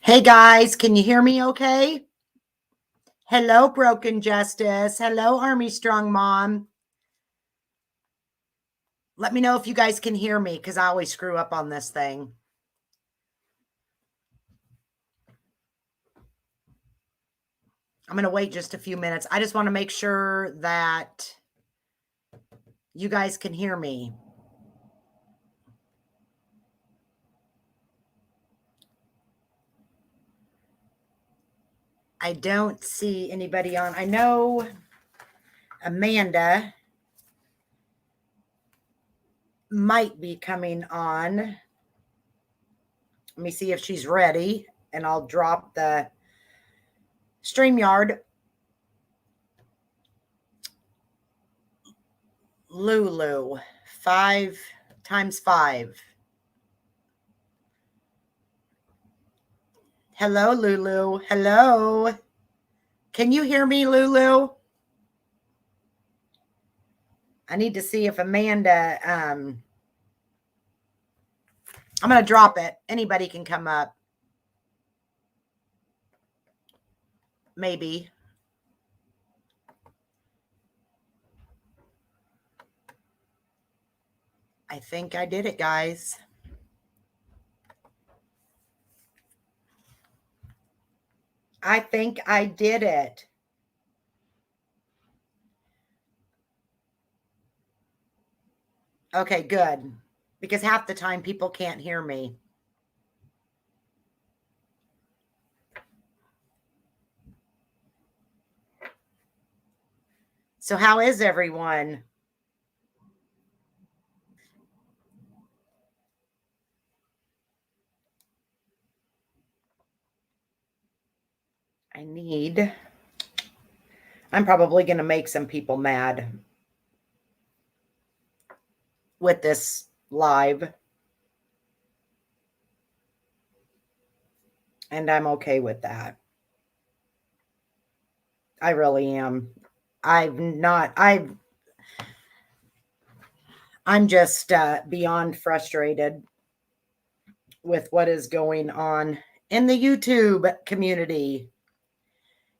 Hey guys, can you hear me okay? Hello, Broken Justice. Hello, Army Strong Mom. Let me know if you guys can hear me because I always screw up on this thing. I'm going to wait just a few minutes. I just want to make sure that you guys can hear me. I don't see anybody on. I know Amanda might be coming on. Let me see if she's ready, and I'll drop the StreamYard. Lulu, 5 times 5. Hello, Lulu. Hello. Can you hear me, Lulu? I need to see if Amanda, I'm going to drop it. Anybody can come up. Maybe. I think I did it, guys. I think I did it. Okay, good. Because half the time people can't hear me. So how is everyone? I'm probably going to make some people mad with this live. And I'm okay with that. I really am. I'm just beyond frustrated with what is going on in the YouTube community.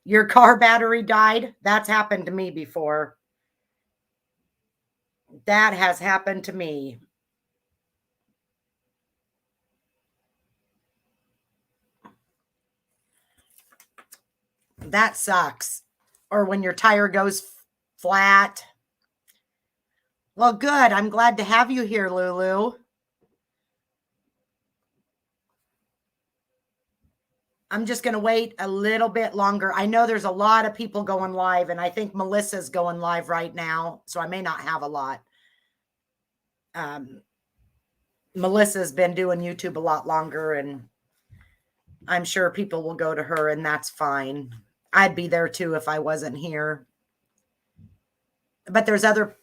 Your car battery died? That's happened to me before. That has happened to me. That sucks. Or when your tire goes flat. Well, good. I'm glad to have you here, Lulu. I'm just going to wait a little bit longer. I know there's a lot of people going live, and I think Melissa's going live right now, so I may not have a lot. Melissa's been doing YouTube a lot longer, and I'm sure people will go to her, and that's fine. I'd be there too if I wasn't here. But there's other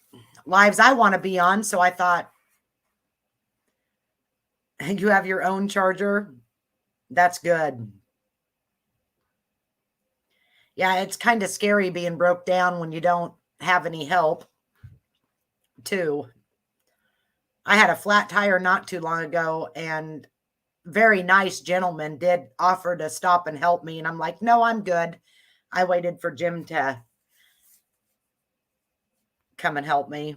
lives I want to be on, so I thought, you have your own charger? That's good. Yeah, it's kind of scary being broke down when you don't have any help, too. I had a flat tire not too long ago, and very nice gentleman did offer to stop and help me, and I'm like, no, I'm good. I waited for Jim to come and help me.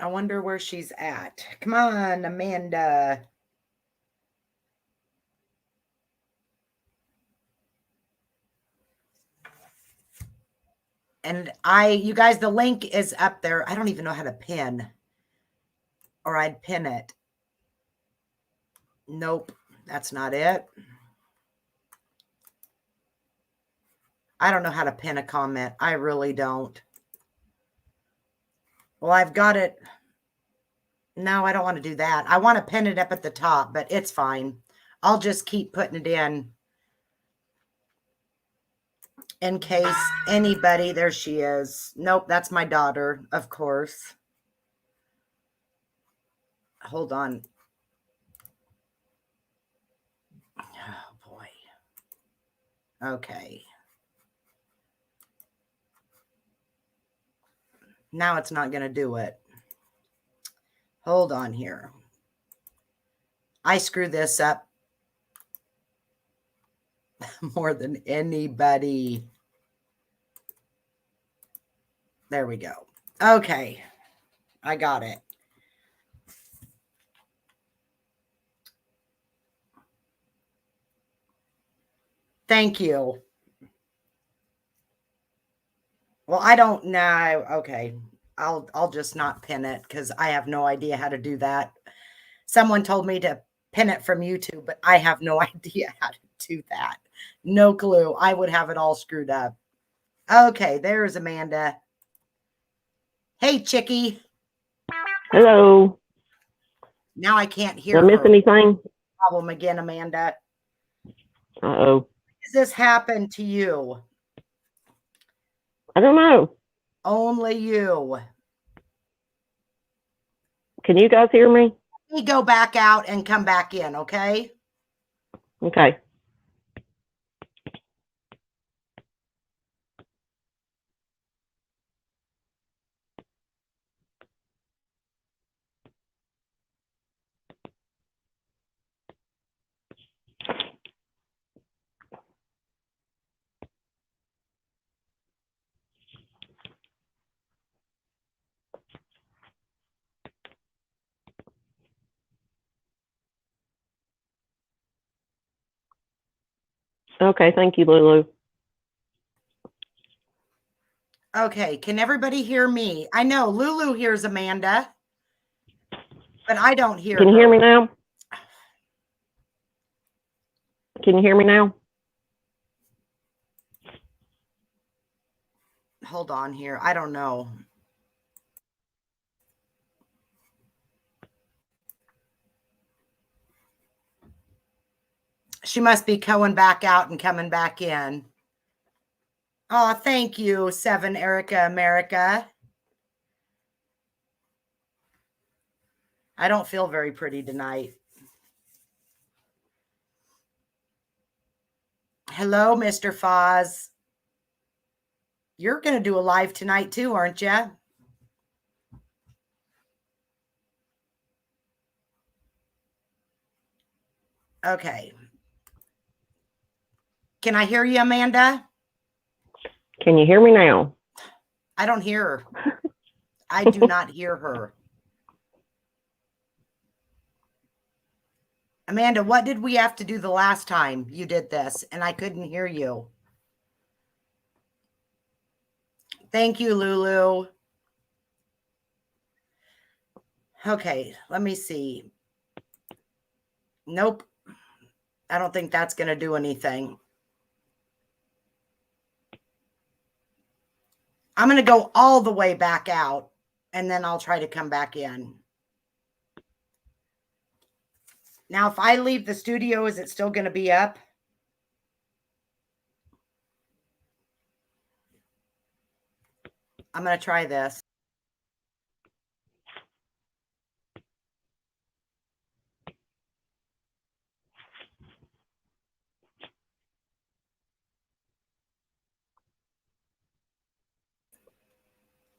I wonder where she's at. Come on, Amanda. And you guys, the link is up there. I don't even know how to pin, or I'd pin it. Nope, that's not it. I don't know how to pin a comment. I really don't. Well, I've got it. No, I don't want to do that. I want to pin it up at the top, but it's fine. I'll just keep putting it in case anybody, there she is. Nope, that's my daughter, of course. Hold on. Oh, boy. Okay. Now it's not going to do it. Hold on here. I screw this up more than anybody. There we go. Okay. I got it. Thank you. Well, I don't know. Okay. I'll just not pin it because I have no idea how to do that. Someone told me to pin it from YouTube, but I have no idea how to do that. No clue. I would have it all screwed up. Okay, there's Amanda. Hey, Chickie. Hello. Now I can't hear Did I miss her. anything? Problem again, Amanda. Uh-oh. Does this happen to you? I don't know. Only you. Can you guys hear me? Let me go back out and come back in, okay? Okay. Okay, thank you, Lulu. Okay, can everybody hear me? I know Lulu hears Amanda, but I don't hear Can you her. hear me now? Can you hear me now? Hold on here. I don't know. She must be going back out and coming back in. Oh, thank you, 7 Erica America. I don't feel very pretty tonight. Hello, Mr. Foz. You're going to do a live tonight too, aren't you? Okay. Can I hear you, Amanda? Can you hear me now? I don't hear her. I do not hear her. Amanda, what did we have to do the last time you did this and I couldn't hear you? Thank you, Lulu. Okay, let me see. Nope. I don't think that's going to do anything. I'm going to go all the way back out and then I'll try to come back in. Now, if I leave the studio, is it still going to be up? I'm going to try this.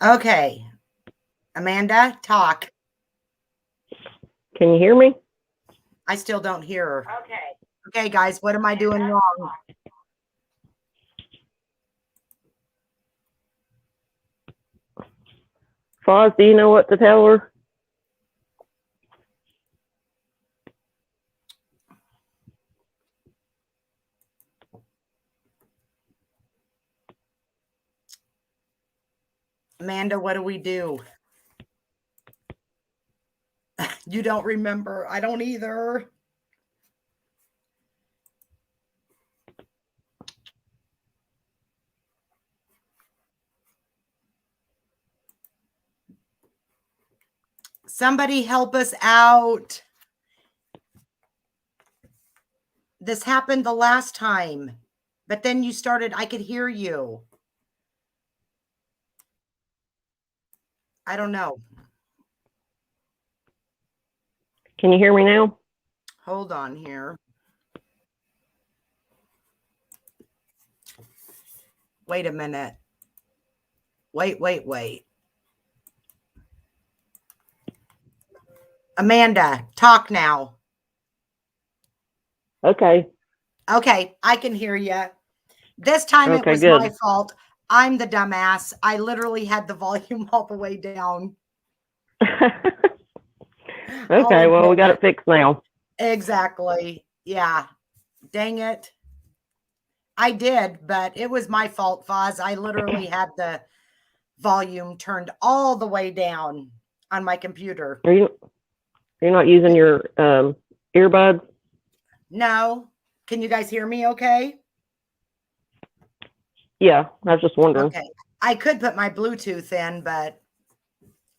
Okay. Amanda, talk. Can you hear me? I still don't hear her. Okay, guys, what am I doing wrong? Foz, do you know what to tell her? Amanda, what do we do? You don't remember. I don't either. Somebody help us out. This happened the last time, but then you started, I could hear you. I don't know. Can you hear me now? Hold on here. Wait a minute. Wait. Amanda, talk now. Okay. Okay, I can hear you. This time it Okay, was my good. fault. I'm the dumbass. I literally had the volume all the way down. I'll Okay, well, we admit got it. it fixed now. Exactly. Yeah. Dang it. I did, but it was my fault, Foz. I literally had the volume turned all the way down on my computer. You're not using your earbuds? No. Can you guys hear me okay? Yeah, I was just wondering. Okay. I could put my Bluetooth in, but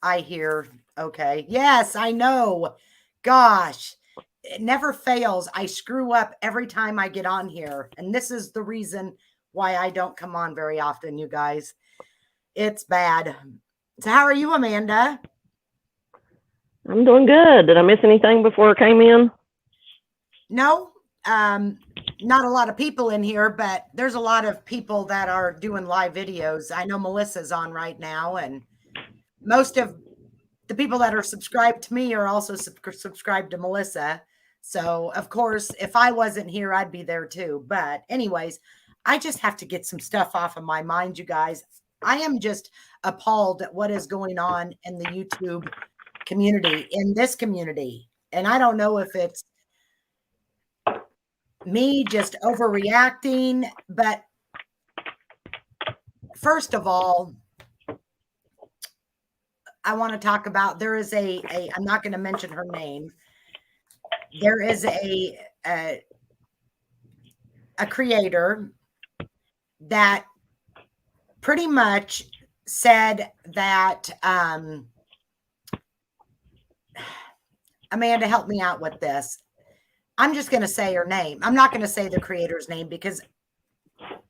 I hear okay. Yes, I know. Gosh, it never fails. I screw up every time I get on here. And this is the reason why I don't come on very often, you guys. It's bad. So, how are you, Amanda? I'm doing good. Did I miss anything before I came in? No, not a lot of people in here, but there's a lot of people that are doing live videos. I know Melissa's on right now, and most of the people that are subscribed to me are also subscribed to Melissa. So, of course, if I wasn't here, I'd be there too. But, anyways, I just have to get some stuff off of my mind, you guys. I am just appalled at what is going on in the YouTube community, in this community. And I don't know if it's me just overreacting, but first of all, I want to talk about there is a I'm not going to mention her name. There is a creator that pretty much said that Amanda, help me out with this. I'm just going to say her name. I'm not going to say the creator's name because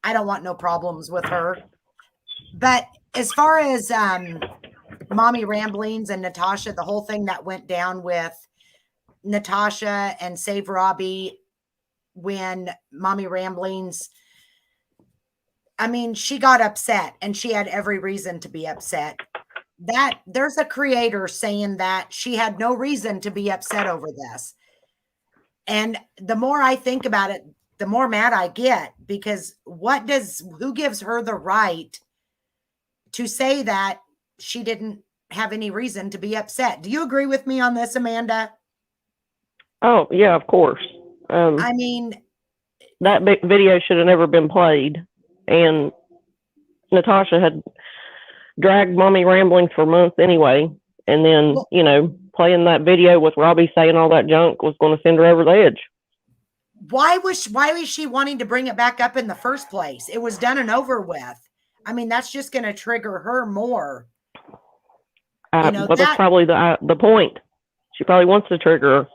I don't want no problems with her. But as far as Mommy Ramblings and Natasha, the whole thing that went down with Natasha and Save Robbie when Mommy Ramblings, I mean, she got upset and she had every reason to be upset. That there's a creator saying that she had no reason to be upset over this. And the more I think about it, the more mad I get because who gives her the right to say that she didn't have any reason to be upset? Do you agree with me on this, Amanda? Oh, yeah, of course. I mean, that video should have never been played. And Natasha had dragged Mommy Ramblings for months anyway. And then, playing that video with Robbie saying all that junk was going to send her over the edge. Why was she wanting to bring it back up in the first place? It was done and over with. I mean, that's just going to trigger her more. But that's probably the point. She probably wants to trigger her.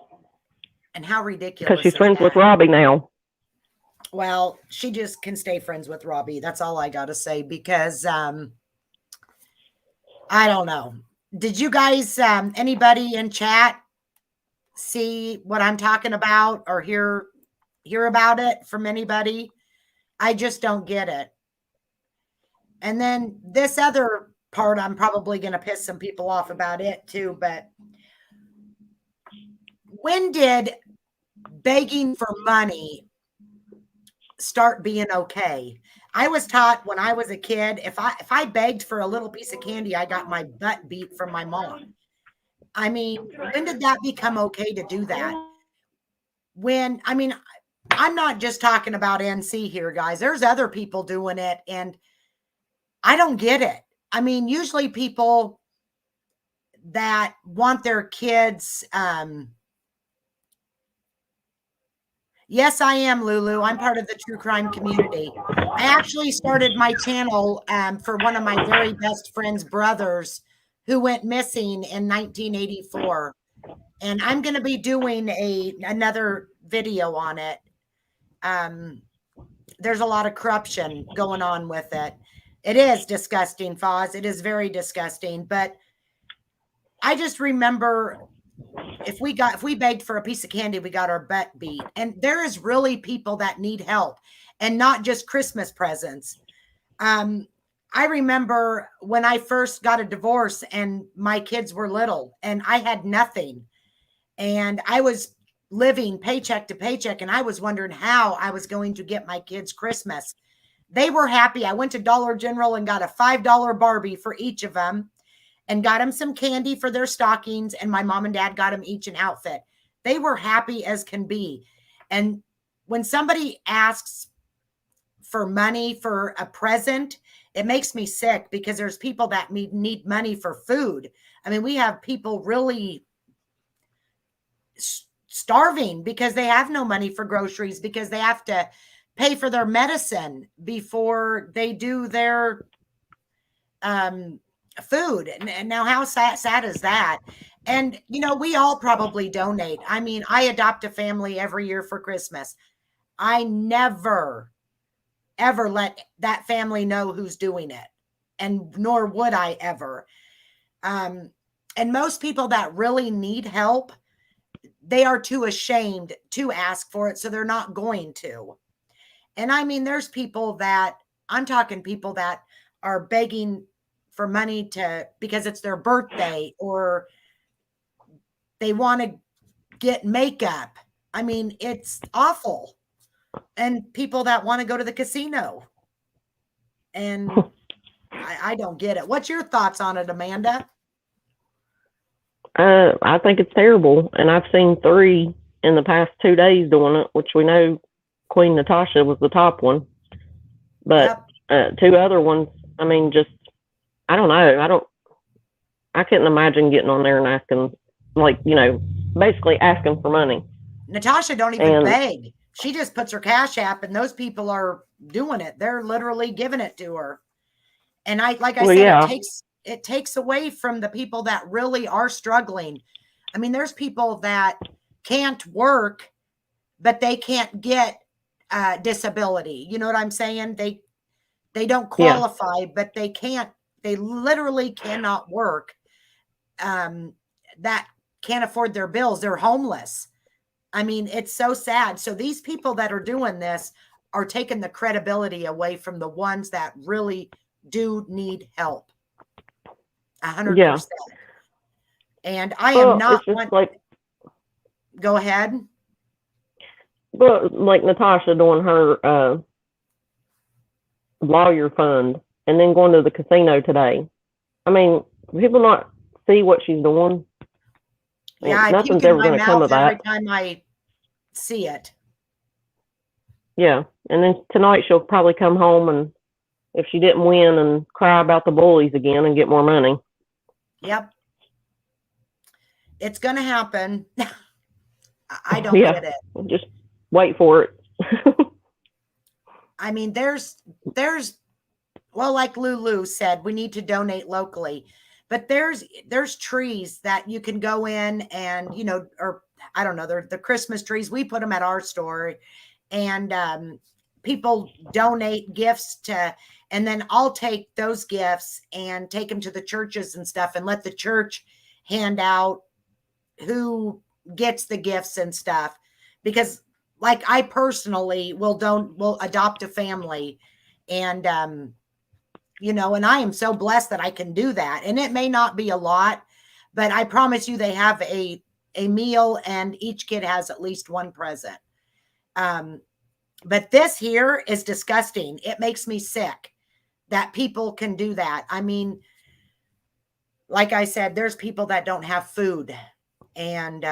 And how ridiculous. Because she's friends with Robbie now. Well, she just can stay friends with Robbie. That's all I got to say because I don't know. Did you guys, anybody in chat see what I'm talking about or hear about it from anybody? I just don't get it. And then this other part, I'm probably going to piss some people off about it too. But when did begging for money start being okay? I was taught when I was a kid, if I begged for a little piece of candy, I got my butt beat from my mom. I mean, when did that become okay to do that? I'm not just talking about NC here, guys. There's other people doing it, and I don't get it. I mean, usually people that want their kids, yes, I am, Lulu. I'm part of the true crime community. I actually started my channel for one of my very best friend's brothers who went missing in 1984. And I'm going to be doing another video on it. There's a lot of corruption going on with it. It is disgusting, Foz. It is very disgusting. But I just remember if we begged for a piece of candy, we got our butt beat. And there is really people that need help and not just Christmas presents. I remember when I first got a divorce and my kids were little and I had nothing. And I was living paycheck to paycheck, and I was wondering how I was going to get my kids Christmas. They were happy. I went to Dollar General and got a $5 Barbie for each of them and got them some candy for their stockings. And my mom and dad got them each an outfit. They were happy as can be. And when somebody asks for money for a present, it makes me sick because there's people that need money for food. I mean, we have people really starving because they have no money for groceries, because they have to pay for their medicine before they do their food. And now how sad is that? And, you know, we all probably donate. I mean, I adopt a family every year for Christmas. I never, ever let that family know who's doing it. And nor would I ever. And most people that really need help, they are too ashamed to ask for it. So they're not going to. And I mean, there's people that, I'm talking people that are begging for money because it's their birthday, or they want to get makeup. I mean, it's awful. And people that want to go to the casino. And I don't get it. What's your thoughts on it, Amanda? I think it's terrible. And I've seen 3 in the past 2 days doing it, which we know Queen Natasha was the top one. But 2 other ones, I mean, just, I don't know. I couldn't imagine getting on there and asking, like, you know, basically asking for money. Natasha don't even beg. She just puts her Cash App, and those people are doing it. They're literally giving it to her. And it takes away from the people that really are struggling. I mean, there's people that can't work, but they can't get disability. You know what I'm saying? They don't qualify, but they literally cannot work. That can't afford their bills. They're homeless. I mean, it's so sad. So these people that are doing this are taking the credibility away from the ones that really do need help. 100%. Yeah. And I am not like, go ahead. But like Natasha doing her lawyer fund and then going to the casino today. I mean, people not see what she's doing. Yeah, nothing's ever going to come of that. Every time I see it. Yeah, and then tonight she'll probably come home and, if she didn't win, and cry about the bullies again and get more money. Yep, it's going to happen. I don't get it. Just wait for it. I mean, there's, well, like Lulu said, we need to donate locally. But there's trees that you can go in and, you know, or I don't know, they're the Christmas trees. We put them at our store, and people donate gifts and then I'll take those gifts and take them to the churches and stuff and let the church hand out who gets the gifts and stuff. Because like I personally will adopt a family, and you know, and I am so blessed that I can do that. And it may not be a lot, but I promise you they have a meal and each kid has at least one present. But this here is disgusting. It makes me sick that people can do that. I mean, like I said, there's people that don't have food and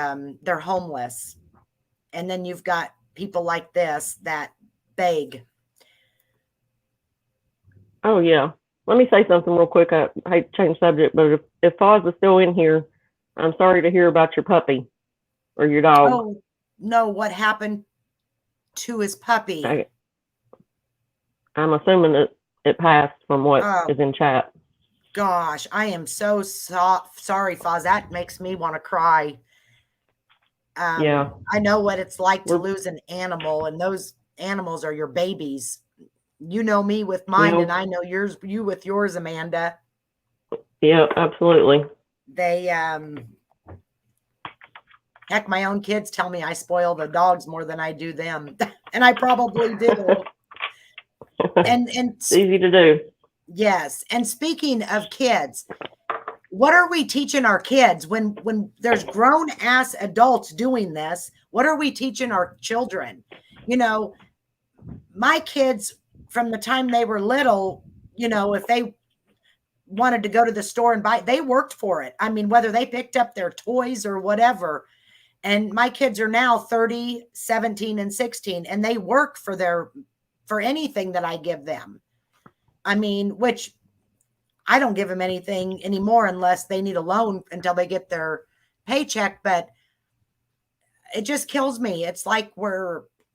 they're homeless. And then you've got people like this that beg. Oh, yeah. Let me say something real quick. I hate to change subject, but if Foz is still in here, I'm sorry to hear about your puppy or your dog. Oh, no, what happened to his puppy? I'm assuming that it passed from what is in chat. Gosh, I am so sorry, Foz. That makes me want to cry. Yeah. I know what it's like to lose an animal, and those animals are your babies. You know me with mine, and I know you with yours, Amanda. Yeah, absolutely. They, heck, my own kids tell me I spoil the dogs more than I do them, and I probably do. And it's easy to do. Yes. And speaking of kids, what are we teaching our kids when there's grown ass adults doing this? What are we teaching our children? You know, my kids from the time they were little, you know, if they wanted to go to the store and buy, they worked for it. I mean, whether they picked up their toys or whatever. And my kids are now 30, 17, and 16, and they work for anything that I give them. I mean, which I don't give them anything anymore unless they need a loan until they get their paycheck. But it just kills me. It's like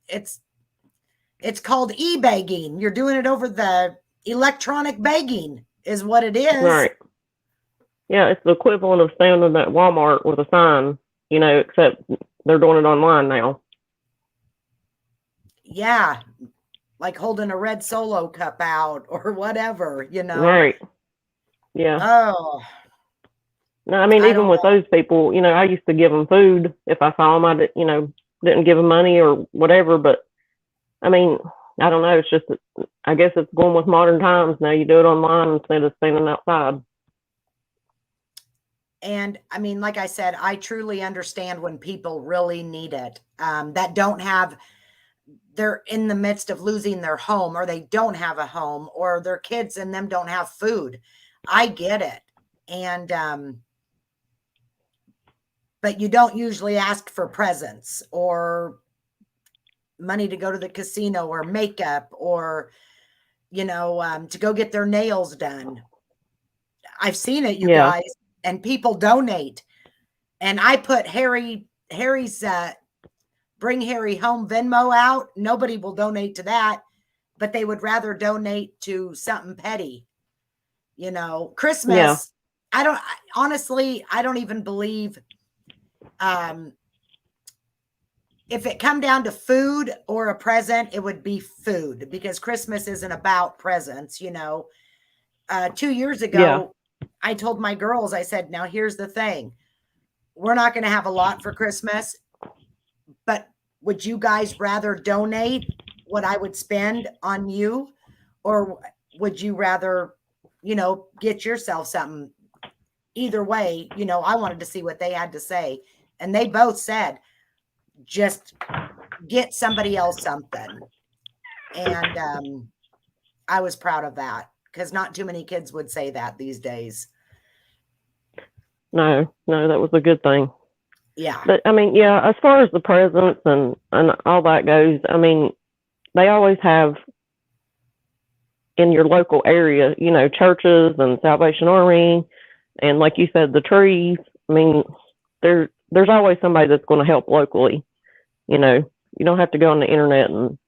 it's called e-begging. You're doing it over the electronic begging is what it is. Right. Yeah, it's the equivalent of standing at Walmart with a sign, you know, except they're doing it online now. Yeah. Like holding a red Solo cup out or whatever, you know. Right. Yeah. Oh. No, I mean, even with those people, you know, I used to give them food if I saw them. I, you know, didn't give them money or whatever. But I mean, I don't know. It's just, I guess it's going with modern times now. You do it online instead of standing outside. And I mean, like I said, I truly understand when people really need it, that don't have, they're in the midst of losing their home, or they don't have a home, or their kids and them don't have food. I get it. And, but you don't usually ask for presents or money to go to the casino or makeup or, you know, to go get their nails done. I've seen it, you guys, and people donate. And I put Harry's Bring Harry Home Venmo out. Nobody will donate to that, but they would rather donate to something petty. You know, Christmas. Yeah. Honestly, I don't even believe if it come down to food or a present, it would be food, because Christmas isn't about presents, you know. 2 years ago, I told my girls, I said, now here's the thing. We're not going to have a lot for Christmas, but would you guys rather donate what I would spend on you, or would you rather, you know, get yourself something? Either way, you know, I wanted to see what they had to say. And they both said, just get somebody else something. And I was proud of that, because not too many kids would say that these days. No, that was a good thing. Yeah. But I mean, yeah, as far as the presents and all that goes, I mean, they always have in your local area, you know, churches and Salvation Army, and like you said, the trees. I mean, there's always somebody that's going to help locally. You know, you don't have to go on the internet and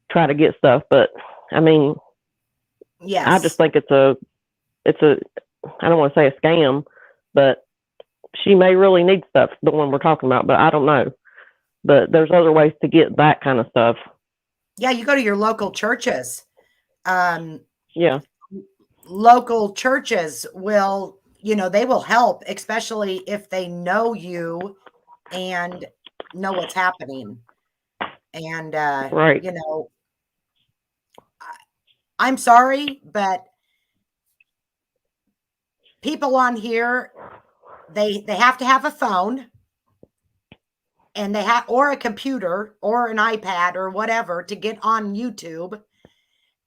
try to get stuff. But I mean, yes, I just think it's a, I don't want to say a scam, but she may really need stuff, the one we're talking about, but I don't know. But there's other ways to get that kind of stuff. Yeah, you go to your local churches. Yeah. Local churches will, you know, they will help, especially if they know you and know what's happening. And, right. You know, I'm sorry, but people on here, they have to have a phone, and they have, or a computer or an iPad or whatever to get on YouTube.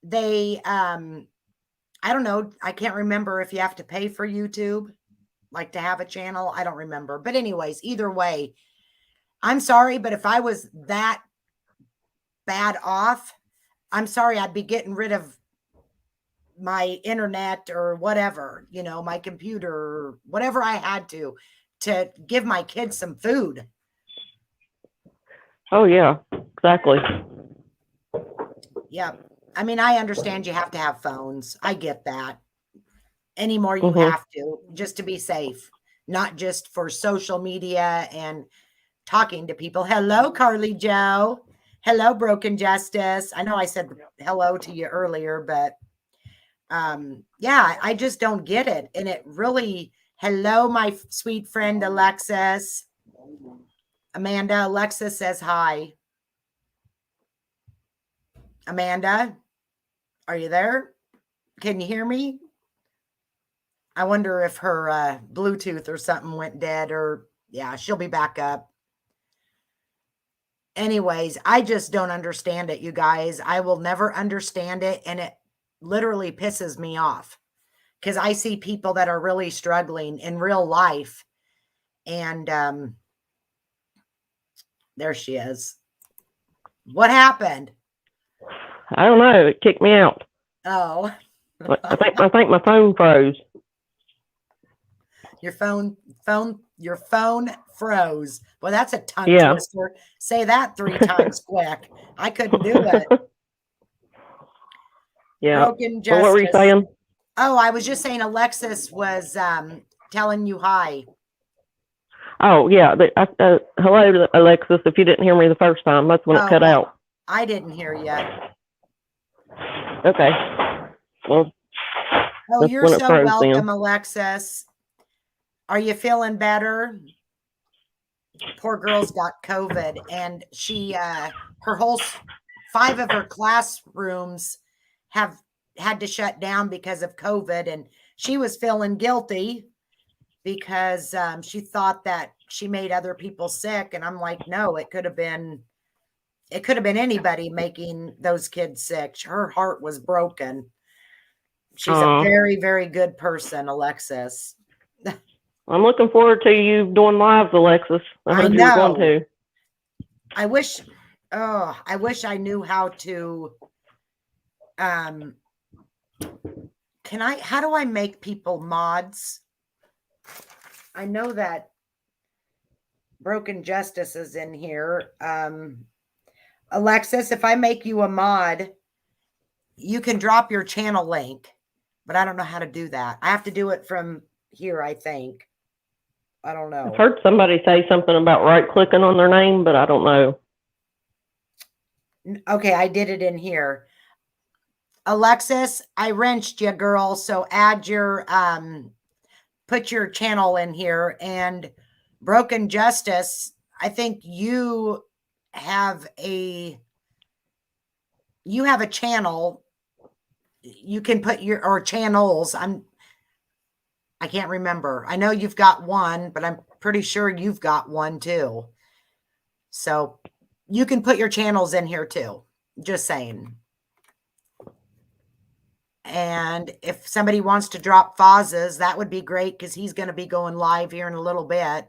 They, I don't know. I can't remember if you have to pay for YouTube, like to have a channel. I don't remember. But anyways, either way, I'm sorry, but if I was that bad off, I'm sorry, I'd be getting rid of my internet or whatever, you know, my computer or whatever I had to give my kids some food. Oh, yeah, exactly. Yeah. I mean, I understand you have to have phones. I get that. Anymore, you have to, just to be safe, not just for social media and talking to people. Hello, Carly Joe. Hello, Broken Justice. I know I said hello to you earlier, but yeah, I just don't get it. And it really, hello, my sweet friend, Alexis. Amanda, Alexis says hi. Amanda, are you there? Can you hear me? I wonder if her Bluetooth or something went dead, or yeah, she'll be back up. Anyways, I just don't understand it, you guys. I will never understand it, and it literally pisses me off because I see people that are really struggling in real life, and there she is. What happened? I don't know. It kicked me out. Oh, I think my phone froze. your phone froze. Well, that's a tongue Yeah. twister. Say that 3 times quick. I couldn't do it. Yeah. Broken Well, what were you justice. saying? Oh, I was just saying Alexis was telling you hi. Oh, yeah. Hello, Alexis. If you didn't hear me the first time, that's when it cut out. I didn't hear you. Okay. Well, Oh, you're so welcome, then. Alexis. Are you feeling better? Poor girl's got COVID, and she, her whole 5 of her classrooms have had to shut down because of COVID, and she was feeling guilty because she thought that she made other people sick, and I'm like, no, it could have been anybody making those kids sick. Her heart was broken. She's a very, very good person, Alexis. I'm looking forward to you doing lives, Alexis. I heard you were going to. I wish I knew how to, how do I make people mods? I know that Broken Justice is in here. Alexis, if I make you a mod, you can drop your channel link, but I don't know how to do that. I have to do it from here, I think. I don't know. I've heard somebody say something about right-clicking on their name, but I don't know. Okay, I did it in here. Alexis, I wrenched you, girl. So add your, put your channel in here. And Broken Justice, I think you have a channel. You can put or channels. I can't remember. I know you've got one, but I'm pretty sure you've got one too. So you can put your channels in here too. Just saying. And if somebody wants to drop Foz's, that would be great because he's going to be going live here in a little bit.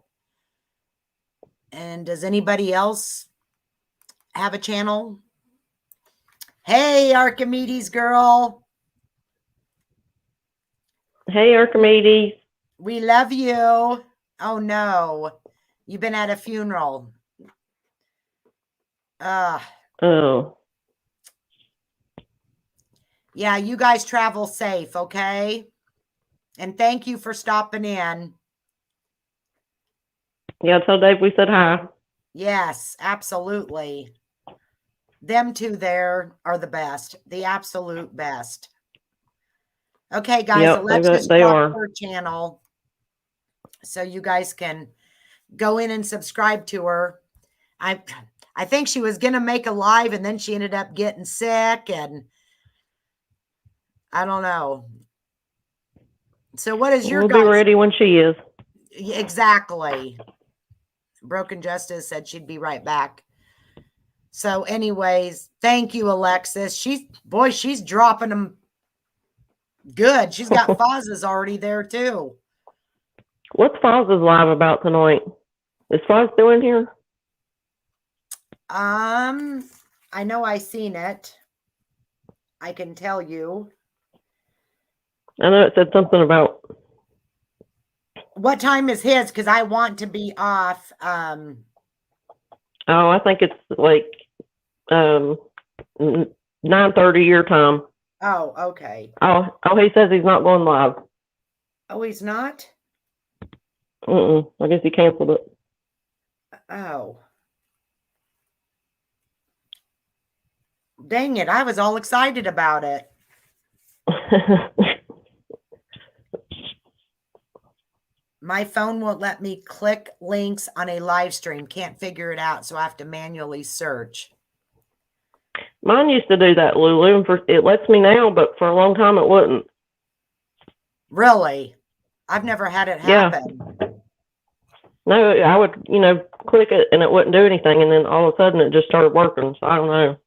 And does anybody else have a channel? Hey, Archimedes girl. Hey, Archimedes. We love you. Oh, no. You've been at a funeral. Oh. Yeah, you guys travel safe, okay? And thank you for stopping in. Yeah, tell Dave we said hi. Yes, absolutely. Them two there are the best. The absolute best. Okay, guys, yep, Alexis they dropped are. her channel, so you guys can go in and subscribe to her. I think she was gonna make a live, and then she ended up getting sick, and I don't know. So, what is your? We'll be ready when she is. Exactly. Broken Justice said she'd be right back. So, anyways, thank you, Alexis. She's dropping them. Good. She's got Foz's already there too. What's Foz's live about tonight? Is Foz still in here? I know I seen it. I can tell you. I know it said something about. What time is his? Because I want to be off. Oh, I think it's like 9:30 your time. Oh, okay. Oh, he says he's not going live. Oh, he's not? I guess he canceled it. Oh. Dang it. I was all excited about it. My phone won't let me click links on a live stream. Can't figure it out, so I have to manually search. Mine used to do that, Lulu, and it lets me now, but for a long time it wouldn't. Really? I've never had it Yeah. happen. No, I would, click it and it wouldn't do anything, and then all of a sudden it just started working. So I don't know.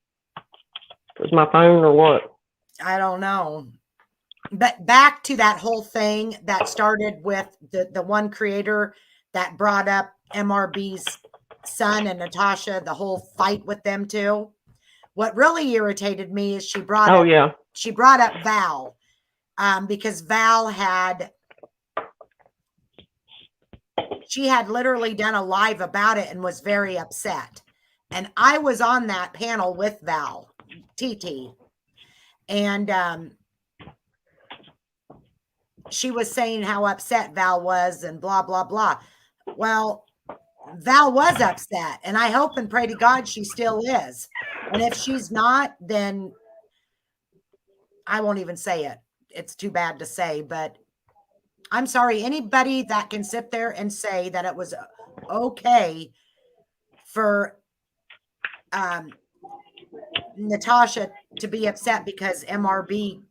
It was my phone or what. I don't know. But back to that whole thing that started with the one creator that brought up MRB's son and Natasha, the whole fight with them two. What really irritated me is she brought up Val, because Val had literally done a live about it and was very upset. And I was on that panel with Val, TT, and she was saying how upset Val was and blah, blah, blah. Well, Val was upset, and I hope and pray to God she still is. And if she's not, then I won't even say it. It's too bad to say, but I'm sorry. Anybody that can sit there and say that it was okay for Natasha to be upset because MRB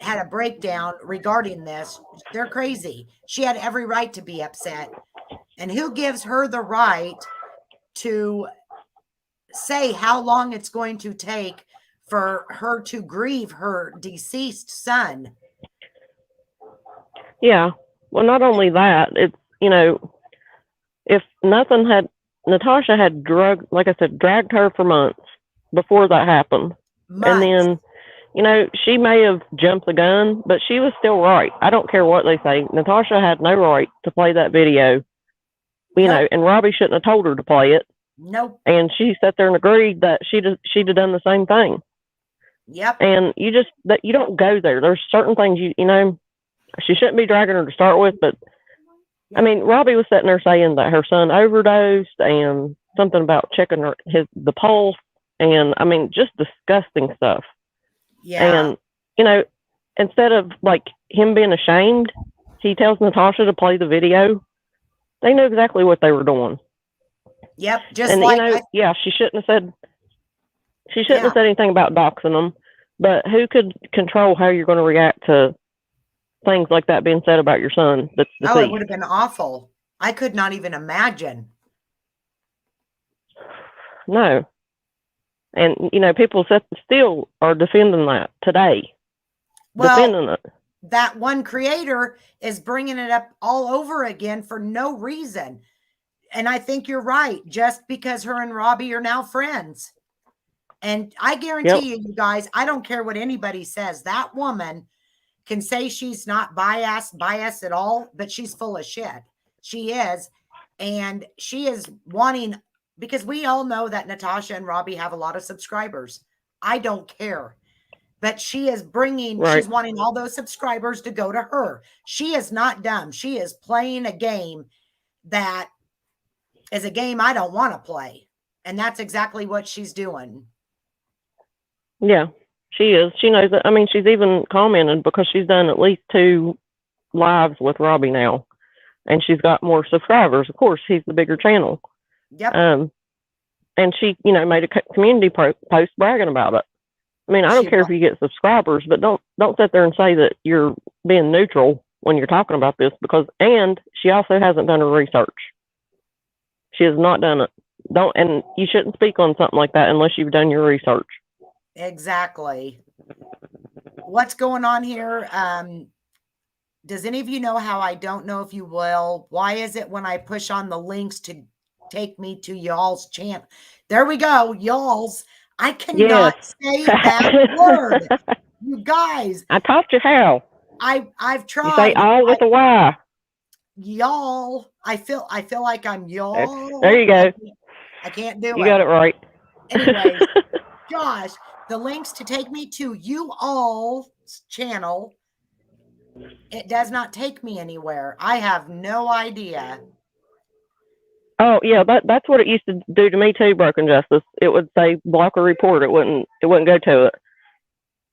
had a breakdown regarding this, they're crazy. She had every right to be upset. And who gives her the right to say how long it's going to take for her to grieve her deceased son? Yeah. Well, not only that, it's, if Natasha had dragged her for months before that happened. And then, she may have jumped the gun, but she was still right. I don't care what they say. Natasha had no right to play that video, and Robbie shouldn't have told her to play it. Nope. And she sat there and agreed that she'd have done the same thing. Yep. And you don't go there. There's certain things she shouldn't be dragging her to start with, but I mean, Robbie was sitting there saying that her son overdosed and something about checking the pulse, and I mean, just disgusting stuff. Yeah. And instead of like him being ashamed, he tells Natasha to play the video. They knew exactly what they were doing. Yep. She shouldn't have said anything about doxing them, but who could control how you're going to react to things like that being said about your son that's deceased? Oh, it would have been awful. I could not even imagine. No. And, people still are defending that today. Well, defending it. That one creator is bringing it up all over again for no reason. And I think you're right, just because her and Robbie are now friends. And I guarantee you guys, I don't care what anybody says. That woman can say she's not biased at all, but she's full of shit. She is. And she is wanting, because we all know that Natasha and Robbie have a lot of subscribers. I don't care. But she is she's wanting all those subscribers to go to her. She is not dumb. She is playing a game that is a game I don't want to play. And that's exactly what she's doing. Yeah, she is. She knows that. I mean, she's even commented because she's done at least 2 lives with Robbie now. And she's got more subscribers. Of course, he's the bigger channel. Yep. And she, made a community post bragging about it. I mean, I don't care if you get subscribers, but don't sit there and say that you're being neutral when you're talking about this, and she also hasn't done her research. She has not done it. And you shouldn't speak on something like that unless you've done your research. Exactly. What's going on here? Does any of you know how I don't know if you will? Why is it when I push on the links to take me to y'all's channel? There we go, y'all's. I cannot say that word. You guys. I taught you how. I've tried. You say all with a Y. Y'all. I feel like I'm y'all. There you go. I can't do it. You got it right. Anyways, gosh, the links to take me to you all's channel, it does not take me anywhere. I have no idea. Oh yeah, that's what it used to do to me too, Broken Justice. It would say block or report. It wouldn't go to it.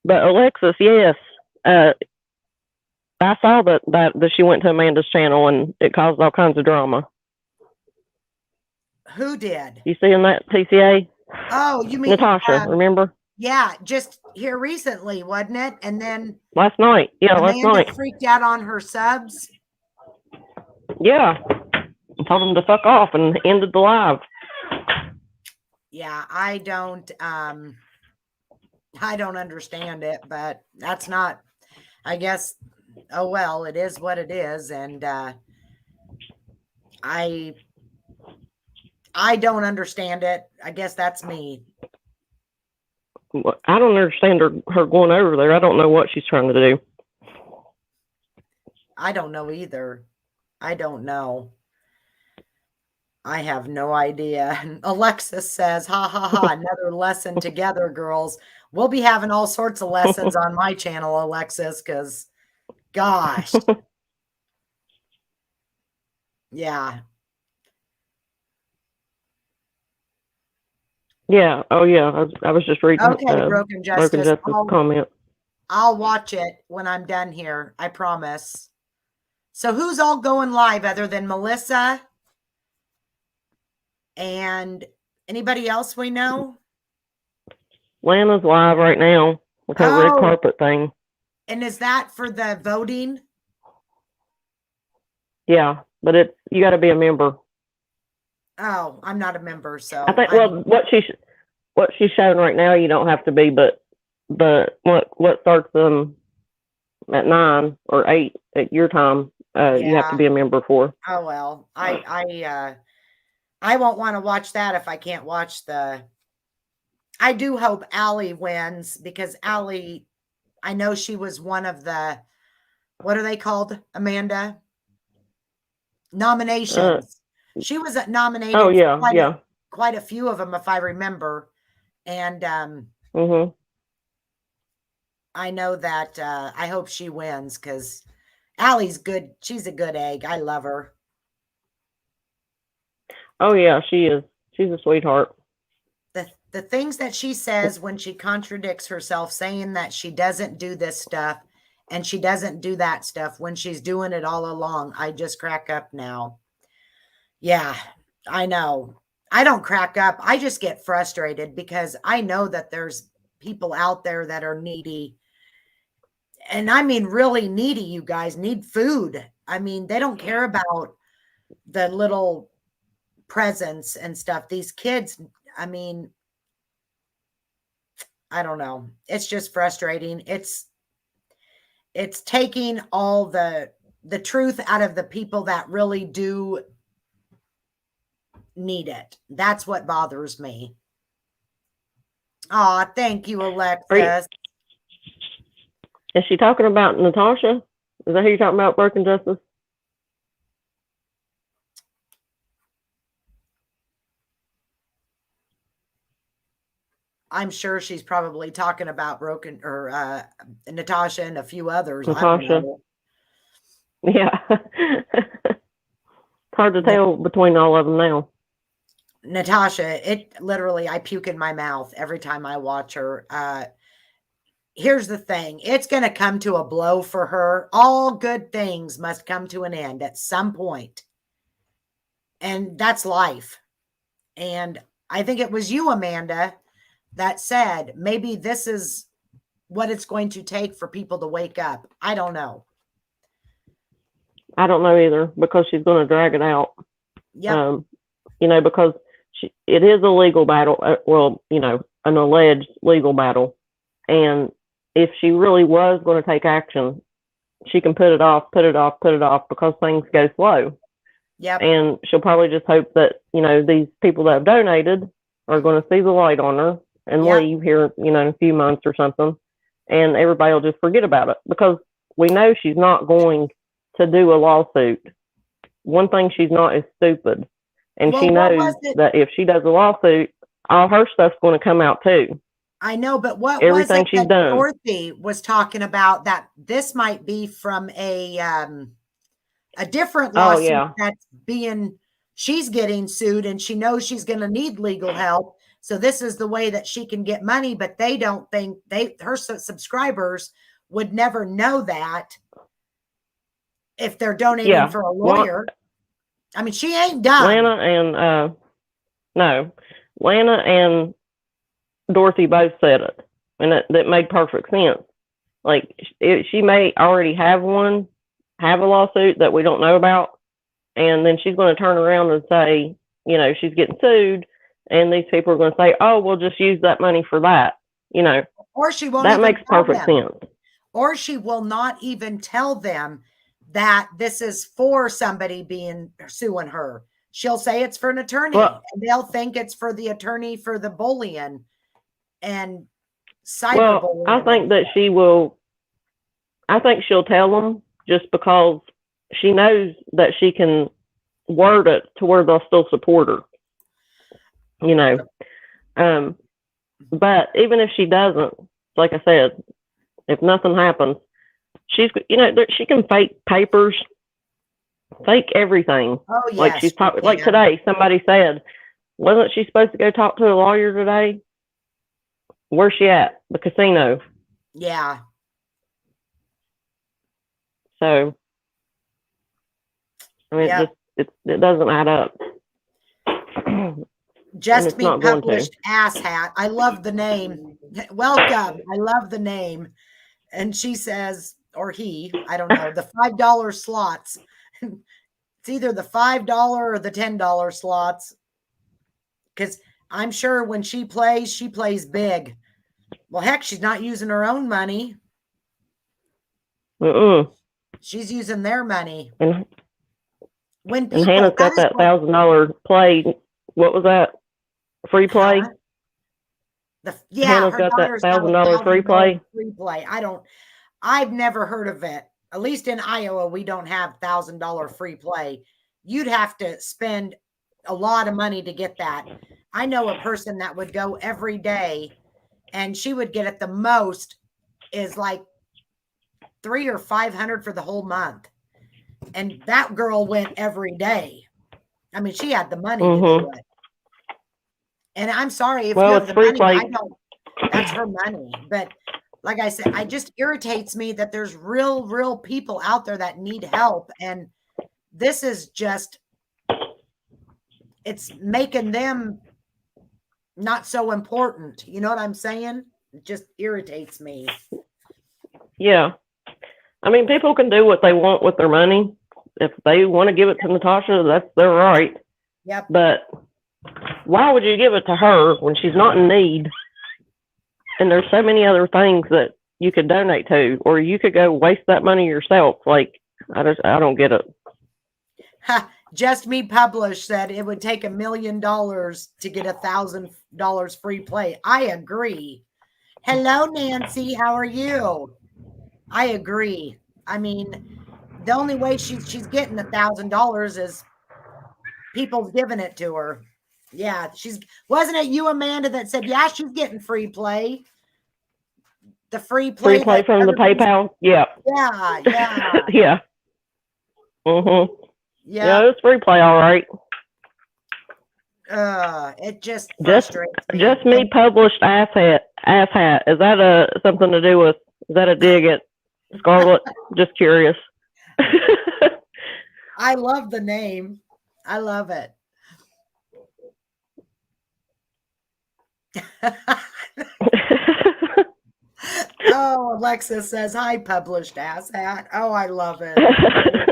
But Alexis, yes, I saw that she went to Amanda's channel and it caused all kinds of drama. Who did? You seeing that, TCA? Oh, you mean Natasha? Remember? Yeah, just here recently, wasn't it? And then last night. Yeah, last night. Freaked out on her subs. Yeah. I told him to fuck off and ended the live. Yeah, I don't understand it, but that's not, I guess, oh well, it is what it is. And I don't understand it. I guess that's me. I don't understand her going over there. I don't know what she's trying to do. I don't know either. I don't know. I have no idea. Alexis says, ha ha ha, another lesson together, girls. We'll be having all sorts of lessons on my channel, Alexis, because gosh. Yeah. Yeah. Oh, yeah. I was just reading. Okay, Broken Justice. Comment. I'll watch it when I'm done here. I promise. So who's all going live other than Melissa? And anybody else we know? Lana's live right now with that red carpet thing. And is that for the voting? Yeah, but you got to be a member. Oh, I'm not a member, so I think. Well, what she's showing right now, you don't have to be, but what starts at 9 or 8 at your time, you have to be a member for. Oh well, I won't want to watch that if I can't watch the. I do hope Allie wins because Allie, I know she was one of the, what are they called, Amanda? Nominations. She was nominated. Oh yeah, quite a few of them, if I remember, and I know that. I hope she wins because Allie's good. She's a good egg. I love her. Oh yeah, she is. She's a sweetheart. The things that she says when she contradicts herself, saying that she doesn't do this stuff and she doesn't do that stuff when she's doing it all along, I just crack up now. Yeah, I know. I don't crack up. I just get frustrated because I know that there's people out there that are needy. And I mean, really needy, you guys need food. I mean, they don't care about the little presents and stuff. These kids, I mean, I don't know. It's just frustrating. It's taking all the truth out of the people that really do need it. That's what bothers me. Oh, thank you, Alexis. Is she talking about Natasha? Is that who you're talking about, Broken Justice? I'm sure she's probably talking about Broken or Natasha and a few others. Natasha. Yeah. It's hard to tell between all of them now. Natasha, it literally, I puke in my mouth every time I watch her. Here's the thing. It's going to come to a blow for her. All good things must come to an end at some point. And that's life. And I think it was you, Amanda, that said, maybe this is what it's going to take for people to wake up. I don't know. I don't know either because she's going to drag it out. Yeah. Because it is a legal battle. An alleged legal battle. And if she really was going to take action, she can put it off because things go slow. Yep. And she'll probably just hope that, these people that have donated are going to see the light on her and leave here, in a few months or something. And everybody will just forget about it because we know she's not going to do a lawsuit. One thing she's not is stupid. And she knows that if she does a lawsuit, all her stuff's going to come out too. I know, but what everything was it she's that done. Dorothy was talking about that this might be from a different lawsuit that's she's getting sued and she knows she's going to need legal help. So this is the way that she can get money, but they don't think her subscribers would never know that if they're donating for a lawyer. I mean, she ain't done. Lana and Dorothy both said it, and that made perfect sense. Like she may already have a lawsuit that we don't know about, and then she's going to turn around and say, you know, she's getting sued, and these people are going to say, oh, we'll just use that money for that. You know, Or she won't that even makes tell perfect them. sense. Or she will not even tell them that this is for somebody suing her. She'll say it's for an attorney, Well, and they'll think it's for the attorney for the bullying and well, I cyberbullying. think that she will. I think she'll tell them just because she knows that she can word it to where they'll still support her. You know, but even if she doesn't, like I said, if nothing happens, she's, you know, she can fake papers, fake everything. Oh, yes. Like she's like today, somebody said, wasn't she supposed to go talk to a lawyer today? Where's she at? The casino. Yeah. So, I mean, Yep. it doesn't add up. Just Me Published Asshat. I love the name. Welcome. I love the name. And she says, or he, I don't know, the $5 slots. It's either the $5 or the $10 slots. Because I'm sure when she plays big. Well, heck, she's not using her own money. She's using their money. And when people, Hannah's got that $1,000 play. What was that? Free play? Hannah's got that $1,000 free play. Free play. I've never heard of it. At least in Iowa, we don't have $1,000 free play. You'd have to spend a lot of money to get that. I know a person that would go every day, and she would get at the most is like $300 or $500 for the whole month. And that girl went every day. I mean, she had the money to do it. And I'm sorry if you have the money, I don't. That's her money. But like I said, it just irritates me that there's real people out there that need help, and this is just, it's making them not so important. You know what I'm saying? It just irritates me. Yeah. I mean, people can do what they want with their money. If they want to give it to Natasha, that's their right. Yep. But why would you give it to her when she's not in need? And there's so many other things that you could donate to, or you could go waste that money yourself. Like, I don't get it. Just Me Published said it would take $1 million to get $1,000 free play. I agree. Hello, Nancy. How are you? I agree. I mean, the only way she's getting $1,000 is people giving it to her. Yeah, wasn't it you, Amanda, that said, yeah, she's getting free play? The free play from the PayPal? Yeah. Yeah. Yeah. Yeah, it's free play, all right. It just frustrates me. Just Me Published asshat. Is that something to do with, is that a dig at Scarlett? Just curious. I love the name. I love it. Oh, Alexa says, hi, Published Asshat. Oh, I love it.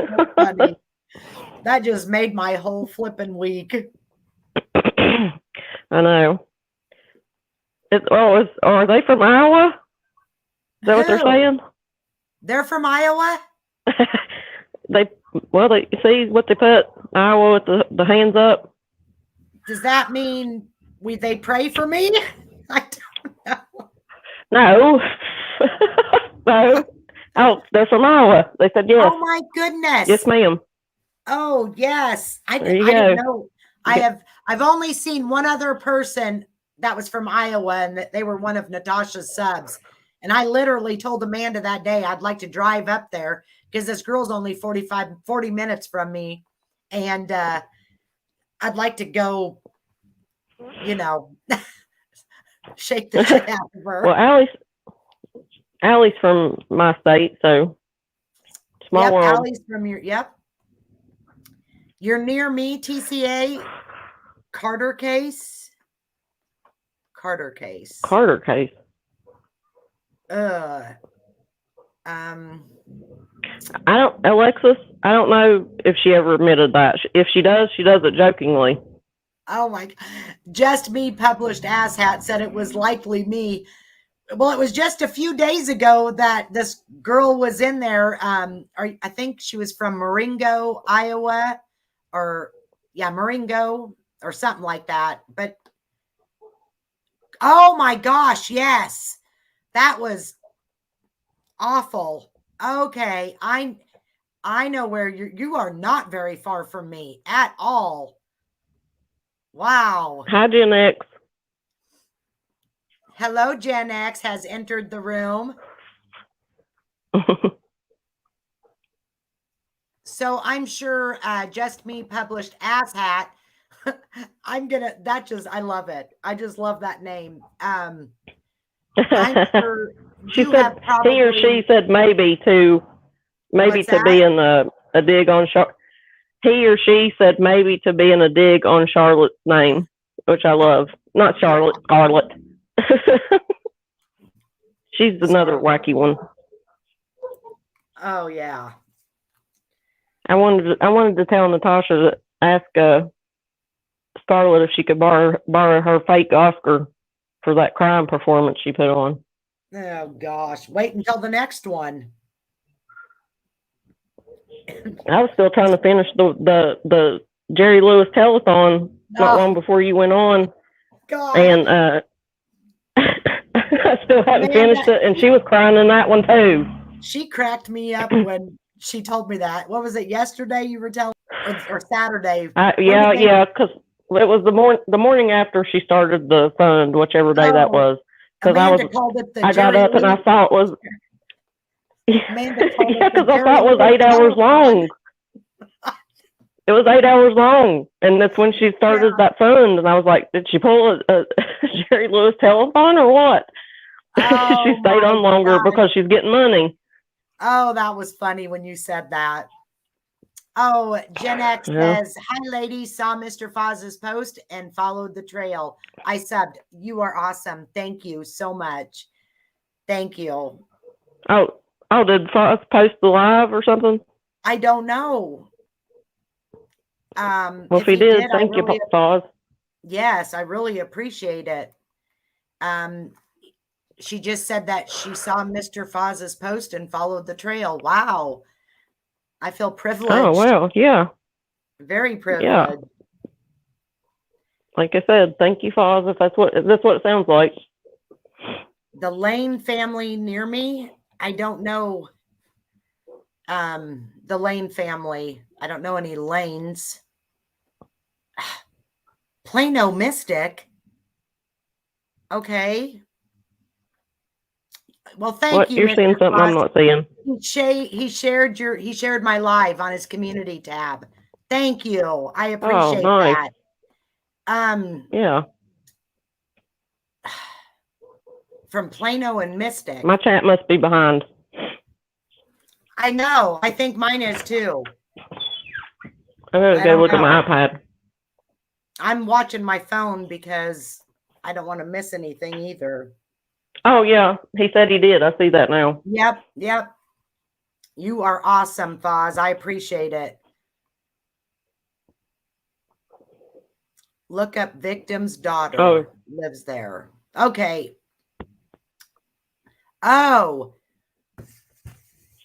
So funny. That just made my whole flipping week. I know. Are they from Iowa? Is that what they're saying? They're from Iowa? They see what they put, Iowa with the hands up. Does that mean they pray for me? I don't No. know. No. Oh, they're from Iowa. They said yes. Oh my goodness. Yes, ma'am. Oh yes. I didn't know. I've only seen one other person that was from Iowa, and that they were one of Natasha's subs. And I literally told Amanda that day I'd like to drive up there because this girl's only 40 minutes from me. And I'd like to go, shake the shit out of her. Well, Allie's from my state, so small world. Allie's from You're near me, TCA. Carter case. Alexis, I don't know if she ever admitted that. If she does it jokingly. Oh my, Just Me published asshat said it was likely me. Well, it was just a few days ago that this girl was in there. Or I think she was from Marengo, Iowa, Marengo or something like that. But oh my gosh, yes, that was awful. Okay, I know where you are not very far from me at all. Wow. Hi, Gen X. Hello, Gen X has entered the room. So I'm sure Just Me published asshat. I love it. I just love that name. I'm sure he or she said maybe to be in a dig on he or she said maybe to be in a dig on Charlotte's name, which I love. Not Charlotte, Scarlett. She's another wacky one. Oh yeah. I wanted to tell Natasha to ask Scarlett if she could borrow her fake Oscar for that crime performance she put on. Oh gosh, wait until the next one. I was still trying to finish the Jerry Lewis telethon not long before you went on. God. And I still haven't finished it, and she was crying in that one too. She cracked me up when she told me that. What was it, yesterday you were telling, or Saturday? Yeah, because it was the morning after she started the fund, whichever day that was. Because I got up and I saw it was. Yeah, because I thought it was 8 hours long. It was 8 hours long, and that's when she started that fund. And I was like, did she pull a Jerry Lewis telethon or what? Oh, she stayed on longer because she's getting money. Oh, that was funny when you said that. Oh, Gen X says, hi, ladies. Saw Mr. Foz's post and followed the trail. I subbed. You are awesome. Thank you so much. Thank you. Oh, did Foz post the live or something? I don't know. Well, if he did, thank you, Foz. Yes, I really appreciate it. She just said that she saw Mr. Foz's post and followed the trail. Wow. I feel privileged. Oh, well, yeah. Very privileged. Yeah. Like I said, thank you, Foz, if that's what it sounds like. The Lane family near me, I don't know the Lane family. I don't know any Lanes. Plano Mystic. Okay. Well, thank you. You're seeing something I'm not seeing. He shared my live on his community tab. Thank you. I appreciate that. Yeah. From Plano and Mystic. My chat must be behind. I know. I think mine is too. I'm gonna go look at my iPad. I'm watching my phone because I don't want to miss anything either. Oh, yeah. He said he did. I see that now. Yep. You are awesome, Foz. I appreciate it. Look up victim's daughter. Oh. Lives there. Okay. Oh.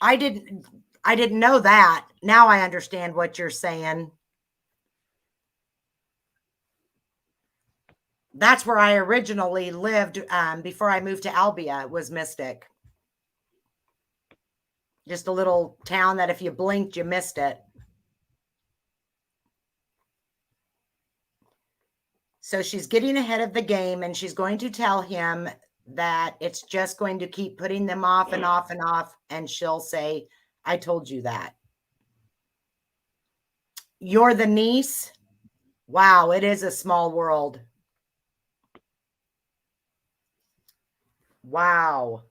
I didn't know that. Now I understand what you're saying. That's where I originally lived before I moved to Albia, was Mystic. Just a little town that if you blinked, you missed it. So she's getting ahead of the game, and she's going to tell him that it's just going to keep putting them off and off and off, and she'll say, I told you that. You're the niece? Wow, it is a small world. Wow.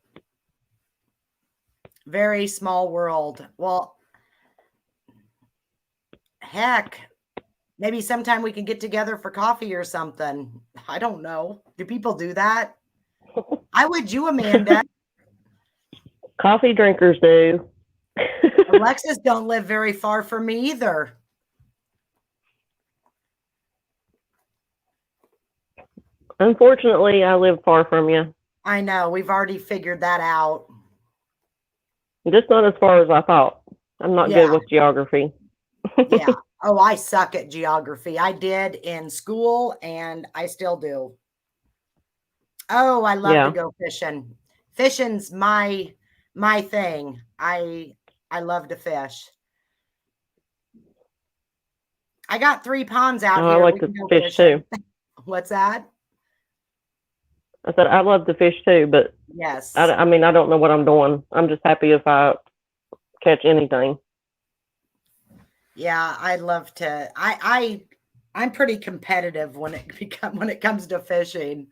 Very small world. Well, heck, maybe sometime we can get together for coffee or something. I don't know. Do people do that? I would you, Amanda. Coffee drinkers do. Alexis don't live very far from me either. Unfortunately, I live far from you. I know. We've already figured that out. Just not as far as I thought. I'm not good with geography. Yeah. Oh, I suck at geography. I did in school and I still do. Oh, I love to go fishing. Fishing's my thing. I love to fish. I got 3 ponds out here. I like to fish too. What's that? I said I love to fish too, but yes, I mean I don't know what I'm doing. I'm just happy if I catch anything. Yeah, I love to. I'm pretty competitive when it comes to fishing.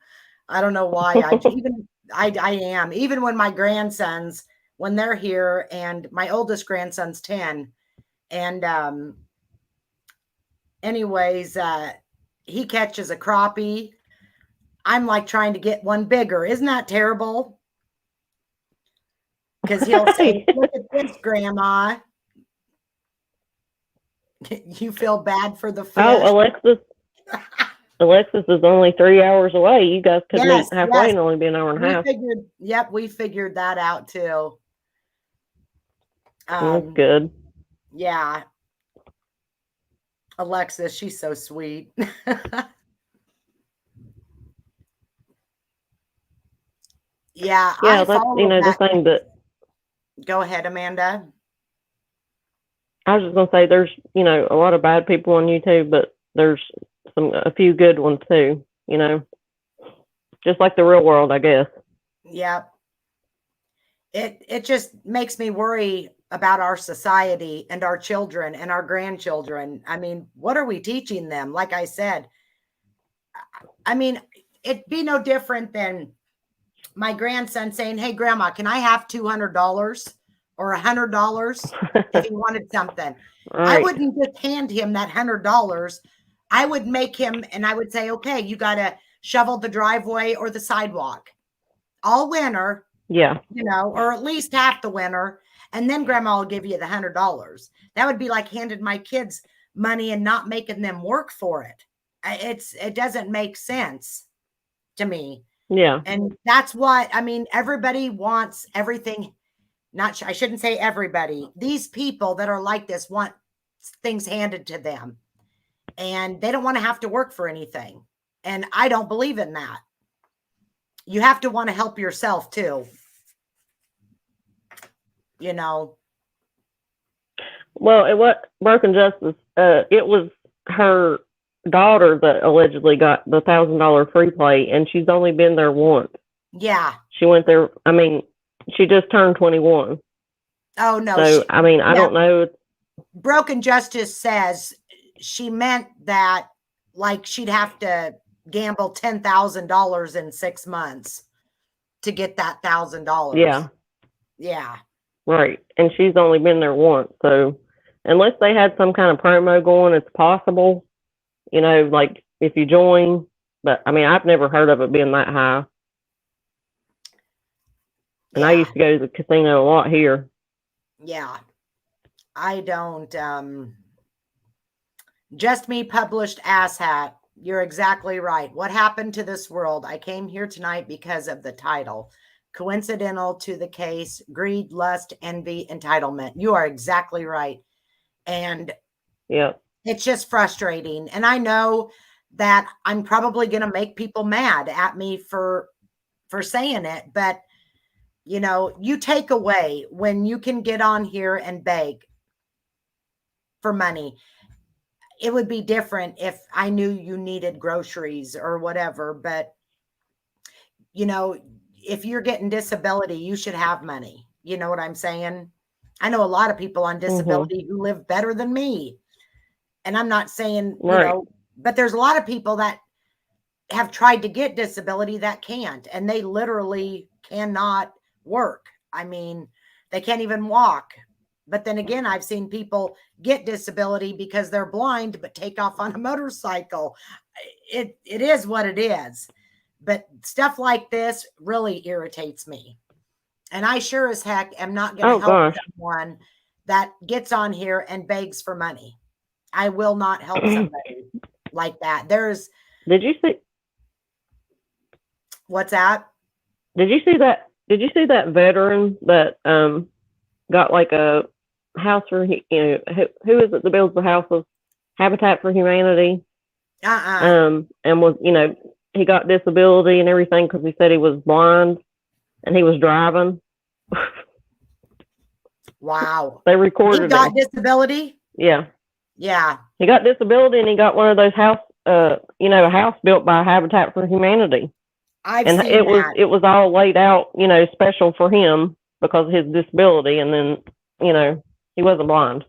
I don't know why. I am. Even when my grandsons, when they're here, and my oldest grandson's 10, and anyways, he catches a crappie. I'm like trying to get one bigger. Isn't that terrible? Because he'll say, "Look at this, Grandma." You feel bad for the fish. Oh, Alexis is only 3 hours away. You guys could meet halfway and only be an hour and a half. Yep, we figured that out too. That's good. Yeah. Alexis, she's so sweet. Yeah, that's the thing that. Go ahead, Amanda. I was just gonna say there's a lot of bad people on YouTube, but there's a few good ones too. Just like the real world, I guess. Yeah. It just makes me worry about our society and our children and our grandchildren. I mean, what are we teaching them? Like I said, I mean, it'd be no different than my grandson saying, "Hey, Grandma, can I have $200 or $100 if he wanted something?" Right. I wouldn't just hand him that $100. I would make him, and I would say, "Okay, you got to shovel the driveway or the sidewalk all winter." Yeah. Or at least half the winter. And then Grandma will give you the $100. That would be like handing my kids money and not making them work for it. It doesn't make sense to me. Yeah. And that's what, I mean, everybody wants everything. I shouldn't say everybody. These people that are like this want things handed to them. And they don't want to have to work for anything. And I don't believe in that. You have to want to help yourself too. Well, it was Broken Justice. It was her daughter that allegedly got the $1,000 free play, and she's only been there once. Yeah. She went there. I mean, she just turned 21. Oh, no. So, I mean, I don't know. Broken Justice says she meant that like she'd have to gamble $10,000 in 6 months to get that $1,000. Yeah. Yeah. Right. And she's only been there once. So unless they had some kind of promo going, it's possible, like if you join. But I mean, I've never heard of it being that high. And I used to go to the casino a lot here. Yeah. I don't. Just Me published Asshat. You're exactly right. What happened to this world? I came here tonight because of the title. Coincidental to the case, greed, lust, envy, entitlement. You are exactly right. And it's just frustrating. And I know that I'm probably going to make people mad at me for saying it. But, you take away when you can get on here and beg for money. It would be different if I knew you needed groceries or whatever. But, if you're getting disability, you should have money. You know what I'm saying? I know a lot of people on disability who live better than me. And I'm not saying, but there's a lot of people that have tried to get disability that can't, and they literally cannot work. I mean, they can't even walk. But then again, I've seen people get disability because they're blind, but take off on a motorcycle. It is what it is. But stuff like this really irritates me. And I sure as heck am not going to help someone that gets on here and begs for money. I will not help somebody like that. There's. Did you see? What's that? Did you see that? Did you see that veteran that got like a house for, you know, who is it that builds the houses? Habitat for Humanity. And was, you know, he got disability and everything because he said he was blind and he was driving. Wow. They recorded He got him. disability? Yeah. Yeah. He got disability and he got one of those house, you know, a house built by Habitat for Humanity. I've And seen it that. was all laid out, you know, special for him because of his disability. And then, you know, he wasn't blind.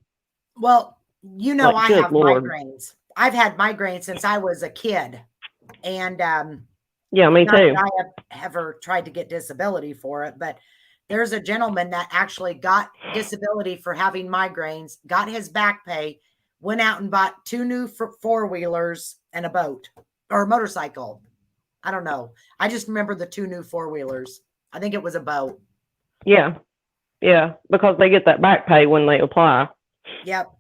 Well, you know, Like, I good have Lord. migraines. I've had migraines since I was a kid. And Yeah, me not too. that I have ever tried to get disability for it, but there's a gentleman that actually got disability for having migraines, got his back pay, went out and bought 2 new four-wheelers and a boat or a motorcycle. I don't know. I just remember the 2 new four-wheelers. I think it was a boat. Yeah. Yeah, because they get that back pay when they apply. Yep.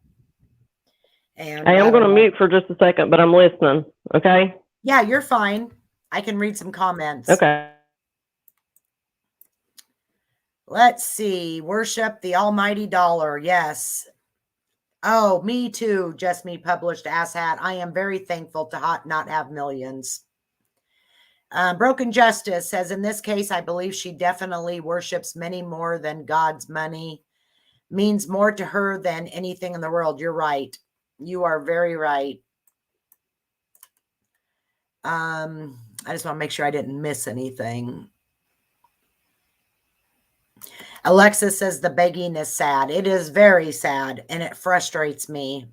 And Hey, I'm going to mute for just a second, but I'm listening. Okay? Yeah, you're fine. I can read some comments. Okay. Let's see. Worship the almighty dollar. Yes. Oh, me too. Just me published asshat. I am very thankful to not have millions. Broken Justice says, in this case, I believe she definitely worships many more than God's money. Means more to her than anything in the world. You're right. You are very right. I just want to make sure I didn't miss anything. Alexis says the begging is sad. It is very sad, and it frustrates me.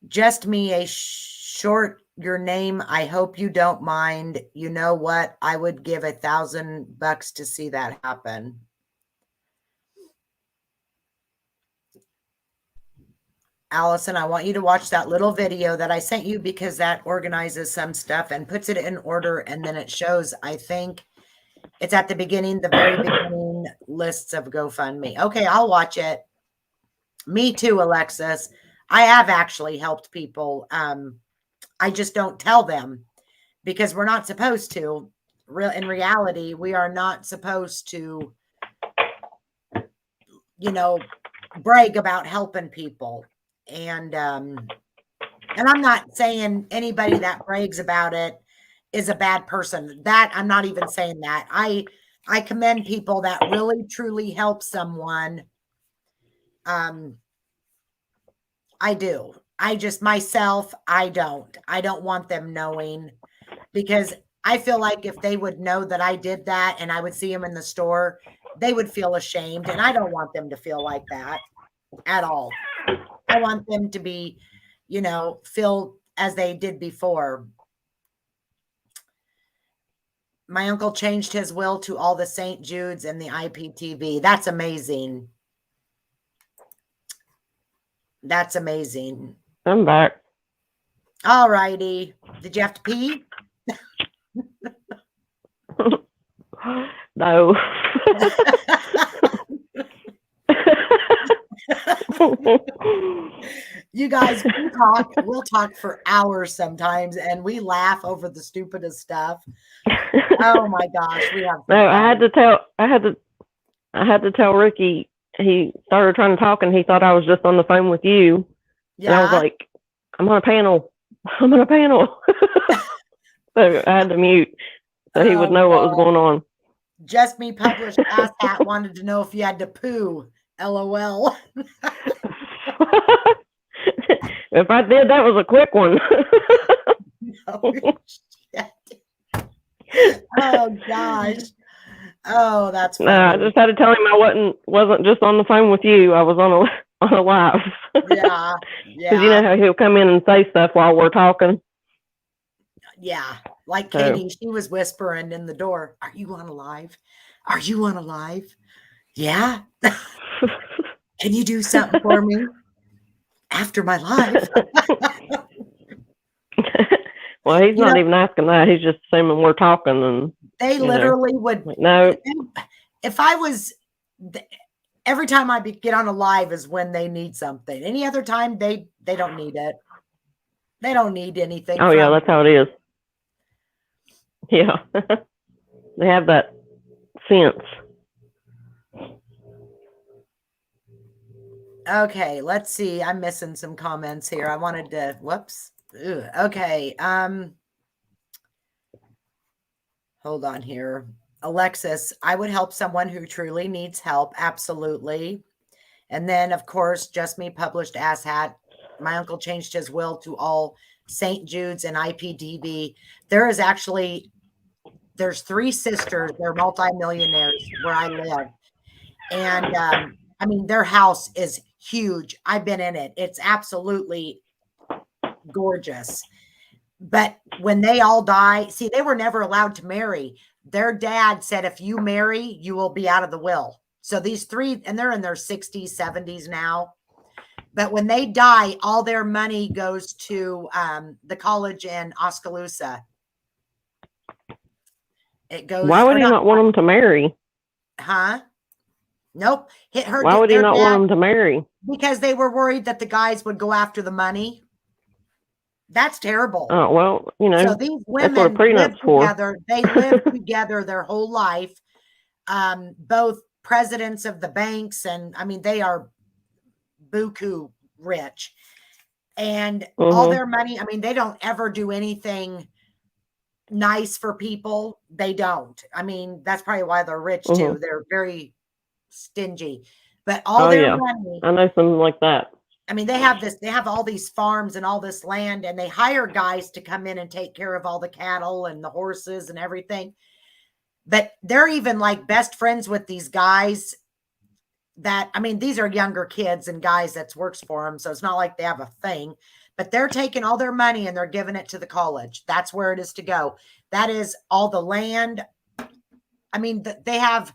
Just me a short your name. I hope you don't mind. You know what? I would give $1,000 to see that happen. Allison, I want you to watch that little video that I sent you because that organizes some stuff and puts it in order. And then it shows, I think it's at the beginning, the very beginning lists of GoFundMe. Okay, I'll watch it. Me too, Alexis. I have actually helped people. I just don't tell them because we're not supposed to. In reality, we are not supposed to, you know, brag about helping people. And I'm not saying anybody that brags about it is a bad person. That I'm not even saying that. I commend people that really truly help someone. I do. I just myself, I don't want them knowing because I feel like if they would know that I did that and I would see them in the store, they would feel ashamed. And I don't want them to feel like that at all. I want them to be, you know, feel as they did before. My uncle changed his will to all the St. Jude's and the IPTV. That's amazing. That's amazing. I'm back. All righty. Did you have to pee? No. You guys, we'll talk for hours sometimes, and we laugh over the stupidest stuff. Oh my gosh, we have. No, I had to tell Ricky. He started trying to talk, and he thought I was just on the phone with you. Yeah. And I was like, "I'm on a panel. I'm on a panel." So I had to mute so he would know what was going on. Just me published asshat wanted to know if you had to poo. LOL. If I did, that was a quick one. Oh, shit. Oh gosh. Oh, that's funny. I just had to tell him I wasn't just on the phone with you. I was on a live. Yeah. Because you know how he'll come in and say stuff while we're talking. Yeah. Like Katie, she was whispering in the door. Are you on a live? Are you on a live? Yeah. Can you do something for me after my live? Well, he's not even asking that. He's just assuming we're talking. And they literally would. No. if I was, every time I get on a live is when they need something. Any other time, they don't need it. They don't need anything. Oh, yeah, that's how it is. Yeah. They have that sense. Okay, let's see. I'm missing some comments here. I wanted to, whoops. Ugh, okay. Hold on here. Alexis, I would help someone who truly needs help. Absolutely. And then, of course, Just Me published Asshat. My uncle changed his will to all St. Jude's and IPDB. There is actually, there's 3 sisters. They're multimillionaires where I live. And I mean, their house is huge. I've been in it. It's absolutely gorgeous. But when they all die, see, they were never allowed to marry. Their dad said, if you marry, you will be out of the will. So these 3, and they're in their 60s, 70s now. But when they die, all their money goes to the college in Oskaloosa. It goes. Why would he not want them to marry? Huh? Nope. Why would he not want them to marry? Because they were worried that the guys would go after the money. That's terrible. Oh, well, you know, so these women live together. They live together their whole life. Both presidents of the banks, and I mean, they are buku rich. And all their money, I mean, they don't ever do anything nice for people. They don't. I mean, that's probably why they're rich too. They're very stingy. But all their money. I know something like that. I mean, they have all these farms and all this land, and they hire guys to come in and take care of all the cattle and the horses and everything. But they're even like best friends with these guys that, I mean, these are younger kids and guys that works for them. So it's not like they have a thing, but they're taking all their money and they're giving it to the college. That's where it is to go. That is all the land. I mean, they have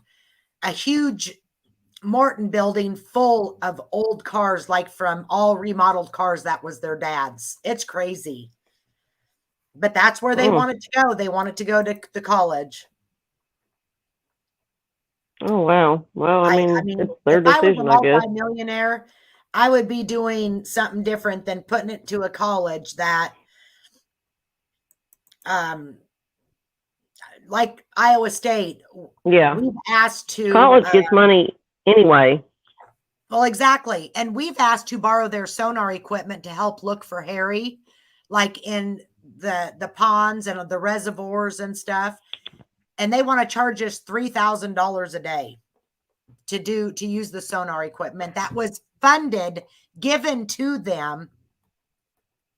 a huge Morton building full of old cars, like from all remodeled cars. That was their dad's. It's crazy. But that's where they wanted to go. They wanted to go to the college. Oh, wow. Well, I mean it's their decision, I guess. If I was a multi-millionaire, I would be doing something different than putting it to a college that, like Iowa State. Yeah. We've asked to. College gets money anyway. Well, exactly. And we've asked to borrow their sonar equipment to help look for Harry, like in the ponds and the reservoirs and stuff. And they want to charge us $3,000 a day to use the sonar equipment that was funded, given to them.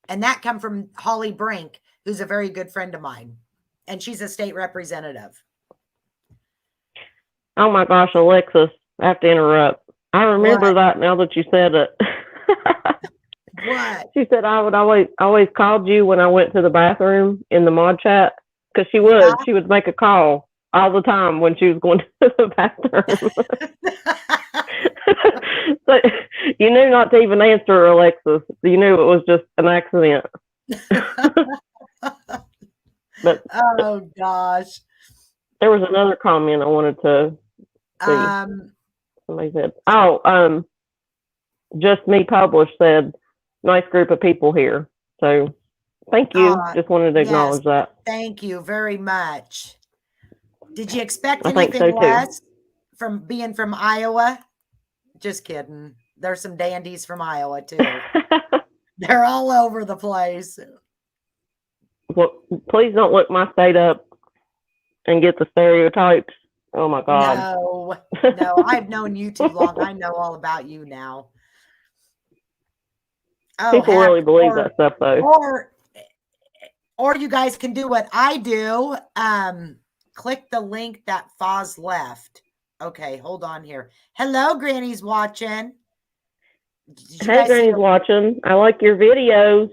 And that come from Holly Brink, who's a very good friend of mine. And she's a state representative. Oh my gosh, Alexis, I have to interrupt. I remember that now that you said it. What? She said I would always called you when I went to the bathroom in the mod chat, because she would make a call all the time when she was going to the bathroom. So you knew not to even answer, Alexis. You knew it was just an accident. But oh gosh, there was another comment I wanted to see. Somebody said, Just Me published said, nice group of people here. So thank you. Just wanted to acknowledge that. Thank you very much. Did you expect anything less from being from Iowa? Just kidding. There's some dandies from Iowa too. They're all over the place. Well, please don't look my state up and get the stereotypes. Oh my God. No, I've known you too long. I know all about you now. Oh, people really believe that stuff though. Or you guys can do what I do. Click the link that Foz left. Okay, hold on here. Hello, Granny's watching. Hey, Granny's watching. I like your videos.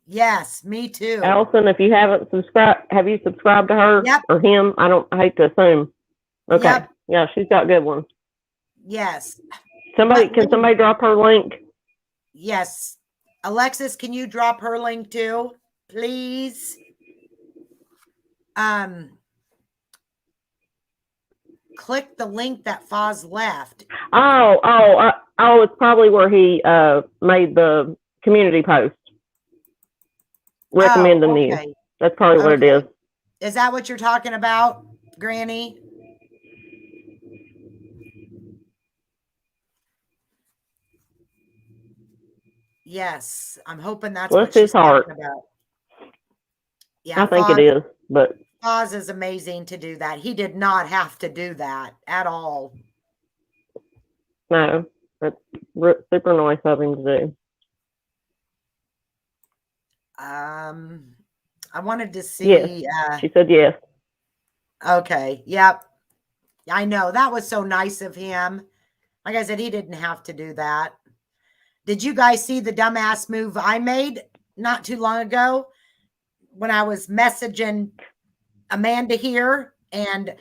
Yes, me too. Allison, if you haven't subscribed, have you subscribed to her or him? I hate to assume. Okay. Yep. Yeah, she's got good ones. Yes. Can somebody drop her link? Yes. Alexis, can you drop her link too, please? click the link that Foz left. It's probably where he made the community post recommending you. Okay. That's probably what it is. Is that what you're talking about, Granny? Yes, I'm hoping that's Bless what she's his heart. talking about. Yeah, I think it is, but Foz is amazing to do that. He did not have to do that at all. no, that's super nice of him to do. I wanted to see. Yes. She said yes. Okay. Yep. I know. That was so nice of him. Like I said, he didn't have to do that. Did you guys see the dumbass move I made not too long ago when I was messaging Amanda here and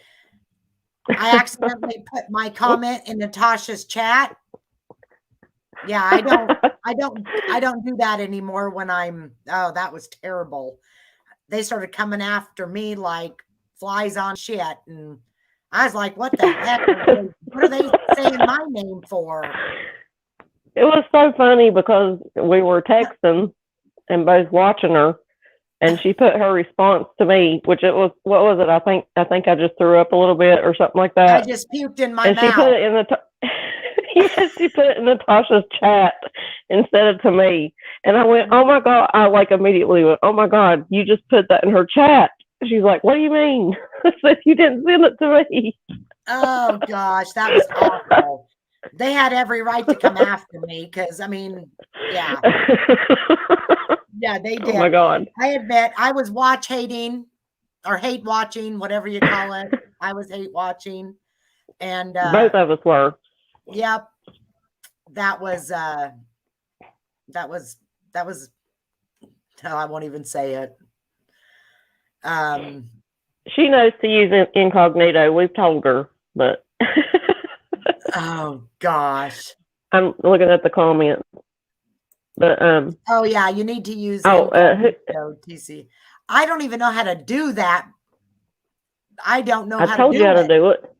I accidentally put my comment in Natasha's chat? Yeah, I don't do that anymore when that was terrible. They started coming after me like flies on shit. And I was like, what the heck? What are they saying my name for? It was so funny because we were texting and both watching her, and she put her response to me, which it was, what was it? I think I just threw up a little bit or something like that. I just puked in my mouth. And she put it in the yes, she put it in Natasha's chat instead of to me. And I went, oh my God. I like immediately went, oh my God, you just put that in her chat. She's like, what do you mean? I said, you didn't send it to me. Oh gosh, that was awful. They had every right to come after me because, I mean, yeah. Yeah, they did. Oh my God. I admit I was hate watching, whatever you call it. I was hate watching. And both of us were. Yep. That was no, I won't even say it. She knows to use incognito. We've told her, but oh gosh. I'm looking at the comments. But oh yeah, you need to use incognito, TC. I don't even know how to do that. I don't know how to do it. I told you how to do it.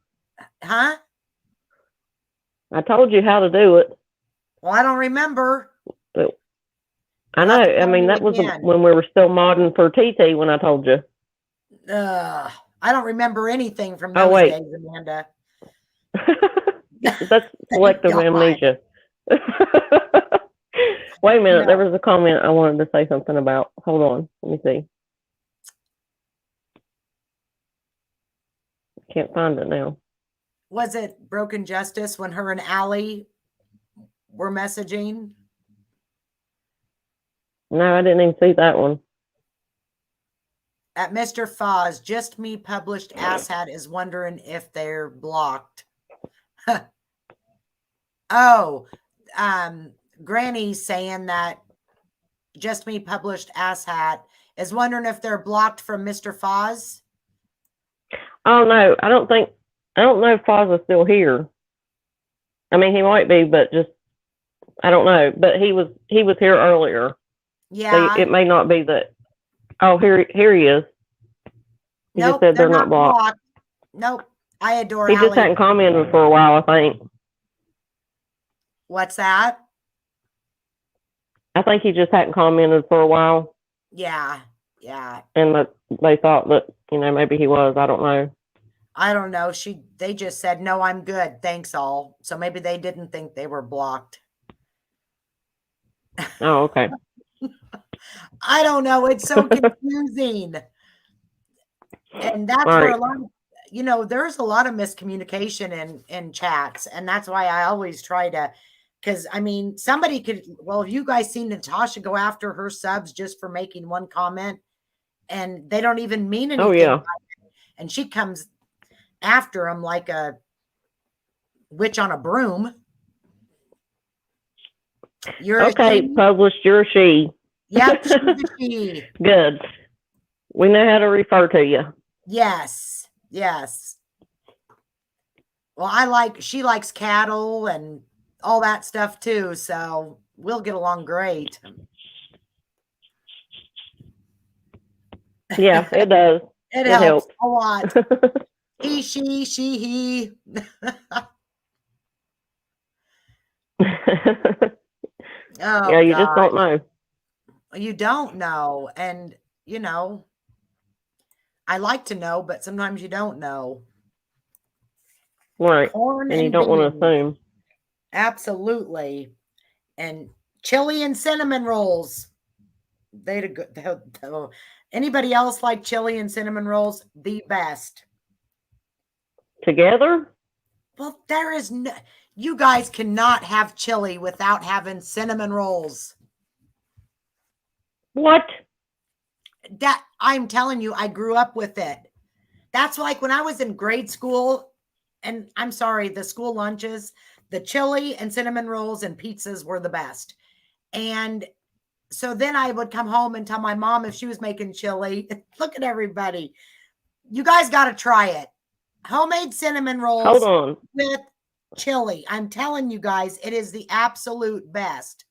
Huh? I told you how to do it. Well, I don't remember. But I know. I mean, that was when we were still modding for TT when I told you. I don't remember anything from those days, Amanda. That's selective amnesia. Wait a minute. No. There was a comment I wanted to say something about. Hold on. Let me see. Can't find it now. Was it Broken Justice when her and Allie were messaging? No, I didn't even see that one. At Mr. Foz, just me published asshat is wondering if they're blocked. Oh, Granny's saying that just me published asshat is wondering if they're blocked from Mr. Foz. Oh no, I don't know if Foz is still here. I mean, he might be, but just I don't know. But he was here earlier. Yeah. So it may not be that. Oh, here he is. He just said they're not blocked. Nope. I adore He just hadn't commented for a while, I think. What's that? I think he just hadn't commented for a while. Yeah. Yeah. And they thought that, maybe he was. I don't know. I don't know. They just said, no, I'm good. Thanks all. So maybe they didn't think they were blocked. Oh, okay. I don't know. It's so confusing. And that's where a lot of, there's a lot of miscommunication in chats. And that's why I always try to, because I mean, somebody could, well, have you guys seen Natasha go after her subs just for making one comment and they don't even mean anything? Oh, yeah. And she comes after them like a witch on a broom. You're okay, published, you're a she. Yep, she's a she. Good. We know how to refer to you. Yes, yes. Well, she likes cattle and all that stuff too, so we'll get along great. Yeah, it does. It helps a lot. He, she, he. Yeah, Oh you just don't God. know. You don't know. And, you know, I like to know, but sometimes you don't know. Right. Corn And you and don't want to beans. assume. Absolutely. And chili and cinnamon rolls. They'd a good. Anybody else like chili and cinnamon rolls? The best. Together? Well, there is no. You guys cannot have chili without having cinnamon rolls. What? That I'm telling you, I grew up with it. That's like when I was in grade school, and I'm sorry, the school lunches, the chili and cinnamon rolls and pizzas were the best. And so then I would come home and tell my mom if she was making chili. Look at everybody. You guys got to try it. Homemade cinnamon Hold rolls on. with chili. I'm telling you guys, it is the absolute best.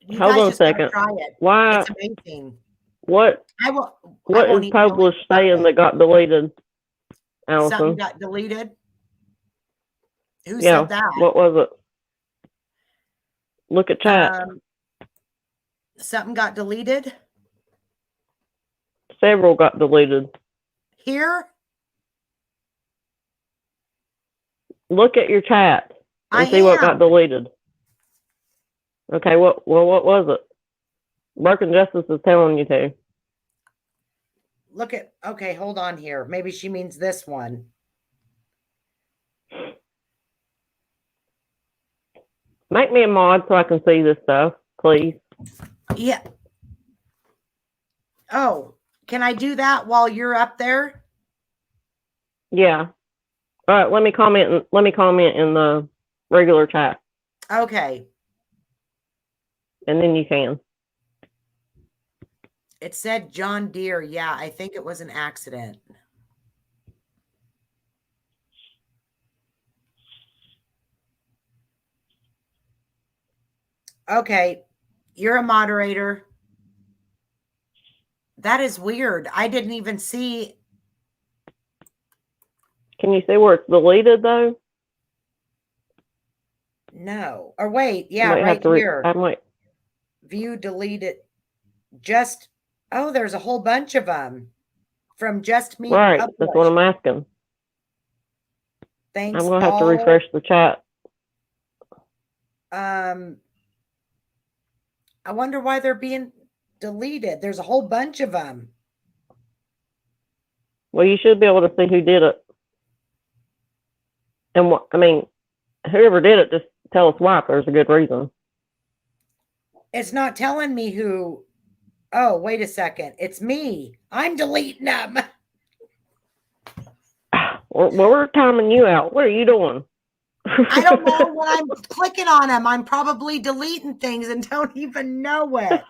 You Hold guys on a just got to second. try it. Why? It's amazing. What? I will. What I won't is eat chili published without saying it. that got deleted, Something Allison? got deleted. Who Yeah. said that? What was it? Look at chat. Something got deleted. Several got deleted. Here? Look at your chat and I see what got am. deleted. Okay, what was it? Broken Justice is telling you to. Look at, okay, hold on here. Maybe she means this one. Make me a mod so I can see this stuff, please. Yeah. Oh, can I do that while you're up there? Yeah. All right, let me comment in the regular chat. Okay. And then you can. It said John Deere. Yeah, I think it was an accident. Okay. You're a moderator. That is weird. I didn't even see. Can you see where it's deleted though? No. Or wait, yeah, right here. I might. View deleted. Just, oh, there's a whole bunch of them from Just Me Right, Published. that's what I'm asking. Thanks. I'm gonna have to refresh the chat. I wonder why they're being deleted. There's a whole bunch of them. Well, you should be able to see who did it. And what, I mean, whoever did it, just tell us why if there's a good reason. It's not telling me who. Oh, wait a second. It's me. I'm deleting them. Well, we're timing you out. What are you doing? I don't know when I'm clicking on them. I'm probably deleting things and don't even know it.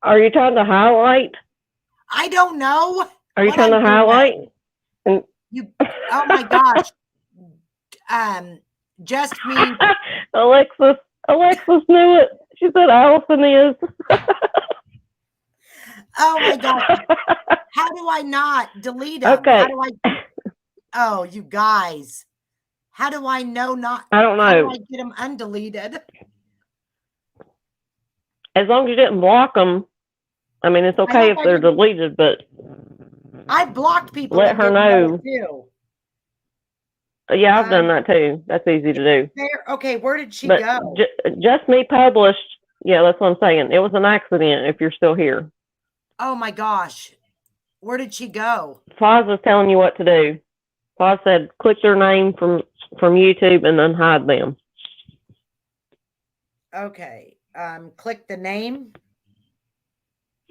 Are you trying to highlight? I don't know. Are you trying to highlight? You, oh my gosh. Just me. Alexis knew it. She said Allison is. Oh my gosh. How do I not delete them? Okay. How do I? Oh, you guys. How do I know not? I don't know. How do I get them undeleted? As long as you didn't block them. I mean, it's okay if they're deleted, but I blocked people. Let her know. Too. Yeah, I've done that too. That's easy to do. Okay, where did she go? Just Me Published. Yeah, that's what I'm saying. It was an accident if you're still here. Oh my gosh. Where did she go? Foz is telling you what to do. Foz said click their name from YouTube and then hide them. Okay. Click the name.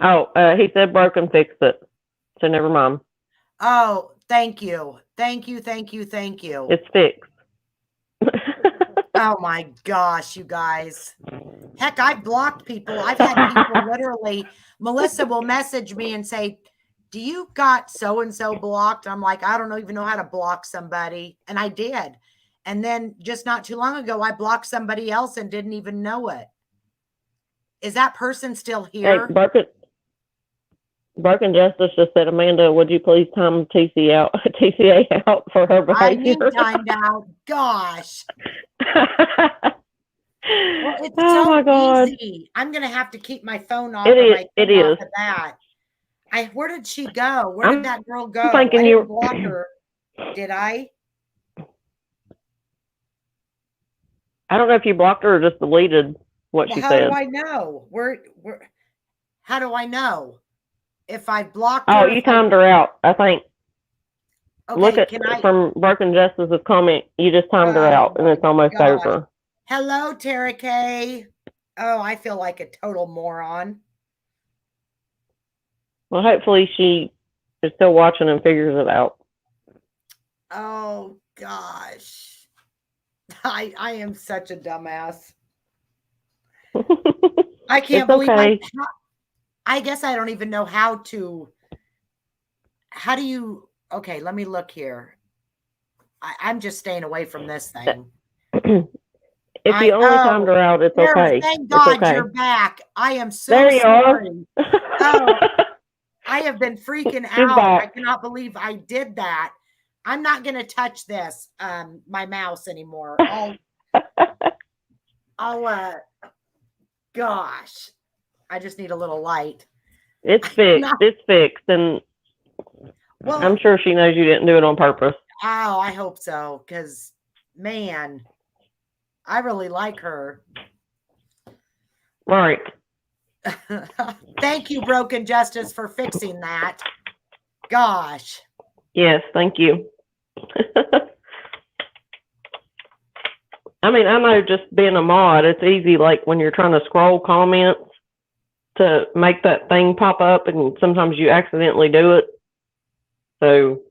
Oh, he said Broken fixed it. So never mind. Oh, thank you. Thank you. It's fixed. Oh my gosh, you guys. Heck, I've blocked people. I've had people literally, Melissa will message me and say, do you got so-and-so blocked? I'm like, I don't even know how to block somebody. And I did. And then just not too long ago, I blocked somebody else and didn't even know it. Is that person still here? Hey, Broken. Broken Justice just said, Amanda, would you please time TCA out for her I need behavior? timed out. Gosh. Well, it's Oh so my God. easy. I'm gonna have to keep my phone off It or is. my It thing off is. of that. Where did she go? Where I'm did that girl go? thinking I you. didn't block her. Did I? I don't know if you blocked her or just deleted what Well, she how said. do I know? How do I know? If I blocked Oh, her, you timed her out, I think. Look okay, at from Broken Justice's comment. You just timed her oh out, and my it's almost gosh. over. Hello, Tara K. Oh, I feel like a total moron. Well, hopefully she is still watching and figures it out. Oh gosh. I am such a dumbass. I can't It's believe okay. I guess I don't even know how do you, okay, let me look here. I'm just staying away from this thing. If you only timed her out, it's Sarah, okay. thank God it's okay. you're back. I am so there you sorry. Are. Oh, I have been freaking She's out. back. I cannot believe I did that. I'm not going to touch this, my mouse anymore. Gosh, I just need a little light. It's fixed. No. It's fixed. And well, I'm sure she knows you didn't do it on purpose. Oh, I hope so. Because, man, I really like her. Right. Thank you, Broken Justice, for fixing that. Gosh. Yes, thank you. I mean, I know just being a mod, it's easy, like when you're trying to scroll comments to make that thing pop up, and sometimes you accidentally do it. So,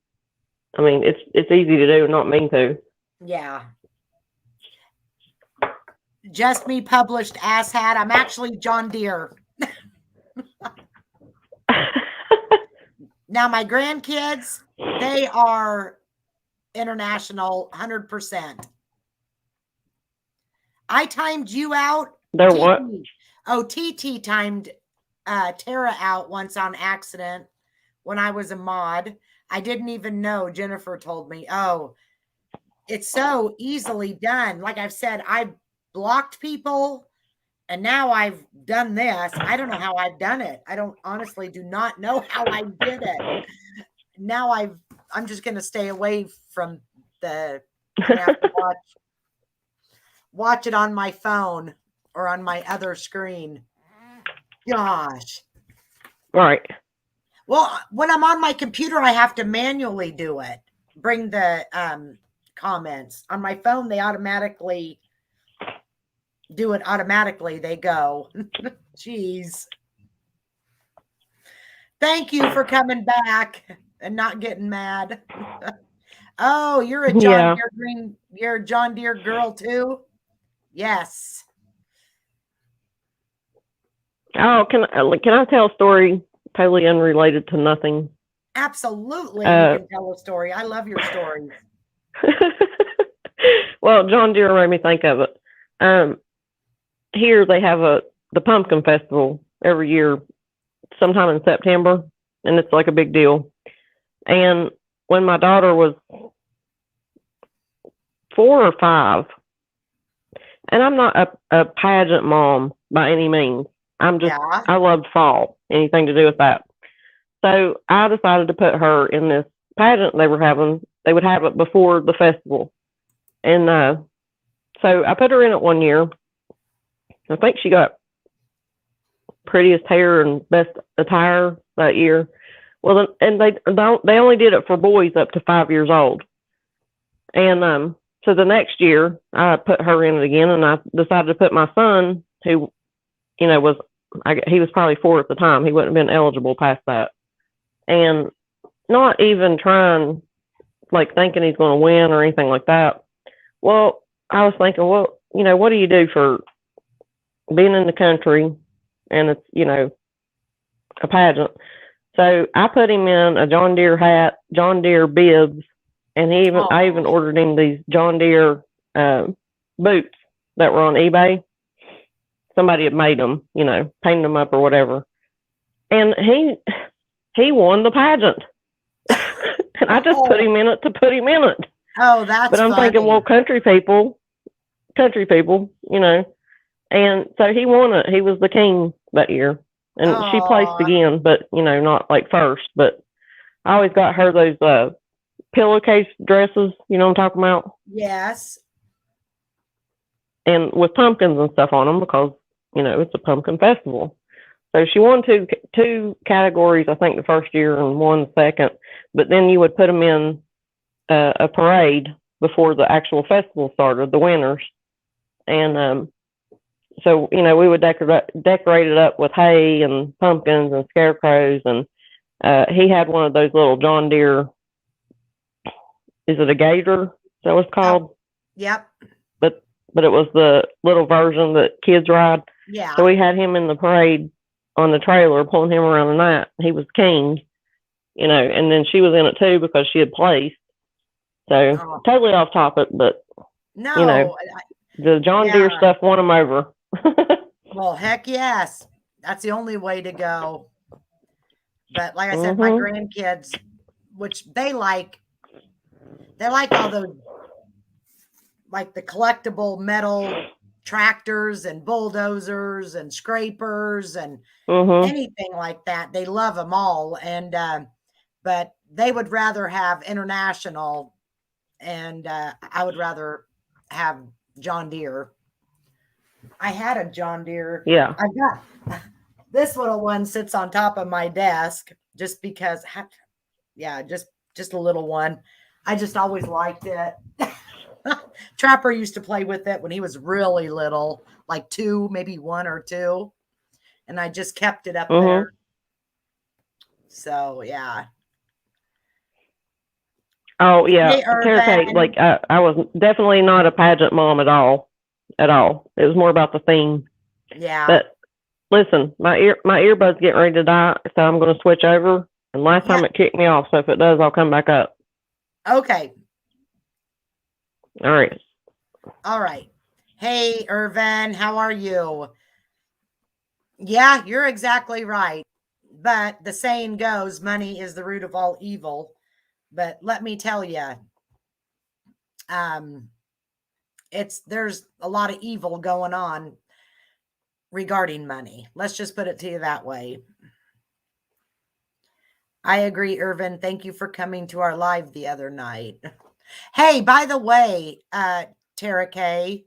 I mean, it's easy to do, not mean to. Yeah. Just me published asshat. I'm actually John Deere. Now, my grandkids, they are international 100%. I timed you out. They're what? Oh, TT timed Tara out once on accident when I was a mod. I didn't even know. Jennifer told me. Oh, it's so easily done. Like I've said, I've blocked people, and now I've done this. I don't know how I've done it. I honestly do not know how I did it. Now I'm just going to stay away from the watch it on my phone or on my other screen. Gosh. Right. Well, when I'm on my computer, I have to manually do it. Bring the comments. On my phone, they automatically do it automatically. They go. Jeez. Thank you for coming back and not getting mad. Oh, you're a John Deere green. You're a John Deere girl too. Yes. Oh, can I tell a story totally unrelated to nothing? Absolutely, you can tell a story. I love your stories. Well, John Deere made me think of it. Here they have the pumpkin festival every year, sometime in September, and it's like a big deal. And when my daughter was 4 or 5, and I'm not a pageant mom by any means. I loved fall, anything to do with that. So I decided to put her in this pageant they were having. They would have it before the festival. And so I put her in it one year. I think she got prettiest hair and best attire that year. Well, and they only did it for boys up to 5 years old. And so the next year I put her in it again, and I decided to put my son, who, he was probably 4 at the time. He wouldn't have been eligible past that. And not even trying, like thinking he's going to win or anything like that. Well, I was thinking, well, what do you do for being in the country, and it's, a pageant. So I put him in a John Deere hat, John Deere bibs, and I even ordered him these John Deere boots that were on eBay. Somebody had made them, painted them up or whatever. And he won the pageant. And I just put him in it to put him in it. Oh, that's But I'm thinking, well, country people, you know. And so he won it. He was the king that year. And she placed again, but, you know, not like first. But I always got her those pillowcase dresses, you know what I'm talking about? Yes. And with pumpkins and stuff on them because, you know, it's a pumpkin festival. So she won two categories, I think, the first year and one the second. But then you would put them in a parade before the actual festival started, the winners. And so, you know, we would decorate it up with hay and pumpkins and scarecrows. And he had one of those little John Deere, is it a gator? Is that what it's called? Oh, yep. But it was the little version that kids ride. Yeah. So we had him in the parade on the trailer, pulling him around the night. He was king, you know, and then she was in it too because she had placed. So totally off topic, but no, you know, the John Deere stuff won him over. Well, heck yes. That's the only way to go. But like I said, my grandkids, which they like all those, like the collectible metal tractors and bulldozers and scrapers and anything like that. They love them all. And, but they would rather have international, and I would rather have John Deere. I had a John Deere. Yeah. I got this little one sits on top of my desk just because, just a little one. I just always liked it. Trapper used to play with it when he was really little, like 2, maybe 1 or 2. And I just kept it up there. So, yeah. Oh, yeah. Hey, like, I was definitely not a pageant mom at all. It was more about the theme. Yeah. But listen, my earbud's getting ready to die, so I'm going to switch over. And last time it kicked me off, so if it does, I'll come back up. Okay. All right. All right. Hey, Irvin, how are you? Yeah, you're exactly right. But the saying goes, money is the root of all evil. But let me tell you, there's a lot of evil going on regarding money. Let's just put it to you that way. I agree, Irvin. Thank you for coming to our live the other night. Hey, by the way, Tara K,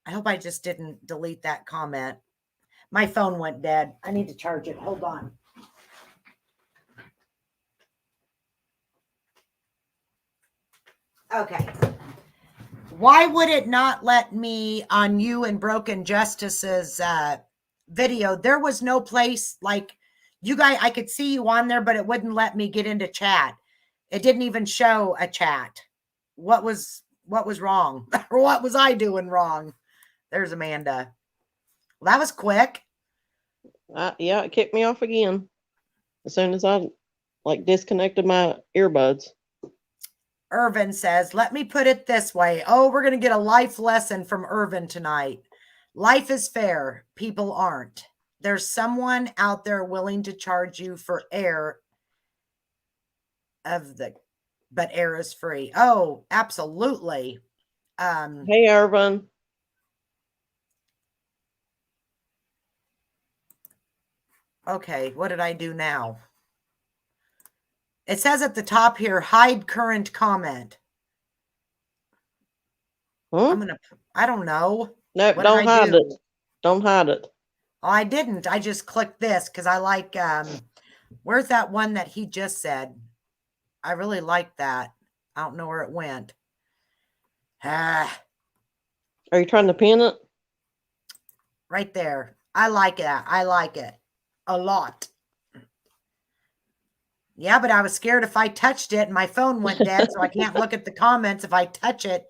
I hope I just didn't delete that comment. My phone went dead. I need to charge it. Hold on. Okay. Why would it not let me on you and Broken Justice's video? There was no place like you guys. I could see you on there, but it wouldn't let me get into chat. It didn't even show a chat. What was wrong? Or what was I doing wrong? There's Amanda. Well, that was quick. Yeah, it kicked me off again as soon as I disconnected my earbuds. Irvin says, let me put it this way. Oh, we're going to get a life lesson from Irvin tonight. Life is fair. People aren't. There's someone out there willing to charge you for air but air is free. Oh, absolutely. Hey, Irvin. Okay, what did I do now? It says at the top here, hide current comment. I don't know. No, don't hide it. Don't hide it. Oh, I didn't. I just clicked this because I like, where's that one that he just said? I really like that. I don't know where it went. Are you trying to pin it? Right there. I like it. I like it a lot. Yeah, but I was scared if I touched it and my phone went dead, so I can't look at the comments. If I touch it,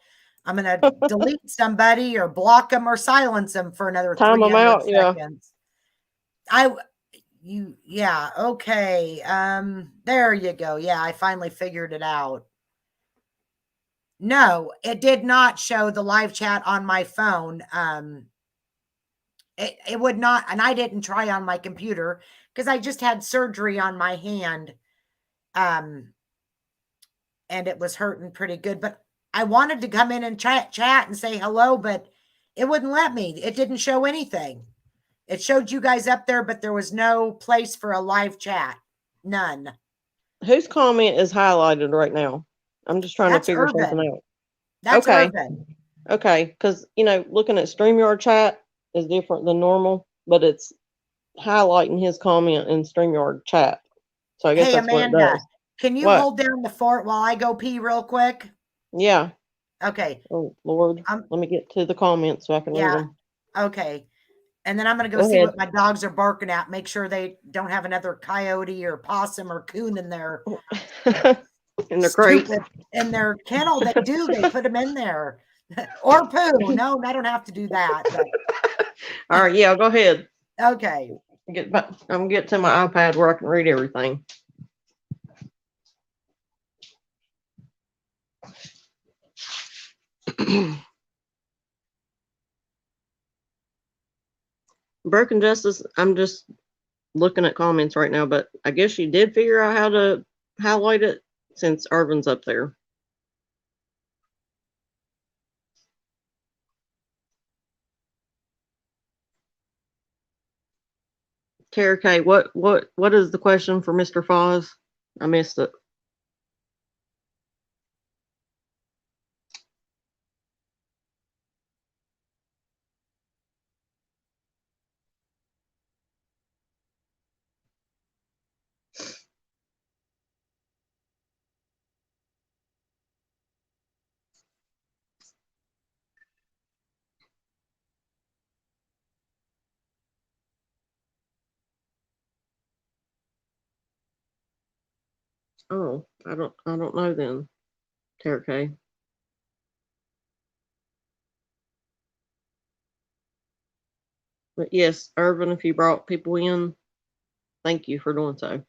I'm going to delete somebody or block them or silence them for another 300 seconds. Yeah. Okay. There you go. Yeah, I finally figured it out. No, it did not show the live chat on my phone. It would not, and I didn't try on my computer because I just had surgery on my hand. And it was hurting pretty good. But I wanted to come in and chat and say hello, but it wouldn't let me. It didn't show anything. It showed you guys up there, but there was no place for a live chat. None. Whose comment is highlighted right now? I'm just trying That's to figure Urban. something out. That's Okay. Urban. Okay, because looking at StreamYard chat is different than normal, but it's highlighting his comment in StreamYard chat. So I guess Hey, that's what it Amanda, does. can you What? hold down the fort while I go pee real quick? Yeah. Okay. Oh Lord, let me get to the comments so I can read them. Okay. And then I'm going to go see ahead. what my dogs are barking at. Make sure they don't have another coyote or possum or coon in there. In the crate. In their kennel. They do. They put them in there. Or poo. No, I don't have to do that. But... All right. Yeah, go ahead. Okay. I'm gonna get to my iPad where I can read everything. Broken Justice, I'm just looking at comments right now, but I guess you did figure out how to highlight it since Irvin's up there. Tara K, what is the question for Mr. Foz? I missed it. Oh, I don't know then, Tara K. But yes, Irvin, if you brought people in, thank you for doing so.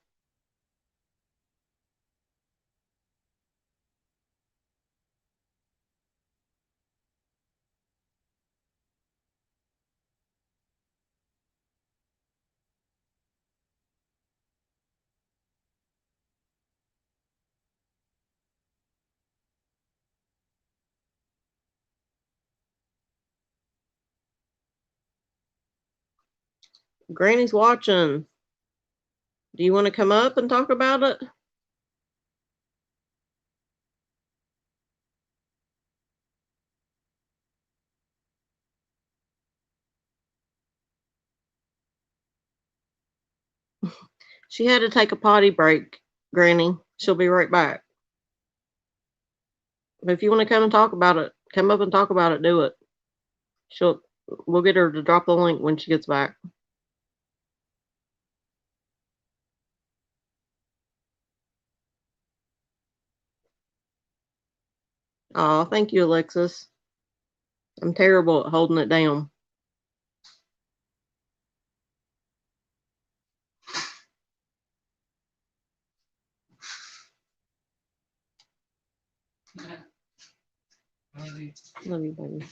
Granny's watching. Do you want to come up and talk about it? She had to take a potty break, Granny. She'll be right back. But if you want to come and talk about it, come up and talk about it, do it. We'll get her to drop the link when she gets back. Oh, thank you, Alexis. I'm terrible at holding it down. Love you, baby.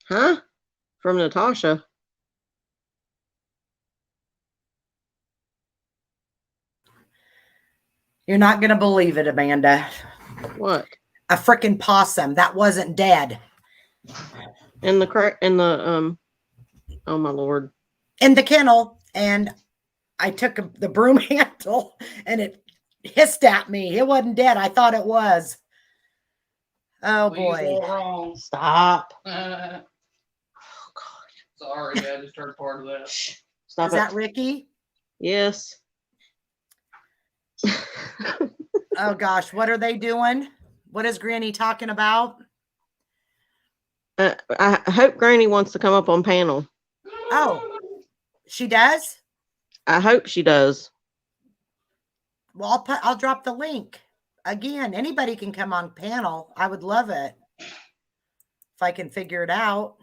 Huh? From Natasha. You're not going to believe it, Amanda. What? A freaking possum that wasn't dead. Oh my Lord. In the kennel, and I took the broom handle and it hissed at me. It wasn't dead. I thought it was. Oh boy. Wrong. Stop. Oh God. Sorry, I just heard part of that. Stop Is it. that Ricky? Yes. Oh gosh, what are they doing? What is Granny talking about? I hope Granny wants to come up on panel. Oh, she does? I hope she does. Well, I'll drop the link. Again, anybody can come on panel. I would love it. If I can figure it out.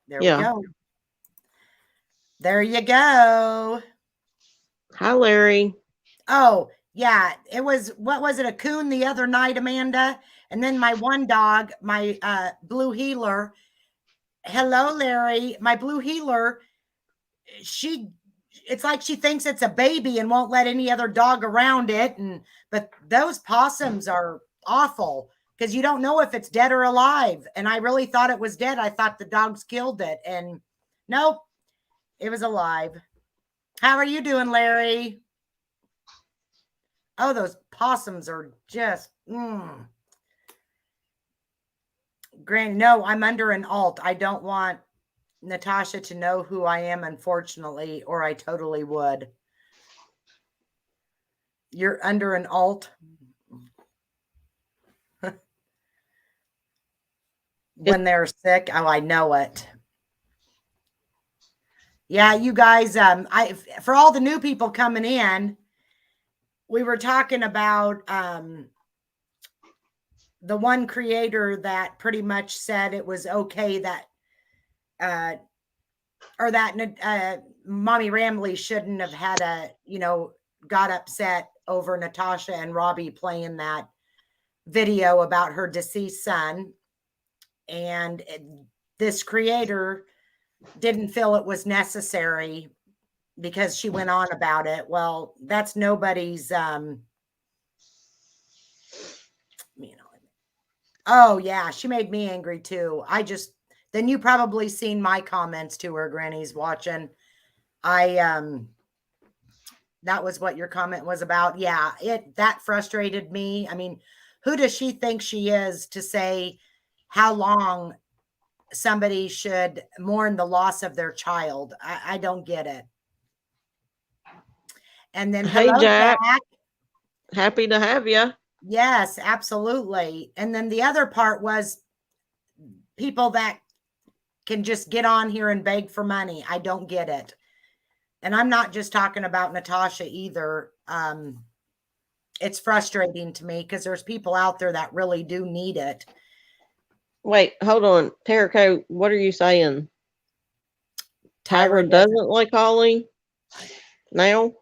There we go. There you go. Hi, Larry. Oh, yeah. It was, what was it, a coon the other night, Amanda? And then my one dog, my blue heeler. Hello, Larry. My blue heeler, it's like she thinks it's a baby and won't let any other dog around it. But those possums are awful because you don't know if it's dead or alive. And I really thought it was dead. I thought the dogs killed it. And nope, it was alive. How are you doing, Larry? Oh, those possums are just, Granny, no, I'm under an alt. I don't want Natasha to know who I am, unfortunately, or I totally would. You're under an alt? When they're sick? Oh, I know it. Yeah, you guys, for all the new people coming in, we were talking about the one creator that pretty much said it was okay that Mommy Ramley shouldn't have had got upset over Natasha and Robbie playing that video about her deceased son. And this creator didn't feel it was necessary because she went on about it. Well, that's nobody's, oh yeah, she made me angry too. Then you probably seen my comments to her, Granny's watching. That was what your comment was about. Yeah, that frustrated me. I mean, who does she think she is to say how long somebody should mourn the loss of their child? I don't get it. And then, Hey, hello, Jack. Jack. Happy to have you. Yes, absolutely. And then the other part was people that can just get on here and beg for money. I don't get it. And I'm not just talking about Natasha either. It's frustrating to me because there's people out there that really do need it. Wait, hold on. Terrico, what are you saying? Tyra doesn't like Holly now?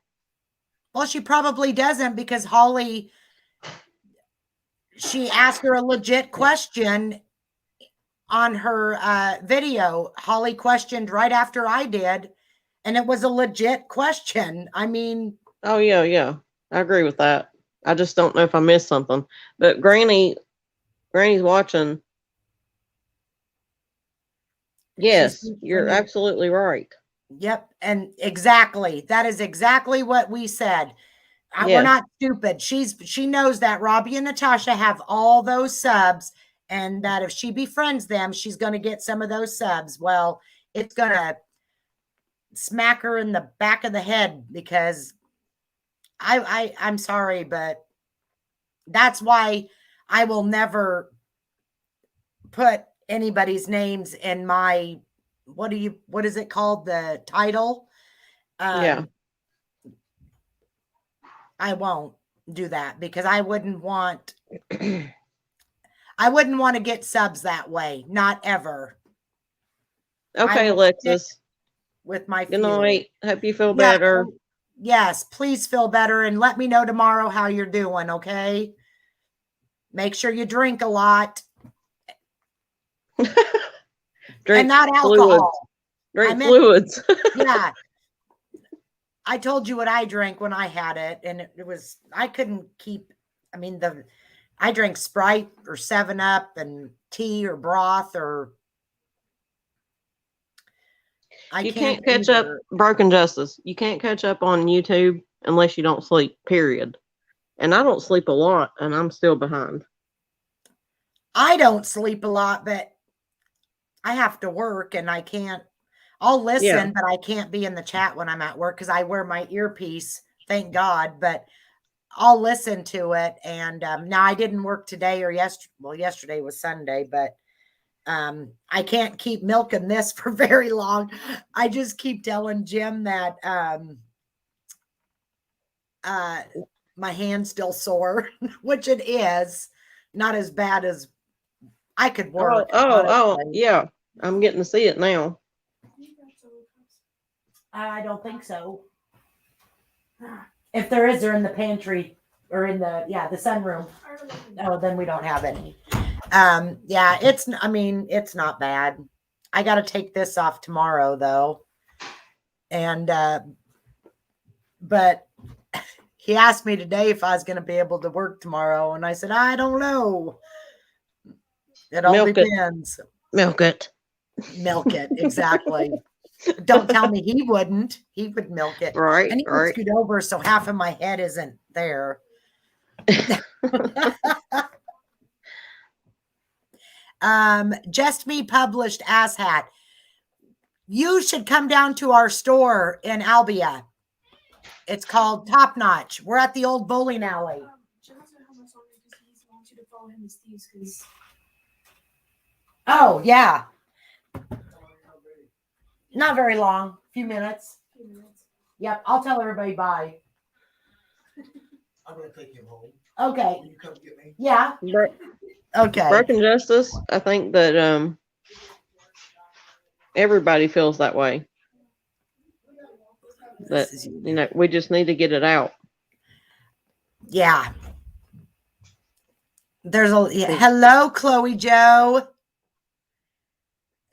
Well, she probably doesn't because Holly, she asked her a legit question on her video. Holly questioned right after I did, and it was a legit question. I mean, oh yeah, I agree with that. I just don't know if I missed something. But Granny's watching. Yes, you're absolutely right. Yep, and exactly, that is exactly what we said. We're not stupid. She knows that Robbie and Natasha have all those subs, and that if she befriends them, she's going to get some of those subs. Well, it's going to smack her in the back of the head because I'm sorry, but that's why I will never put anybody's names in my, what is it called? The title. Yeah. I won't do that because I wouldn't want to get subs that way. Not ever. Okay, Alexis. With my good night. Hope you feel better. Yes, please feel better and let me know tomorrow how you're doing, okay? Make sure you drink a lot. Drink and not alcohol. Fluids. Drink fluids. Yeah. I told you what I drank when I had it, and it was, I couldn't keep, I mean, I drank Sprite or 7-Up and tea or broth or. You can't catch up, Broken Justice. You can't catch up on YouTube unless you don't sleep, period. And I don't sleep a lot, and I'm still behind. I don't sleep a lot, but I have to work, and I can't. I'll listen, but I can't be in the chat when I'm at work because I wear my earpiece, thank God, but I'll listen to it. And now I didn't work today or yesterday. Well, yesterday was Sunday, but I can't keep milking this for very long. I just keep telling Jim that my hand's still sore, which it is. Not as bad as I could work. Oh, yeah. I'm getting to see it now. I don't think so. If there is, they're in the pantry or in the sunroom. Oh, then we don't have any. Yeah, it's not bad. I got to take this off tomorrow though. And but he asked me today if I was going to be able to work tomorrow, and I said I don't know. It all Milk it. depends. Milk it. Milk it, exactly. Don't tell me he wouldn't. He would milk it. Right, I need to right. scoot over so half of my head isn't there. Just Me published asshat. You should come down to our store in Albia. It's called Top Notch. We're at the old bowling alley. Oh, yeah. Not very long. A few minutes. Yep. I'll tell everybody bye. I'm gonna take him home. Okay. Will you come get me? Yeah. Okay. Broken Justice, I think that everybody feels that way. That, you know, we just need to get it out. Yeah. There's hello, Chloe Joe.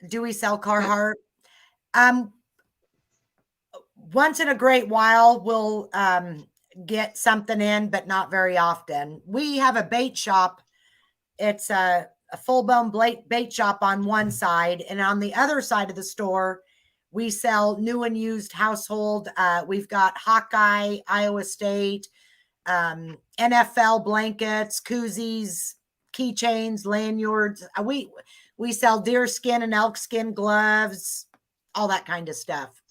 Do we sell Carhartt? Once in a great while, we'll get something in, but not very often. We have a bait shop. It's a full-blown bait shop on one side, and on the other side of the store, we sell new and used household. We've got Hawkeye, Iowa State, NFL blankets, koozies, keychains, lanyards. We sell deer skin and elk skin gloves, all that kind of stuff.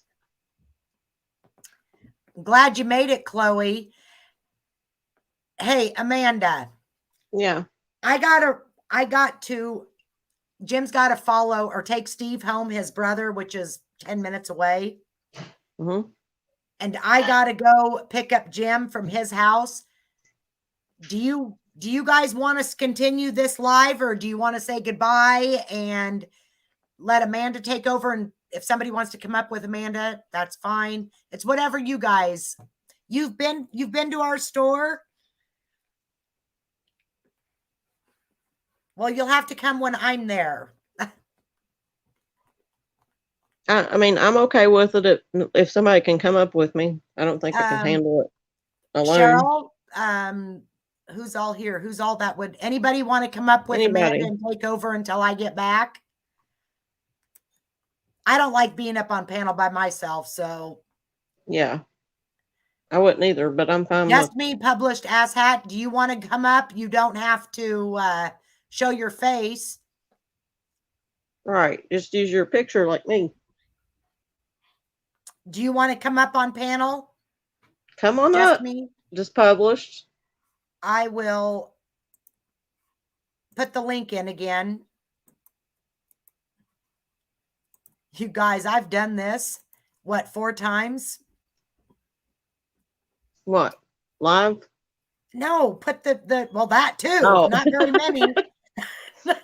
Glad you made it, Chloe. Hey, Amanda. Yeah. Jim's got to follow or take Steve home, his brother, which is 10 minutes away. Mm-hmm. And I got to go pick up Jim from his house. Do you guys want us to continue this live, or do you want to say goodbye and let Amanda take over? And if somebody wants to come up with Amanda, that's fine. It's whatever you guys. You've been to our store. Well, you'll have to come when I'm there. I mean, I'm okay with it if somebody can come up with me. I don't think I can handle it alone. Cheryl, who's all here? Who's all that would anybody want to come up with Amanda and take over until I get back? I don't like being up on panel by myself, so yeah. I wouldn't either, but I'm fine. Just Me published asshat. Do you want to come up? You don't have to show your face. Right. Just use your picture like me. Do you want to come up on panel? Come on Just up. Me. Just published. I will put the link in again. You guys, I've done this, 4 times? What? Live? No, put that too. Oh. Not very many.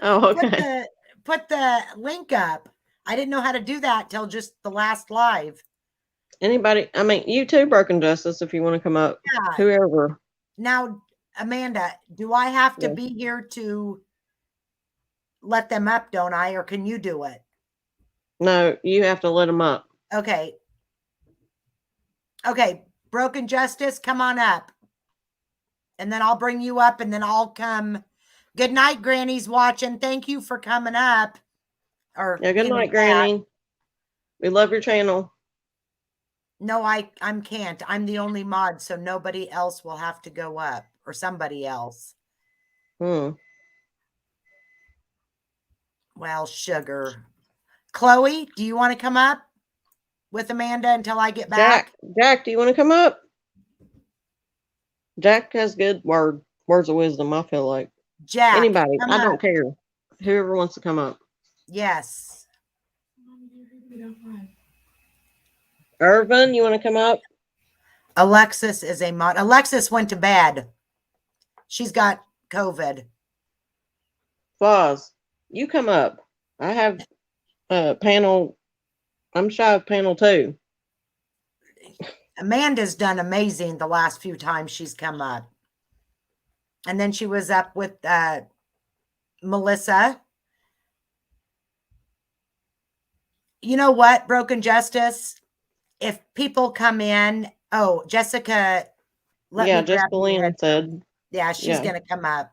Oh, okay. Put the link up. I didn't know how to do that till just the last live. Anybody? I mean, you too, Broken Justice, if you want to come up. Yeah. Whoever. Now, Amanda, do I have to be here to let them up, don't I? Or can you do it? No, you have to let them up. Okay. Okay. Broken Justice, come on up. And then I'll bring you up and then I'll come. Good night, Granny's watching. Thank you for coming up. Good night, Granny. We love your channel. No, I can't. I'm the only mod, so nobody else will have to go up, or somebody else. Well, sugar. Chloe, do you want to come up with Amanda until I get back? Jack, do you want to come up? Jack has good words of wisdom, I feel like. Jack. Anybody. I don't care. Whoever wants to come up. Yes. Irvin, you want to come up? Alexis is a mod. Alexis went to bed. She's got COVID. Foz, you come up. I have panel. I'm shy of panel 2. Amanda's done amazing the last few times she's come up. And then she was up with Melissa. You know what, Broken Justice? If people come in, oh, Jessica, let Yeah, me grab Jessica your Lynn head. said, Yeah, she's yeah. going to come up.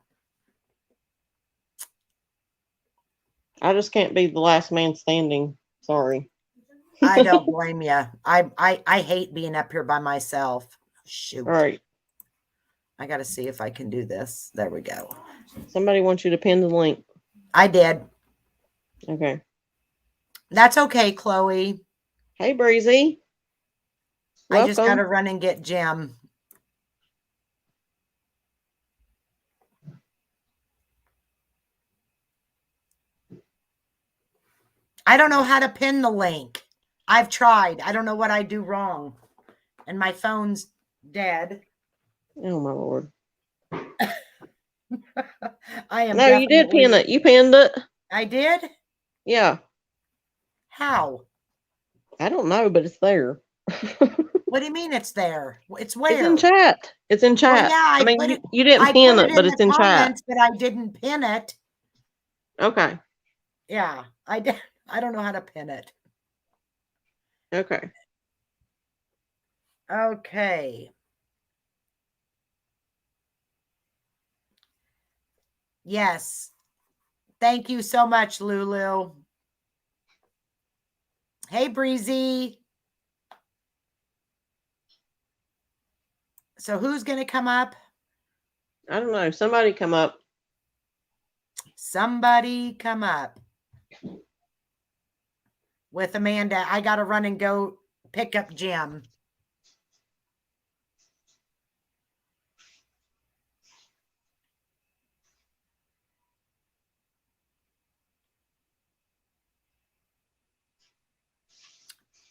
I just can't be the last man standing. Sorry. I don't blame you. I hate being up here by myself. Shoot. All right. I got to see if I can do this. There we go. Somebody wants you to pin the link. I did. Okay. That's okay, Chloe. Hey, Breezy. I just got Welcome. to run and get Jim. I don't know how to pin the link. I've tried. I don't know what I do wrong. And my phone's dead. Oh, my Lord. I am. No, you did pin definitely- it. You pinned it. I did? Yeah. How? I don't know, but it's there. What do you mean it's there? It's where? It's in chat. It's in chat. yeah, I mean, put you didn't I pin put it, but in it's the in chat. comments, but I didn't pin it. Okay. Yeah, I did. I don't know how to pin it. Okay. Okay. Yes. Thank you so much, Lulu. Hey, Breezy. So who's going to come up? I don't know. Somebody come up. Somebody come up. With Amanda. I got to run and go pick up Jim.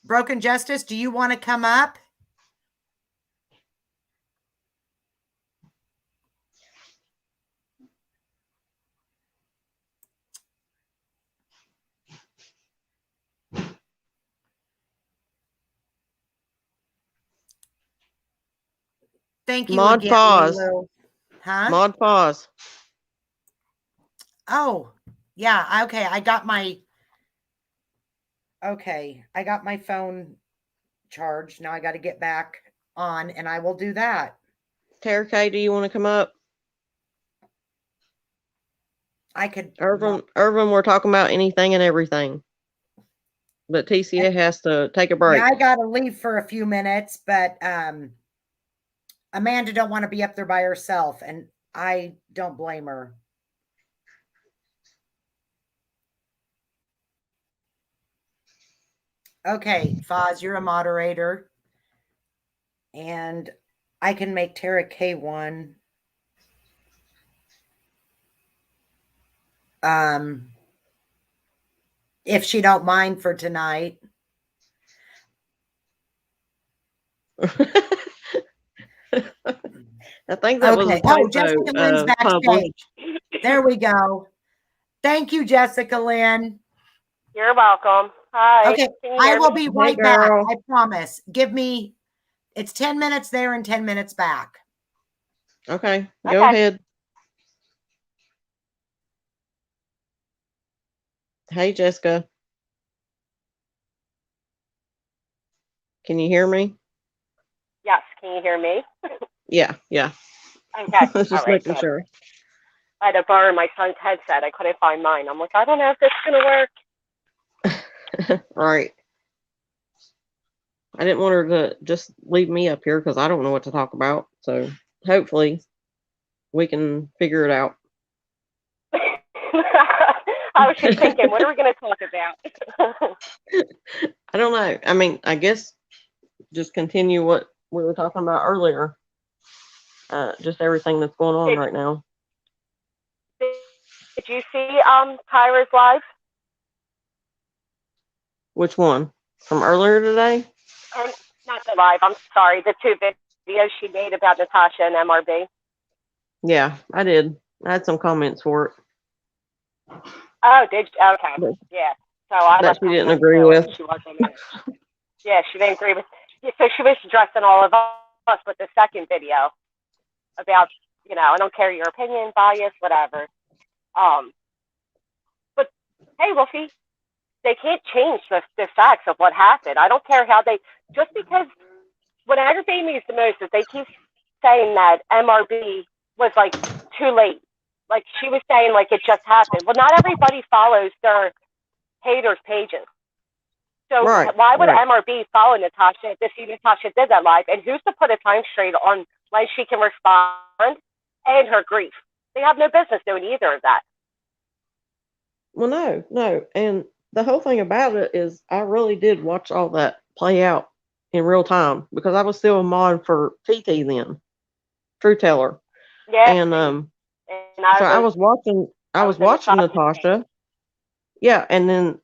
Broken Justice, do you want to come up? Thank you Mod again, pause. Lulu. Huh? Mod pause. Oh, yeah. Okay. I got my phone charged. Now I got to get back on and I will do that. Tara K, do you want to come up? I could. Irvin, we're talking about anything and everything. But TCA has to take a break. Yeah, I got to leave for a few minutes, but Amanda don't want to be up there by herself, and I don't blame her. Okay, Foz, you're a moderator. And I can make Tara K one. If she don't mind for tonight. I think that was a typo, Oh, Jessica Lynn's backstage. There we go. Thank you, Jessica Lynn. You're welcome. Hi. Okay, I will be right back. I promise. Give me, it's 10 minutes there and 10 minutes back. Okay, go ahead. Hey, Jessica. Can you hear me? Yes. Can you hear me? Yeah. Okay. I was just All right, making good. sure. I had to borrow my son's headset. I couldn't find mine. I'm like, I don't know if this is going to work. Right. I didn't want her to just leave me up here because I don't know what to talk about. So hopefully we can figure it out. I was just thinking, what are we going to talk about? I don't know. I mean, I guess just continue what we were talking about earlier. Just everything that's going on right now. Did you see Tyra's live? Which one? From earlier today? Not the live. I'm sorry. The two videos she made about Natasha and MRB. Yeah, I did. I had some comments for it. Oh, did you? Okay. Yeah. So I that she didn't agree with. She wasn't. Yeah, she didn't agree with. so she was addressing all of us with the second video about, I don't care your opinion, bias, whatever. But hey, Wolfie, they can't change the facts of what happened. I don't care how just because what aggravates me the most is they keep saying that MRB was like too late. Like she was saying like it just happened. Well, not everybody follows their haters' pages. So why would MRB follow Natasha to see Natasha did that live? And who's to put a time straight on when she can respond and her grief? They have no business doing either of that. Well, no. And the whole thing about it is I really did watch all that play out in real time because I was still a mod for TT then, True Teller. Yeah. And I was watching Natasha. Yeah, and then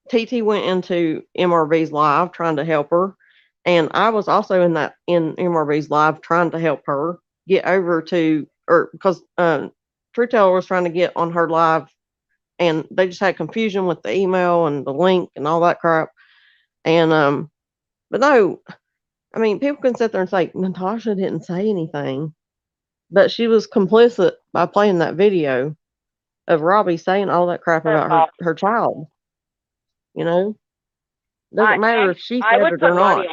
TT went into MRV's live trying to help her, and I was also in MRV's live trying to help her get over to, or because True Teller was trying to get on her live, and they just had confusion with the email and the link and all that crap. And but no, I mean, people can sit there and say Natasha didn't say anything, but she was complicit by playing that video of Robbie saying all that crap about her child. Doesn't matter if she said it or not.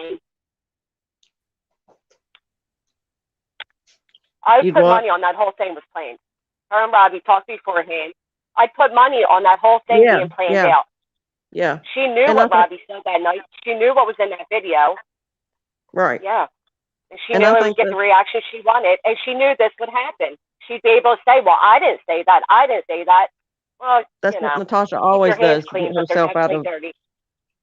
I would put money on that whole thing was planned. Her and Robbie talked beforehand. I'd put money on that whole thing being planned out. Yeah. She knew what Robbie said that night. She knew what was in that video. Right. Yeah. And she knew it would get the reaction she wanted. And she knew this would happen. She'd be able to say, well, I didn't say that. I didn't say that. Well, that's what Natasha always does to get herself out of. Dirty.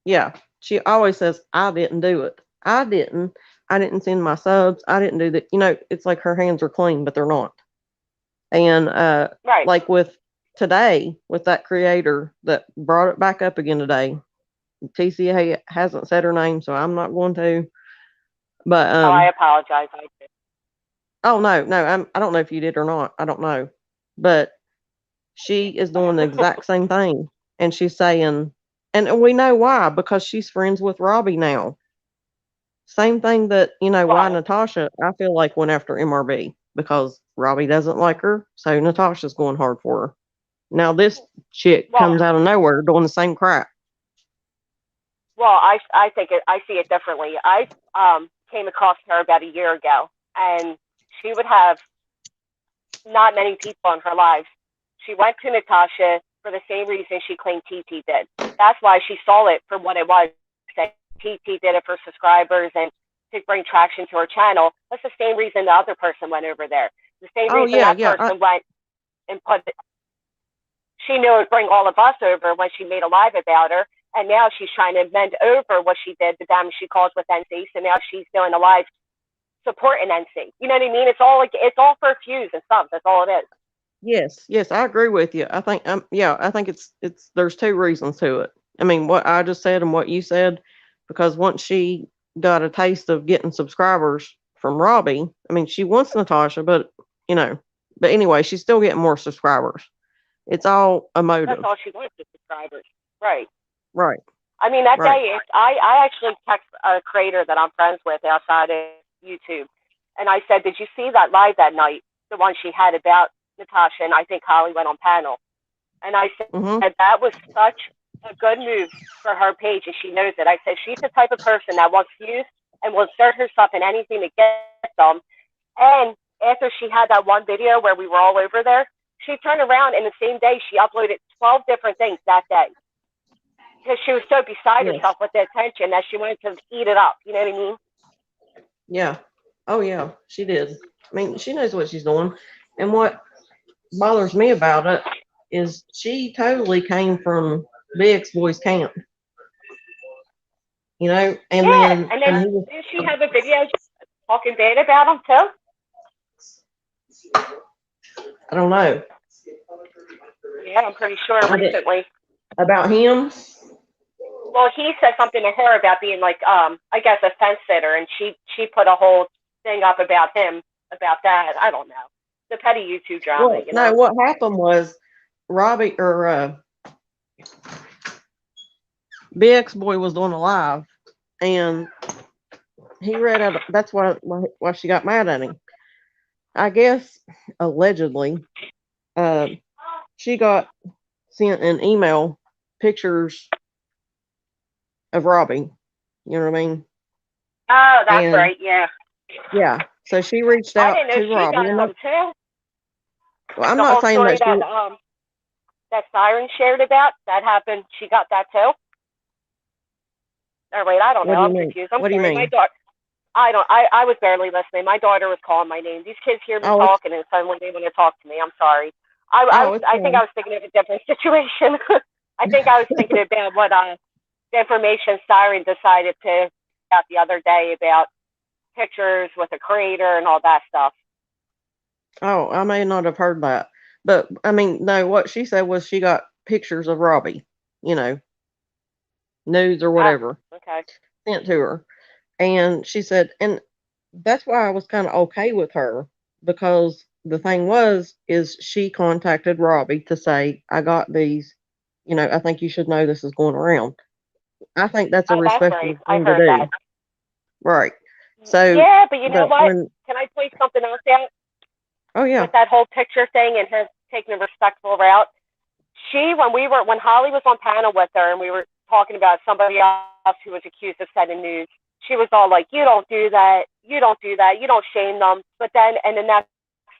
Yeah. She always says, I didn't do it. I didn't send my subs. I didn't do that. It's like her hands are clean, but they're not. And like with today, with that creator that brought it back up again today, TCA hasn't said her name, so I'm not going to. But I apologize. I did. Oh no, I don't know if you did or not. I don't know, but she is doing the exact same thing, and she's saying, and we know why, because she's friends with Robbie now. Same thing that why Natasha, I feel like, went after MRB because Robbie doesn't like her, so Natasha's going hard for her. Now this chick comes out of nowhere doing the same crap. Well, I see it differently. I came across her about a year ago, and she would have not many people in her lives. She went to Natasha for the same reason she claimed TT did. That's why she saw it for what it was. That TT did it for subscribers and to bring traction to her channel. That's the same reason the other person went over there. The same reason that person went and put it. She knew it would bring all of us over when she made a live about her. And now she's trying to mend over what she did, the damage she caused with NC. So now she's doing a live supporting NC. You know what I mean? It's all for views and stuff. That's all it is. Yes, I agree with you. I think I think it's there's two reasons to it. I mean, what I just said and what you said, because once she got a taste of getting subscribers from Robbie, I mean, she wants Natasha, but anyway, she's still getting more subscribers. It's all a motive. That's all she wants is subscribers. Right. Right. I mean, that day, I actually text a creator that I'm friends with outside of YouTube, and I said, did you see that live that night, the one she had about Natasha, and I think Holly went on panel. And I said, that was such a good move for her page, and she knows it. I said, she's the type of person that wants views and will insert herself in anything to get them. And after she had that one video where we were all over there, she turned around and the same day she uploaded 12 different things that day. Because she was so beside herself with the attention that she wanted to eat it up. You know what I mean? Yeah. Oh, yeah, she did. I mean, she knows what she's doing. And what bothers me about it is she totally came from BX Boy's camp. And then didn't she have a video talking bad about him too? I don't know. Yeah, I'm pretty sure recently. About him? Well, he said something to her about being like, I guess a fence sitter, and she put a whole thing up about him, about that. I don't know. The petty YouTube drama. Well, no, what happened was Robbie or BX Boy was doing a live, and he read out. That's why she got mad at him. I guess allegedly, uh, she got sent an email pictures of Robbie. You know what I mean? Oh, that's And right. Yeah. yeah, so she reached I out didn't know to she Robbie, got and them too. well, I'm The not whole saying story that she. that Siren shared about that happened. She got that too. Or wait, I don't What know. do you I'm mean? confused. I'm What do you sorry. My mean? daughter. I don't. I was barely listening. My daughter was calling my name. These kids hear me Oh, talking and suddenly they want to talk to me. I'm sorry. it's I think I fine. was thinking of a different situation. I think I was thinking about what the information Siren decided to out the other day about pictures with a creator and all that stuff. Oh, I may not have heard that, but I mean, no. What she said was she got pictures of Robbie, you know, nudes or Oh, whatever, okay. sent to her, and she said, and that's why I was kind of okay with her because the thing is she contacted Robbie to say, I got these, I think you should know this is going around. I think that's a Oh, that's right. respectable I thing to heard that. do. Right. So Yeah, but you know the what? when Can I point something else out oh yeah. with that whole picture thing and her taking a respectful route? When Holly was on panel with her and we were talking about somebody else who was accused of sending news, she was all like, "You don't do that. You don't do that. You don't shame them." But then in the next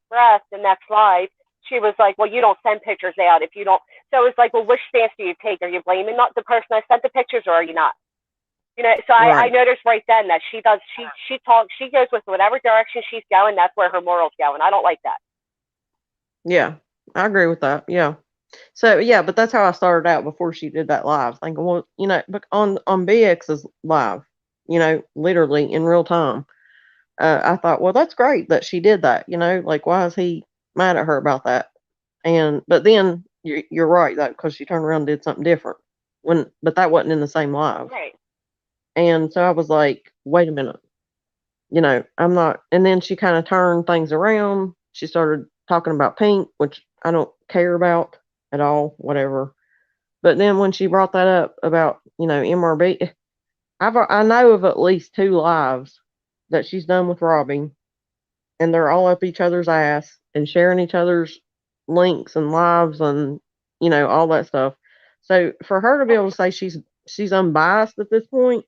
breath, the next live, she was like, "Well, you don't send pictures out if you don't." So it's like, well, which stance do you take? Are you blaming not the person that sent the pictures, or are you not? So I Right. noticed right then that she goes with whatever direction she's going. That's where her morals go, and I don't like that. Yeah. I agree with that. Yeah. So yeah, but that's how I started out before she did that live, thinking, well, but on BX's live, literally in real time, I thought, well, that's great that she did that. Like why is he mad at her about that? But then you're right though, because she turned around and did something different but that wasn't in the same live. Right. And so I was like, wait a minute, I'm not. And then she kind of turned things around. She started talking about Pink, which I don't care about at all, whatever. But then when she brought that up about, MRB, I know of at least 2 lives that she's done with Robbie, and they're all up each other's ass and sharing each other's links and lives and, all that stuff. So for her to be able to say she's unbiased at this point,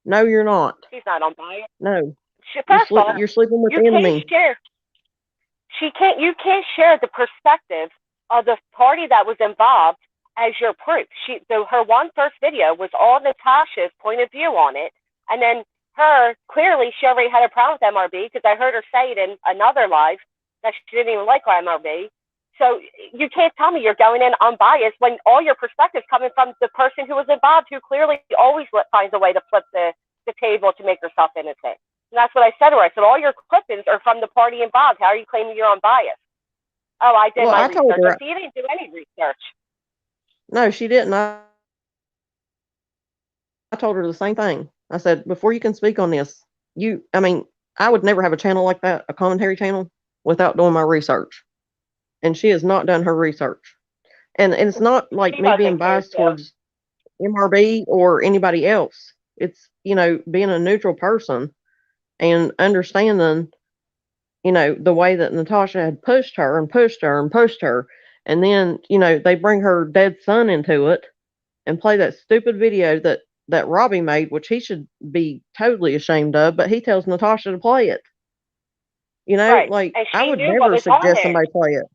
no, you're not. She's not unbiased. No, First off, you're sleeping with you the can't enemy. share. You can't share the perspective of the party that was involved as your proof. Her first video was all Natasha's point of view on it, and then clearly she already had a problem with MRB because I heard her say it in another live that she didn't even like MRB. So you can't tell me you're going in unbiased when all your perspectives coming from the person who was involved, who clearly always finds a way to flip the table to make herself innocent. And that's what I said to her. I said, all your clippings are from the party involved. How are you claiming you're unbiased? Oh, I did my research. Told her. I said, you didn't do any research. No, she didn't. I told her the same thing. I said, before you can speak on this, I would never have a channel like that, a commentary channel, without doing my research. And she has not done her research. And it's not like me being biased towards MRB or anybody else. It's, being a neutral person and understanding, the way that Natasha had pushed her and pushed her and pushed her. And then, they bring her dead son into it and play that stupid video that Robbie made, which he should be totally ashamed of, but he tells Natasha to play it. Right. Like and I would never suggest somebody play it.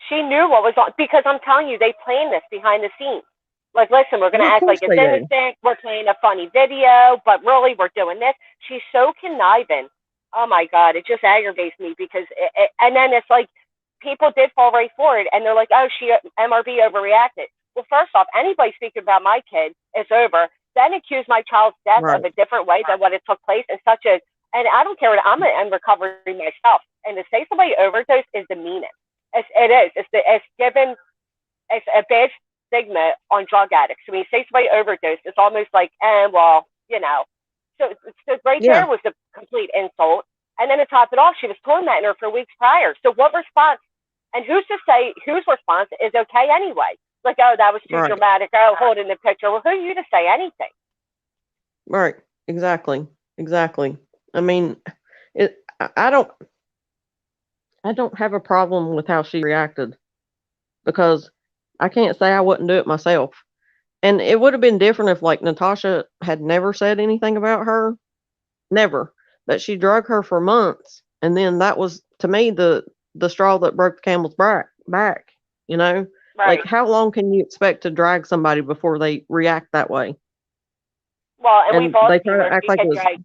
She knew what was on, because I'm telling you, they plan this behind the scenes. Like, listen, we're going to act like it's innocent. We're playing a funny video, but really we're doing this. She's so conniving. Oh my God, it just aggravates me because, and then it's like people did fall right for it, and they're like, oh, MRB overreacted. Well, first off, anybody speaking about my kid is over. Then accuse my child's death of a different way than what it took place in and I don't care what I'm in recovery myself. And to say somebody overdosed is demeaning. It is. It's a bad stigma on drug addicts. So when you say somebody overdosed, it's almost like, So there was a complete insult. And then to top it off, she was tormenting her for weeks prior. So what response? And who's to say whose response is okay anyway? Like, oh, that was too dramatic. Oh, holding the picture. Well, who are you to say anything? Right. Exactly. exactly. I mean, I don't have a problem with how she reacted because I can't say I wouldn't do it myself. And it would have been different if like Natasha had never said anything about her, never. But she drug her for months, and then that was to me the straw that broke the camel's back. You know, like Right. how long can you expect to drag somebody before they react that way? Well, and we've And all they seen try to where act she like it can was drag.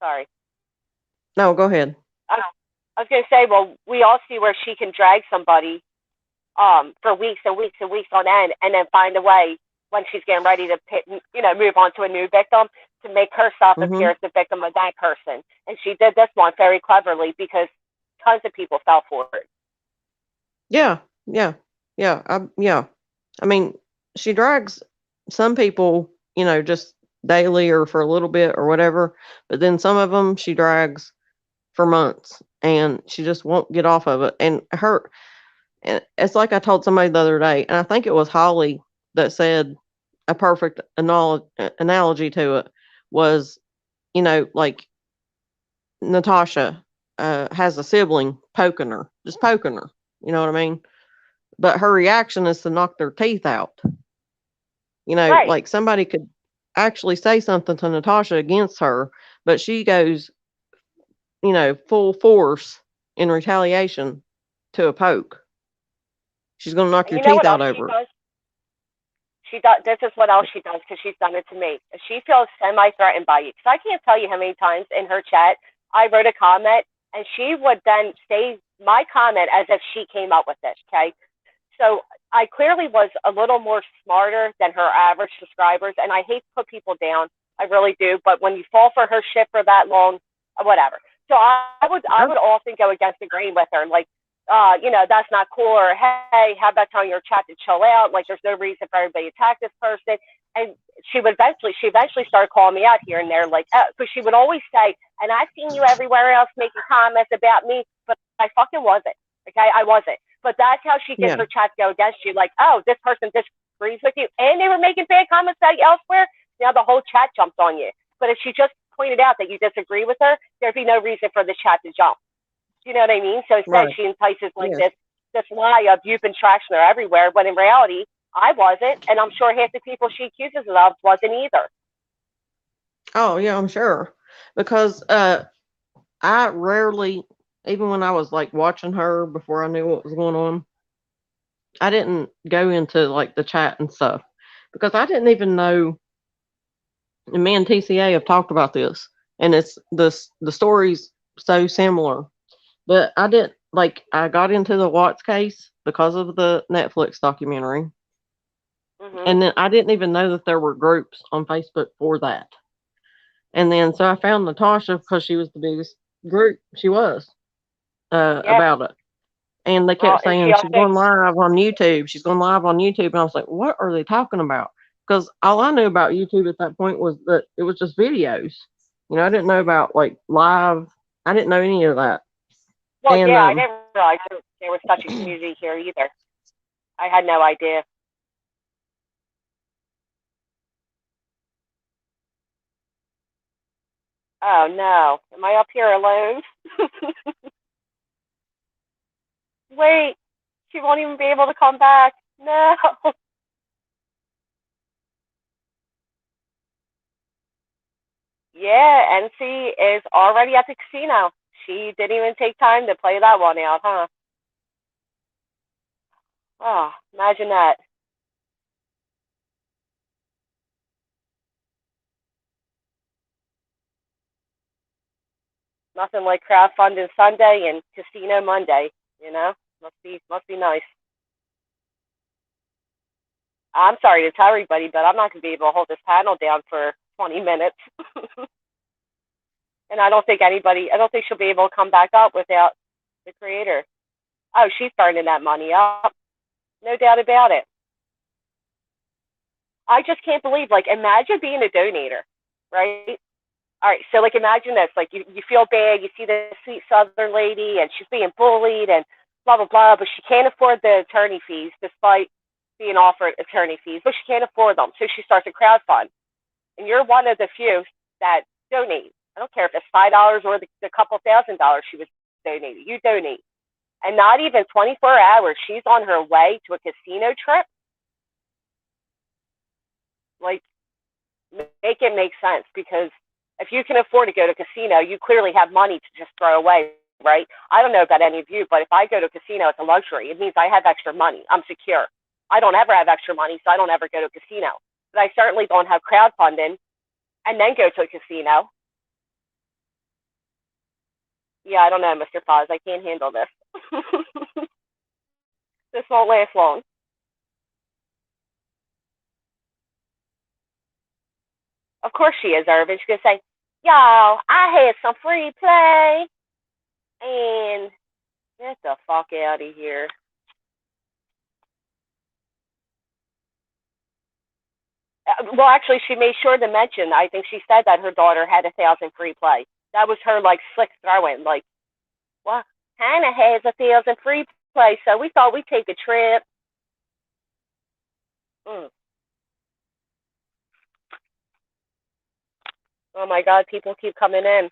Sorry. no. Go ahead. I was going to say, well, we all see where she can drag somebody for weeks and weeks and weeks on end, and then find a way when she's getting ready to move on to a new victim to make herself Hmm. appear as the victim of that person. And she did this one very cleverly because tons of people fell for it. Yeah, yeah, yeah, yeah. I mean, she drags some people, just daily or for a little bit or whatever, but then some of them she drags for months and she just won't get off of it. And it's like I told somebody the other day, and I think it was Holly that said a perfect analogy to it was, like Natasha has a sibling poking her, just poking her. You know what I mean? But her reaction is to knock their teeth out. Right. Like somebody could actually say something to Natasha against her, but she goes, full force in retaliation to a poke. She's going to knock And your you know teeth what out else she over it. does? She does. This is what else she does because she's done it to me. She feels semi-threatened by you. Because I can't tell you how many times in her chat I wrote a comment and she would then say my comment as if she came up with it. Okay, so I clearly was a little more smarter than her average subscribers, and I hate to put people down. I really do. But when you fall for her shit for that long, whatever. So I would often go against the grain with her, like, that's not cool, or hey, how about telling your chat to chill out? Like, there's no reason for everybody to attack this person. And she eventually started calling me out here and there, like, because she would always say, and I've seen you everywhere else making comments about me, but I fucking wasn't. Okay, I wasn't. But that's how she gets Yeah. her chat to go against you. Like, oh, this person disagrees with you, and they were making bad comments about you elsewhere. Now the whole chat jumps on you. But if she just pointed out that you disagree with her, there'd be no reason for the chat to jump. Do you know what I mean? So instead, Right. she entices like Yes. this lie of you've been trashing her everywhere, when in reality, I wasn't, and I'm sure half the people she accuses of wasn't either. Oh, yeah, I'm sure. Because I rarely, even when I was like watching her before I knew what was going on, I didn't go into like the chat and stuff because I didn't even know. And me and TCA have talked about this, and it's the story's so similar. But I didn't like. I got into the Watts case because of the Netflix documentary, Hmm. and then I didn't even know that there were groups on Facebook for that. And then so I found Natasha because she was the biggest group. She was Yeah. about it. And they Well, kept and she saying she's also, going live on YouTube. She's going live on YouTube. And I was like, what are they talking about? Because all I knew about YouTube at that point was that it was just videos. I didn't know about like live. I didn't know any of that. well, And yeah, I didn't realize there was such a community here either. I had no idea. Oh no, am I up here alone? Wait, she won't even be able to come back. No. Yeah, NC is already at the casino. She didn't even take time to play that one out, huh? Oh, imagine that. Nothing like crowdfunding Sunday and casino Monday, you know? Must be nice. I'm sorry to tell everybody, but I'm not gonna be able to hold this panel down for 20 minutes. And I don't think she'll be able to come back up without the creator. Oh, she's burning that money up. No doubt about it. I just can't believe, like, imagine being a donator, right? All right, so, like, imagine this. Like, you feel bad. You see this sweet Southern lady, and she's being bullied and blah, blah, blah, but she can't afford the attorney fees despite being offered attorney fees, but she can't afford them. So she starts a crowdfund. And you're one of the few that donate. I don't care if it's $5 or the couple $1,000 she was donating. You donate. And not even 24 hours, she's on her way to a casino trip. Like, make it make sense, because if you can afford to go to a casino, you clearly have money to just throw away, right? I don't know about any of you, but if I go to a casino, it's a luxury. It means I have extra money. I'm secure. I don't ever have extra money, so I don't ever go to a casino. But I certainly don't have crowdfunding and then go to a casino. Yeah, I don't know, Mr. Foz. I can't handle this. This won't last long. Of course she is, Irvin. She's going to say, y'all, I had some free play. And get the fuck out of here. Well, actually, she made sure to mention, I think she said that her daughter had 1,000 free play. That was her, like, slick throwing. Like, well, Hannah has 1,000 free play, so we thought we'd take a trip. Oh, my God, people keep coming in.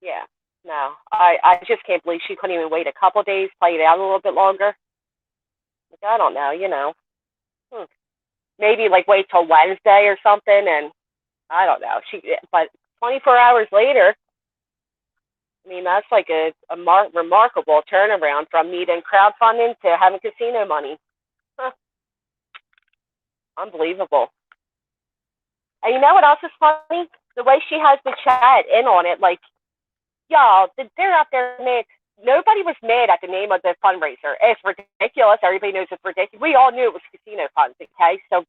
Yeah, no, I just can't believe she couldn't even wait a couple days, play it out a little bit longer. Like, I don't know, you know. Maybe like wait till Wednesday or something, and I don't know. But 24 hours later, I mean, that's like a remarkable turnaround from needing crowdfunding to having casino money. Huh. Unbelievable. And you know what else is funny? The way she has the chat in on it, like, y'all, they're out there mad. Nobody was mad at the name of the fundraiser. It's ridiculous. Everybody knows it's ridiculous. We all knew it was casino funds, okay? So,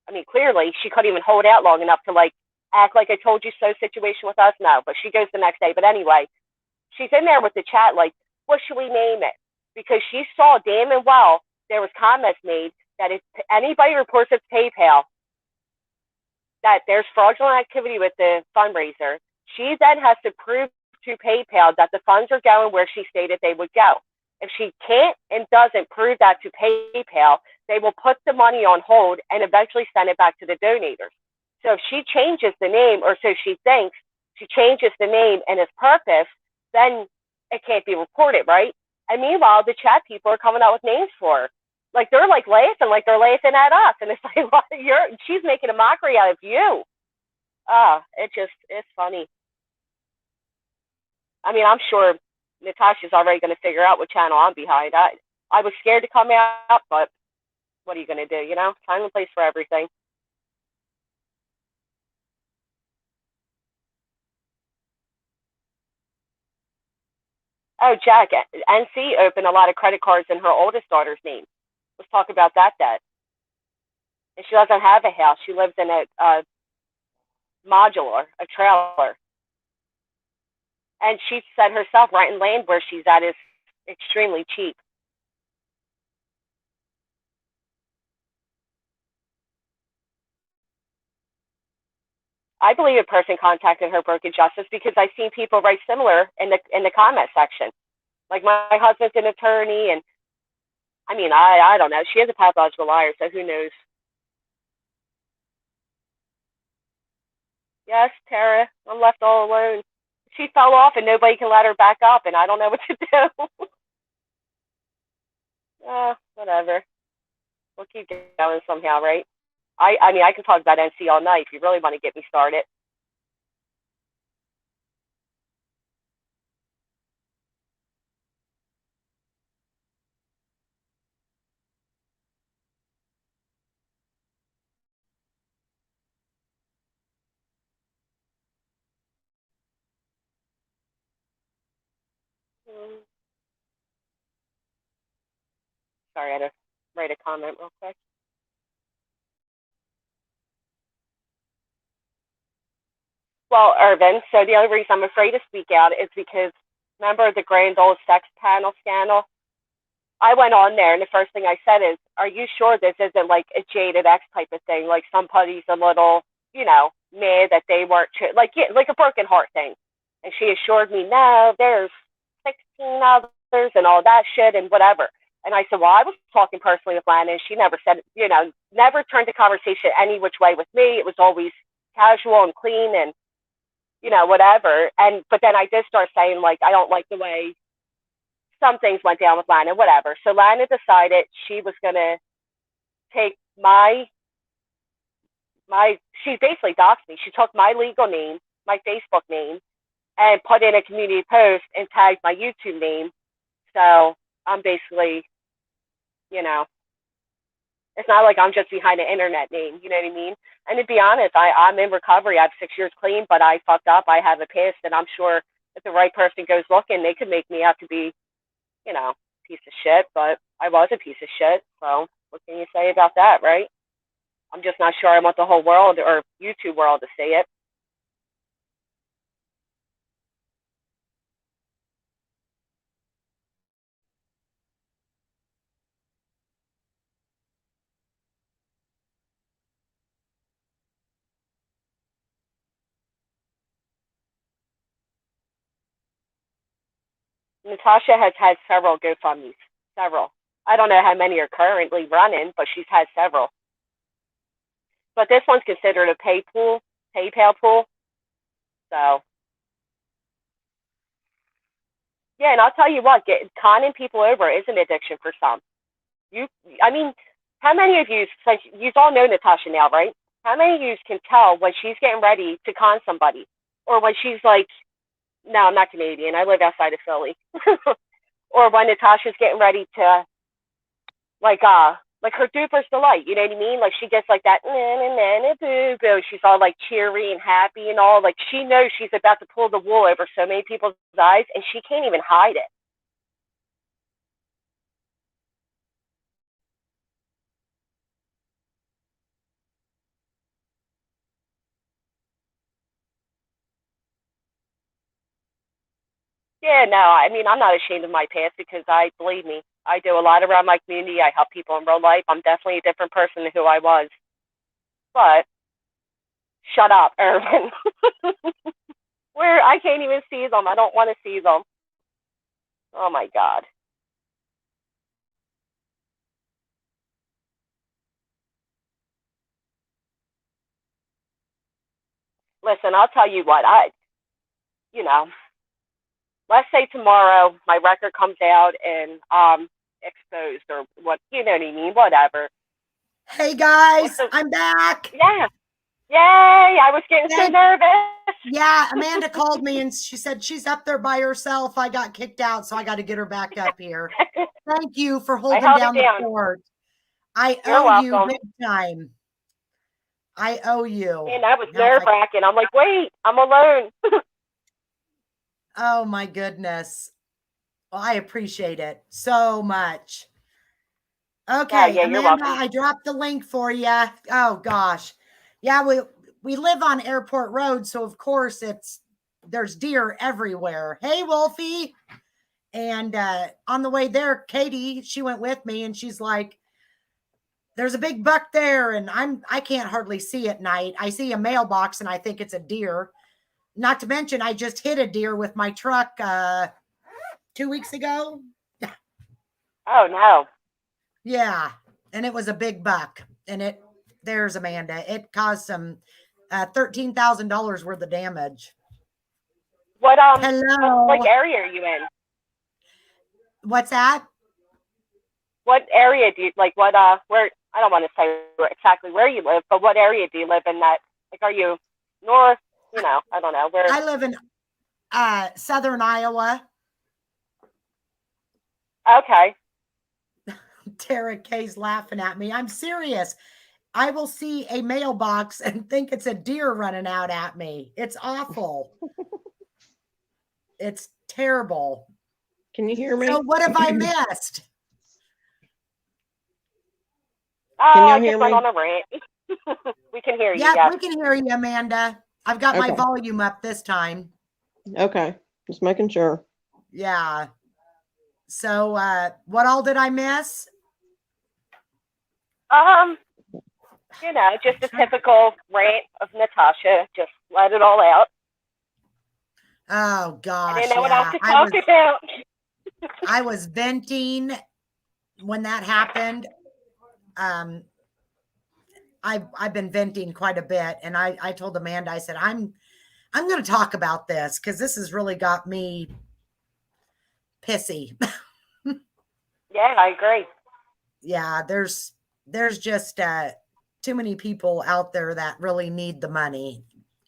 I mean, clearly she couldn't even hold out long enough to, like, act like I told you so situation with us. No, but she goes the next day. But anyway, she's in there with the chat, like, what should we name it? Because she saw damn and well there was comments made that if anybody reports at PayPal that there's fraudulent activity with the fundraiser, she then has to prove to PayPal that the funds are going where she stated they would go. If she can't and doesn't prove that to PayPal, they will put the money on hold and eventually send it back to the donators. So if she changes the name, or so she thinks, she changes the name and its purpose, then it can't be reported, right? And meanwhile, the chat people are coming out with names for her. Like, they're like laughing, like they're laughing at us. And it's like, well, she's making a mockery out of you. It's funny. I mean, I'm sure Natasha's already going to figure out what channel I'm behind. I was scared to come out, but what are you going to do? You know, time and place for everything. Oh, Jack, NC opened a lot of credit cards in her oldest daughter's name. Let's talk about that. And she doesn't have a house. She lives in a modular, a trailer. And she said herself, renting land where she's at is extremely cheap. I believe a person contacted her broke justice, because I've seen people write similar in the comment section. Like, my husband's an attorney, and I mean, I don't know. She is a pathological liar, so who knows? Yes, Tara, I'm left all alone. She fell off and nobody can let her back up, and I don't know what to do. Whatever. We'll keep going somehow, right? I mean, I can talk about NC all night if you really want to get me started. Sorry, I had to write a comment real quick. Well, Irvin, so the only reason I'm afraid to speak out is because, remember the grand old sex panel scandal? I went on there, and the first thing I said is, are you sure this isn't like a Jaded X type of thing? Like, somebody's a little mad that they weren't like a broken heart thing. And she assured me, no, there's 16 others and all that shit and whatever. And I said, well, I was talking personally with Lana, and she never said, never turned the conversation any which way with me. It was always casual and clean and, whatever. But then I did start saying, like, I don't like the way some things went down with Lana, whatever. So Lana decided she was going to take she basically doxed me. She took my legal name, my Facebook name, and put in a community post and tagged my YouTube name. So I'm basically, it's not like I'm just behind an internet name, you know what I mean? And to be honest, I'm in recovery. I have 6 years clean, but I fucked up. I have a past, and I'm sure if the right person goes looking, they could make me out to be, piece of shit, but I was a piece of shit. So what can you say about that, right? I'm just not sure I want the whole world or YouTube world to see it. Natasha has had several GoFundMes, several. I don't know how many are currently running, but she's had several. But this one's considered a PayPal pool. So, yeah, and I'll tell you what, conning people over is an addiction for some. How many of you, like, you all know Natasha now, right? How many of you can tell when she's getting ready to con somebody, or when she's like, no, I'm not Canadian, I live outside of Philly, or when Natasha's getting ready to, like her duper's delight, you know what I mean? Like, she gets like that, boo-boo. She's all like cheery and happy and all. Like, she knows she's about to pull the wool over so many people's eyes, and she can't even hide it. Yeah, no, I'm not ashamed of my past because believe me, I do a lot around my community. I help people in real life. I'm definitely a different person than who I was. But shut up, Irvin. Where I can't even see them. I don't want to see them. Oh my God. Listen, I'll tell you what, let's say tomorrow my record comes out and exposed or what, you know what I mean, whatever. Hey guys, I'm back. Yeah. Yay, I was getting so nervous. Yeah, Amanda called me and she said she's up there by herself. I got kicked out, so I got to get her back up here. Thank you for holding down the fort. I owe you big time. I owe you. And that was nerve-wracking. I'm like, wait, I'm alone. Oh my goodness. Well, I appreciate it so much. Okay, yeah, Amanda, I dropped the link for you. Oh gosh. Yeah, we live on Airport Road, so of course there's deer everywhere. Hey, Wolfie. And on the way there, Katie, she went with me and she's like, there's a big buck there, and I can't hardly see at night. I see a mailbox and I think it's a deer. Not to mention, I just hit a deer with my truck 2 weeks ago. Oh no. Yeah, and it was a big buck, and there's Amanda. It caused some $13,000 worth of damage. What Hello. What area are you in? What's that? What area do you like? What where? I don't want to say exactly where you live, but what area do you live in? That, like, are you north? I don't know where. I live in southern Iowa. Okay. Tara K's laughing at me. I'm serious. I will see a mailbox and think it's a deer running out at me. It's awful. It's terrible. Can you hear me? So what have I missed? Can you hear me? On a rant. We can hear you. Yeah, yes. we can hear you, Amanda. I've got my volume up this time. Okay, just making sure. Yeah. So what all did I miss? You know, just a typical rant of Natasha. Just let it all out. Oh I gosh, didn't know what else yeah. to talk about. I was venting when that happened. I've been venting quite a bit, and I told Amanda, I said, I'm going to talk about this because this has really got me pissy. Yeah, I agree. Yeah, there's just too many people out there that really need the money,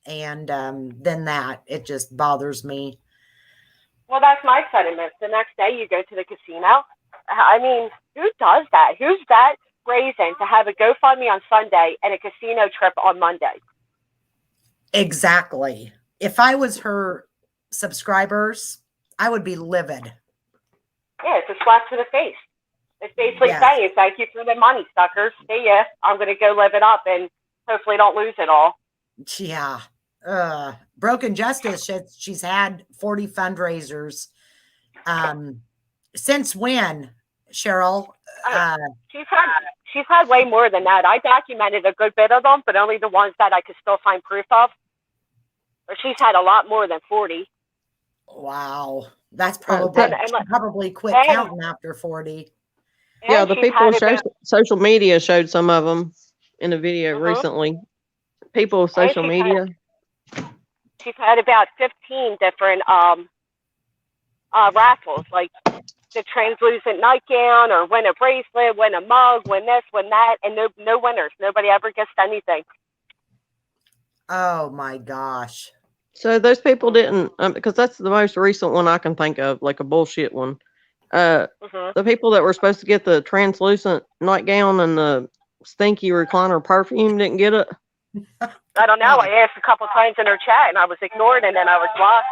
and then that it just bothers me. Well, that's my sentiment. The next day you go to the casino. I mean, who does that? Who's that brazen to have a GoFundMe on Sunday and a casino trip on Monday? Exactly. If I was her subscribers, I would be livid. Yeah, it's a slap to the face. It's basically Yes. saying, thank you for the money, suckers. See ya. I'm going to go live it up and hopefully don't lose it all. Yeah. Broken Justice, she's had 40 fundraisers. Since when, Cheryl? She's had way more than that. I documented a good bit of them, but only the ones that I could still find proof of. Or she's had a lot more than 40. Wow. That's probably, and probably quit counting after 40. Yeah, And the she's people had on about- social media showed some of them in a video recently. People with social media. She's had about 15 different raffles, like the translucent nightgown, or win a bracelet, win a mug, win this, win that, and no winners. Nobody ever gets anything. Oh my gosh. So those people didn't, because that's the most recent one I can think of, like a bullshit one. The people that were supposed to get the translucent nightgown and the stinky recliner perfume didn't get it. I don't know. I asked a couple times in her chat, and I was ignored, and then I was blocked.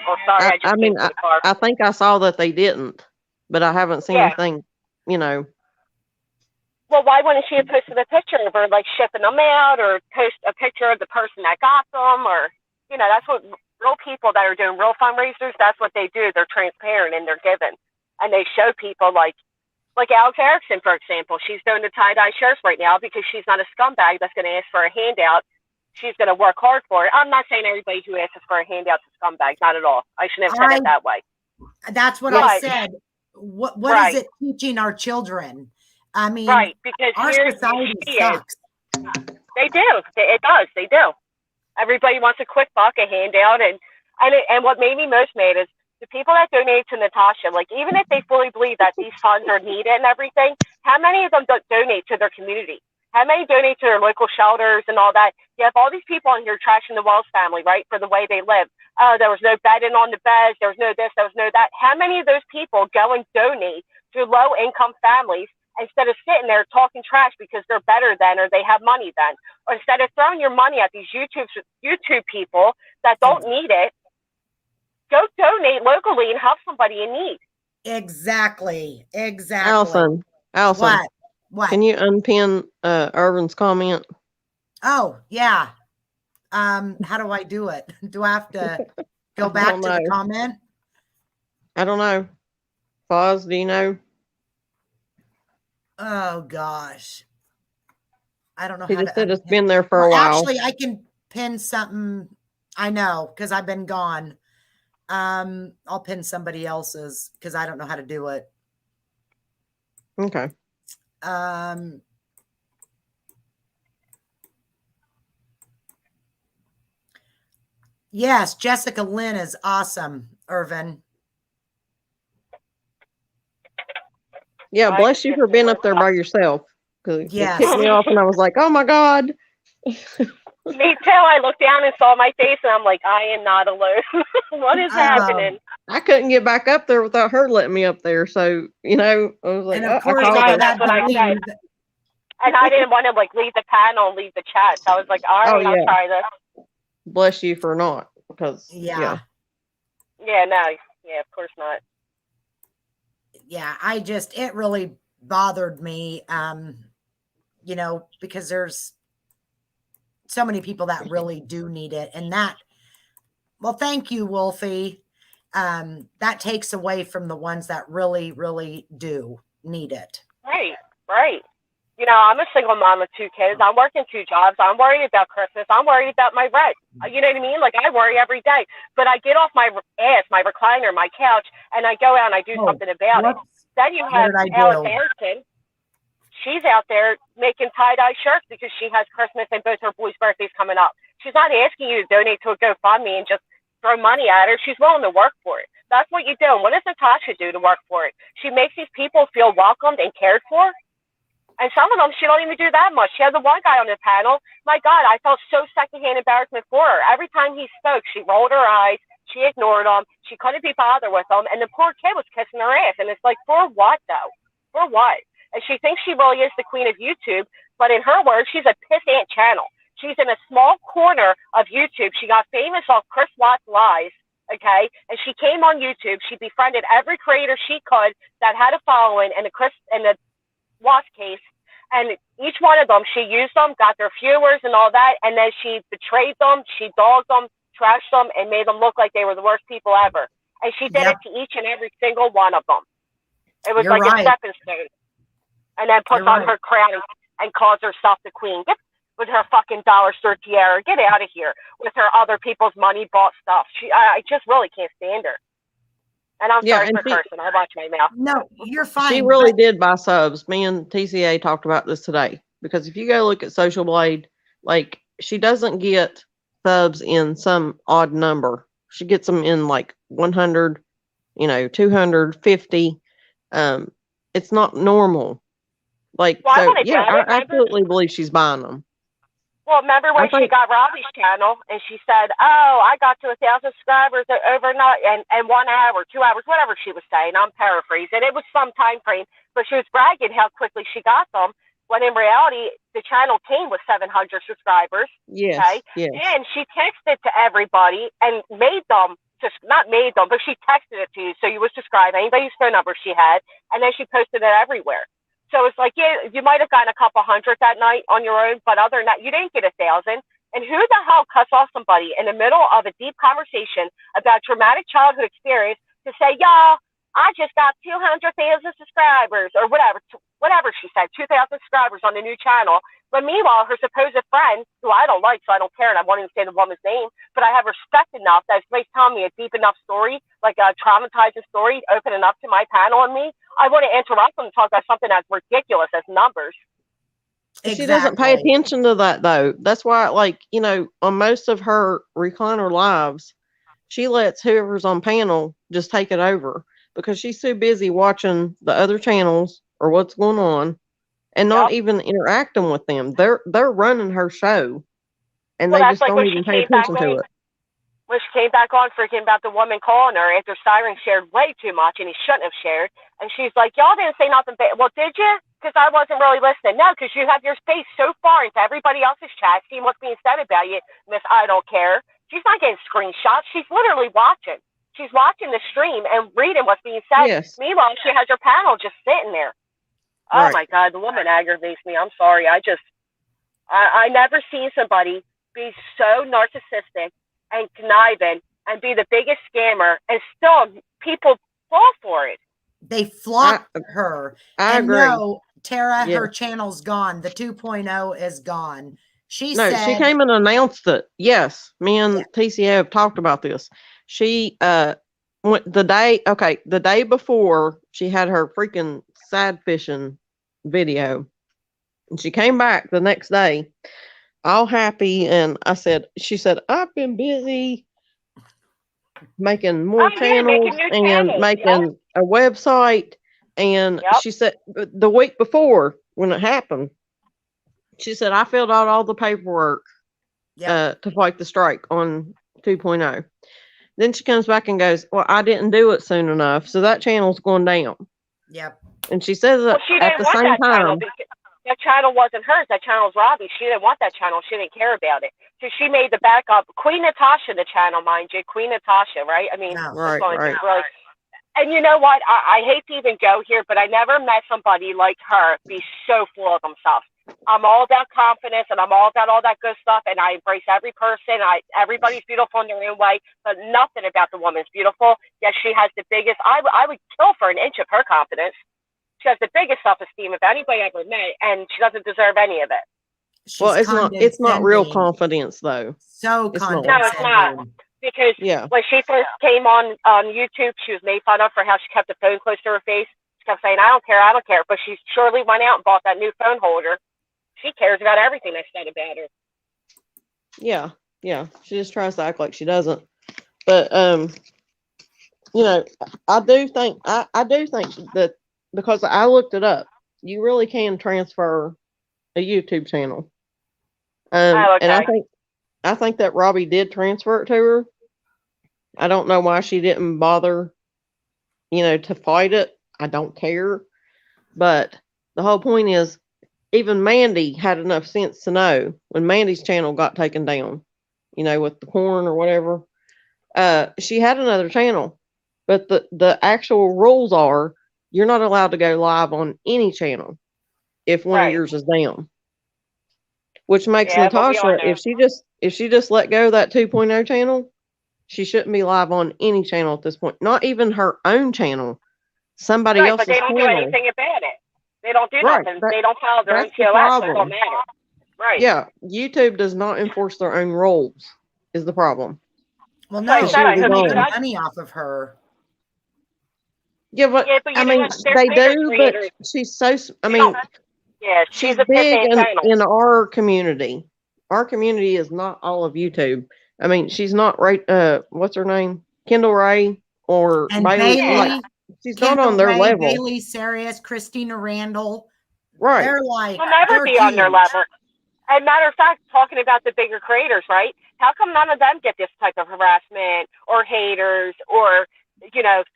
Oh, sorry. I just came to the car. I think I saw that they didn't, but I haven't seen anything, you know. Well, why wouldn't she have posted a picture of her, like, shipping them out, or post a picture of the person that got them, or, you know, that's what real people that are doing real fundraisers, that's what they do. They're transparent and they're giving. And they show people, like Alex Erickson, for example. She's doing the tie-dye shirts right now because she's not a scumbag that's going to ask for a handout. She's going to work hard for it. I'm not saying everybody who asks for a handout is a scumbag. Not at all. I shouldn't have said it that way. That's what I said. What is it teaching our children? I mean, because our society sucks. They do. It does. They do. Everybody wants a quick buck, a handout, and what made me most mad is the people that donate to Natasha. Like, even if they fully believe that these funds are needed and everything, how many of them donate to their community? How many donate to their local shelters and all that? You have all these people on here trashing the Wells family, right, for the way they live. Oh, there was no bedding on the beds. There was no this. There was no that. How many of those people go and donate to low-income families instead of sitting there talking trash because they're better than, or they have money then? Or instead of throwing your money at these YouTube people that don't need it, go donate locally and help somebody in need. Exactly. Allison. What? Can you unpin Irvin's comment? Oh, yeah. How do I do it? Do I have to go back to the comment? I don't know. Foz, do you know? Oh gosh. I don't know He how just to said it's been there for a while. Actually, I can pin something. I know, because I've been gone. I'll pin somebody else's because I don't know how to do it. Okay. Yes, Jessica Lynn is awesome, Irvin. Yeah, bless you for being up there by yourself. Because it kicked me off and I was like, oh my God. Me too. I looked down and saw my face and I'm like, I am not alone. What is happening? I couldn't get back up there without her letting me up there. So, you know, I was like, and of course, that's what I said. And I didn't want to like leave the panel and leave the chat. So I was like, all right, I'll try this. Bless you for not. Because, Yeah, no. Yeah, of course not. Yeah, it really bothered me, you know, because there's so many people that really do need it. And that, well, thank you, Wolfie. That takes away from the ones that really, really do need it. Right. You know, I'm a single mom of 2 kids. I'm working 2 jobs. I'm worried about Christmas. I'm worried about my rent. You know what I mean? Like, I worry every day. But I get off my ass, my recliner, my couch, and I go out and I do something about it. Then you have did I Alice do? Harrison. She's out there making tie-dye shirts because she has Christmas and both her boys' birthdays coming up. She's not asking you to donate to a GoFundMe and just throw money at her. She's willing to work for it. That's what you do. And what does Natasha do to work for it? She makes these people feel welcomed and cared for. And some of them, she don't even do that much. She had the one guy on the panel. My God, I felt so secondhand embarrassment for her. Every time he spoke, she rolled her eyes. She ignored him. She couldn't be bothered with him. And the poor kid was kissing her ass. And it's like, for what, though? For what? And she thinks she really is the queen of YouTube. But in her words, she's a pissant channel. She's in a small corner of YouTube. She got famous off Chris Watts' lies. Okay. And she came on YouTube. She befriended every creator she could that had a following in the Watts case, and each one of them, she used them, got their viewers and all that, and then she betrayed them, she dogged them, trashed them, and made them look like they were the worst people ever. And she did it to each and every single one of them. It was like a stepping stone. And then puts on her crown and calls herself the queen. Get with her fucking dollar store tiara. Get out of here with her other people's money bought stuff. I just really can't stand her. And I'm sorry for cursing. I watch my mouth. No, you're fine. She really did buy subs. Me and TCA talked about this today. Because if you go look at Social Blade, like, she doesn't get subs in some odd number. She gets them in like 100, 250. It's not normal. Like, well, so, yeah, I absolutely believe she's buying them. Well, remember when she got Robbie's channel and she said, oh, I got to 1,000 subscribers overnight and 1 hour, 2 hours, whatever she was saying. I'm paraphrasing. It was some time frame, but she was bragging how quickly she got them, when in reality, the channel came with 700 subscribers. Yes, okay? yes. And she texted to everybody and made them, not made them, but she texted it to you. So you would subscribe, anybody's phone number she had, and then she posted it everywhere. So it's like, yeah, you might have gotten a couple hundred that night on your own, but other than that, you didn't get 1,000. And who the hell cuts off somebody in the middle of a deep conversation about traumatic childhood experience to say, y'all, I just got 200,000 subscribers or whatever she said, 2,000 subscribers on the new channel. But meanwhile, her supposed friend, who I don't like, so I don't care, and I won't even say the woman's name, but I have respect enough that if somebody's telling me a deep enough story, like a traumatizing story, opening up to my panel and me, I want to interrupt them and talk about something as ridiculous as numbers. Exactly. She doesn't pay attention to that, though. That's why, on most of her recliner lives, she lets whoever's on panel just take it over because she's too busy watching the other channels or what's going on and not even interacting with them. They're running her show, and they just don't even pay attention to it. When she came back on freaking about the woman calling her after Siren shared way too much and he shouldn't have shared. And she's like, y'all didn't say nothing bad. Well, did you? Because I wasn't really listening. No, because you have your face so far into everybody else's chat, seeing what's being said about you, Miss I don't care. She's not getting screenshots. She's literally watching. She's watching the stream and reading what's being said. Yes. Meanwhile, she has her panel just sitting there. Oh, my God. The woman aggravates me. I'm sorry. I never seen somebody be so narcissistic and conniving and be the biggest scammer, and still people fall for it. They flock her. I agree. No, Tara, her channel's gone. The 2.0 is gone. She came and announced it. Yes, me and TCA have talked about this. She went the day before she had her freaking sad fishing video, and she came back the next day all happy, and she said, I've been busy making more channels and making a website. And she said the week before when it happened, she said, I filled out all the paperwork to fight the strike on 2.0. Then she comes back and goes, well, I didn't do it soon enough, so that channel's going down. Yep. And she says that at the same time. That channel wasn't hers. That channel's Robbie. She didn't want that channel. She didn't care about it. So she made the backup. Queen Natasha, the channel, mind you. Queen Natasha, right? I mean, right. Really. And you know what? I hate to even go here, but I never met somebody like her be so full of themselves. I'm all about confidence, and I'm all about all that good stuff, and I embrace every person. Everybody's beautiful in their own way, but nothing about the woman's beautiful. Yes, she has the biggest. I would kill for an inch of her confidence. She has the biggest self-esteem of anybody I ever met, and she doesn't deserve any of it. Well, She's it's not real condescending. confidence though. So It's not. No, it's not. condescending. Because Yeah. when she first came on YouTube, she was made fun of for how she kept the phone close to her face. She kept saying, I don't care. But she surely went out and bought that new phone holder. She cares about everything I said about her. Yeah. Yeah. She just tries to act like she doesn't. But you know, I do think that, because I looked it up, you really can transfer a YouTube channel. Oh, And okay. I think that Robbie did transfer it to her. I don't know why she didn't bother, to fight it. I don't care. But the whole point is, even Mandy had enough sense to know when Mandy's channel got taken down, with the porn or whatever. She had another channel, but the actual rules are you're not allowed to go live on any channel if one of Right. yours is down. Which makes Yeah, but we all Natasha, know. if she just let go of that 2.0 channel, she shouldn't be live on any channel at this point. Not even her own channel. Somebody Right, else's but they don't do channel. anything about it. They don't do Right, nothing. They don't follow their own that's the TOS, so it problem. don't matter. Right. Yeah, YouTube does not enforce their own rules, is the problem. Well, So I no, said I they're hope she making does. money off of her. Yeah, but Yeah, but I you know mean, what? They're they bigger do, creators. but she's so, I They mean, don't- Yeah, she's she's a big pissant channel. in our community. Our community is not all of YouTube. I mean, she's not right. What's her name? Kendall Ray or And Bailey. Bailey, Like, she's not Kendall on their Ray, level. Bailey Sarius, Christina Randall. Right. They're like, Will never they're be on their huge. level. And matter of fact, talking about the bigger creators, right? How come none of them get this type of harassment or haters or,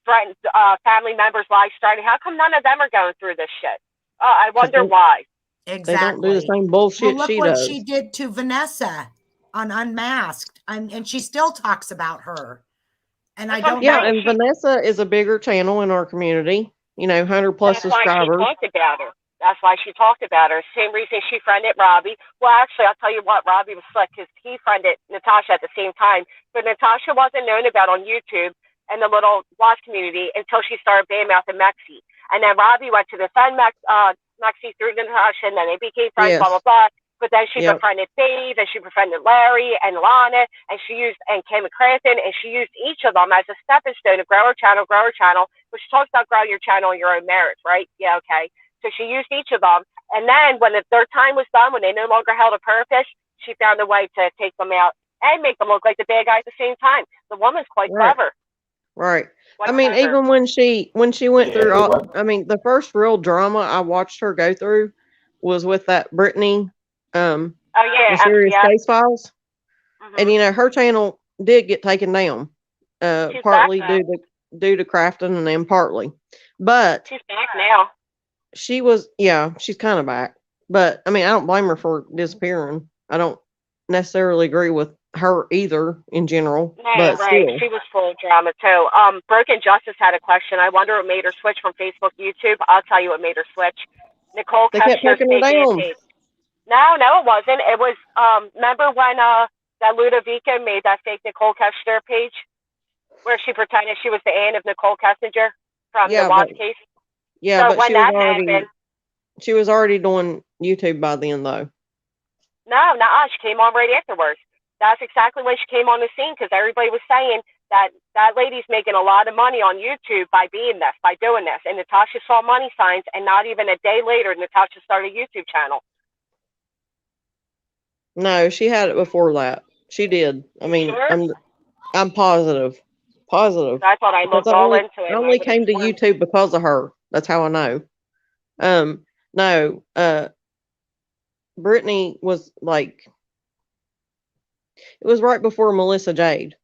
friends, family members live streaming? How come none of them are going through this shit? I wonder why. They don't do the Exactly. same bullshit Well, look she what does. she did to Vanessa on Unmasked, and she still talks about her. And I That's what don't I'm Yeah, know. saying. and Vanessa is a bigger channel in our community. 100 plus That's why she subscribers. talked about her. That's why she talked about her. Same reason she friended Robbie. Well, actually, I'll tell you what, Robbie was slick because he friended Natasha at the same time. But Natasha wasn't known about on YouTube and the little watch community until she started badmouthing Mexi. And then Robbie went to defend Mexi through Natasha, and then they became friends, Yes. blah, blah, blah. But then she Yep. befriended Dave, and she befriended Larry and Lana, and Kim Cranston, and she used each of them as a stepping stone to grow her channel, which talks about growing your channel on your own merits, right? Yeah, okay. So she used each of them. And then when their time was done, when they no longer held a purpose, she found a way to take them out and make them look like the bad guy at the same time. The woman's quite Right. clever. Right. Quite I mean, clever. even when she went through the first real drama I watched her go through was with that Brittany, Oh, yeah. Mysterious Yeah. Case Files. Mhm. And her channel did get taken down, She's partly back now. due to crafting, and then partly. But She's back now. she was, she's kind of back. But I mean, I don't blame her for disappearing. I don't necessarily agree with her either in general. No, but right. still. She was full of drama too. Broken Justice had a question. I wonder what made her switch from Facebook to YouTube. I'll tell you what made her switch. Nicole They kept Keshner's taking her fake down. page. No, it wasn't. It was remember when that Ludovica made that fake Nicole Keshner page where she pretended she was the aunt of Nicole Kessinger from Yeah, the Watts but- case? Yeah, So but when that happened, she was already doing YouTube by then, though. no, she came on right afterwards. That's exactly when she came on the scene because everybody was saying that lady's making a lot of money on YouTube by doing this. And Natasha saw money signs, and not even a day later, Natasha started a YouTube channel. No, she had it before that. She did. I mean, Sure? I'm positive. Positive. I thought I looked Because all into it. I only came to YouTube because of her. That's how I know. No, Brittany was like, it was right before Melissa Jade.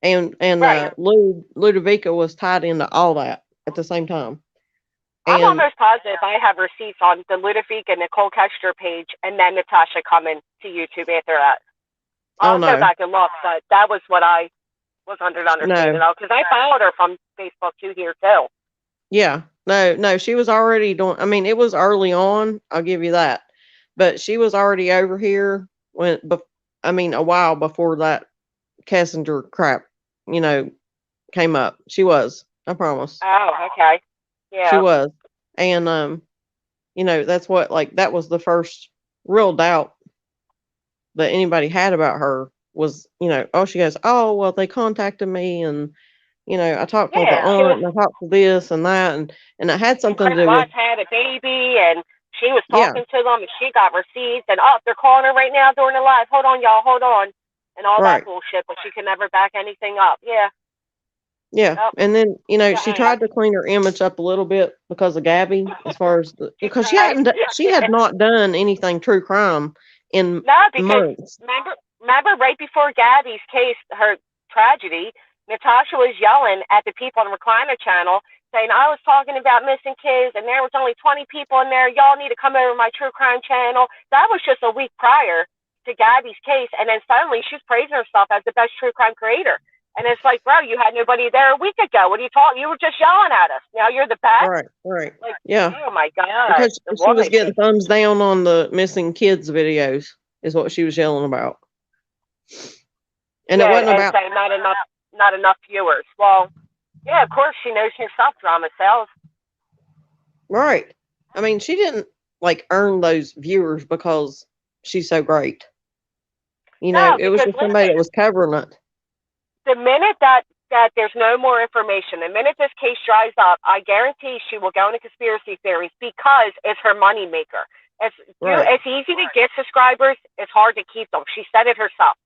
And Right. Ludovica was tied into all that at the same time. I'm And almost positive I have receipts on the Ludovica Nicole Kester page and then Natasha coming to YouTube after that. I'll no. go back and look, but that was what I was under the understanding of because I followed her from Facebook too here too. yeah, no, she was already doing, I mean, it was early on, I'll give you that. But she was already over here a while before that Kessinger crap, came up. She was, I promise. Oh, okay. Yeah. She was. And, you know, that's what, like, that was the first real doubt that anybody had about her was, you know, oh, she goes, oh, well, they contacted me and, you know, I talked to the Yeah, she aunt was. and I talked to this and that. And it had And something to Chris do with, Watts had a baby, and she was yeah, talking to them, and she got receipts, and they're calling her right now during the live. Hold on, y'all, hold on, and all that right. bullshit. But she could never back anything up. Yeah. Yeah. Yep. And then, you know, she Yeah. tried to clean her image up a little bit because of Gabby, as far as She because tried. she had not done anything true crime in No, because months. remember right before Gabby's case, her tragedy, Natasha was yelling at the people on the recliner channel saying, I was talking about missing kids and there was only 20 people in there. Y'all need to come over to my true crime channel. That was just a week prior to Gabby's case. And then suddenly she's praising herself as the best true crime creator. And it's like, bro, you had nobody there a week ago. What are you talking? You were just yelling at us. Now you're the best. Right, right. Like, Yeah. oh my God. Because The she was woman getting just, thumbs down on the missing kids videos, is what she was yelling about. And it yeah, wasn't and about, say not enough viewers. Well, yeah, of course she knows herself drama sells. right. I mean, she didn't like earn those viewers because she's so great. You know, No, it was because just somebody that listen, was covering it. the minute that there's no more information, the minute this case dries up, I guarantee she will go into conspiracy theories because it's her money maker. Right. It's easy to get subscribers. It's hard to keep them. She said it herself.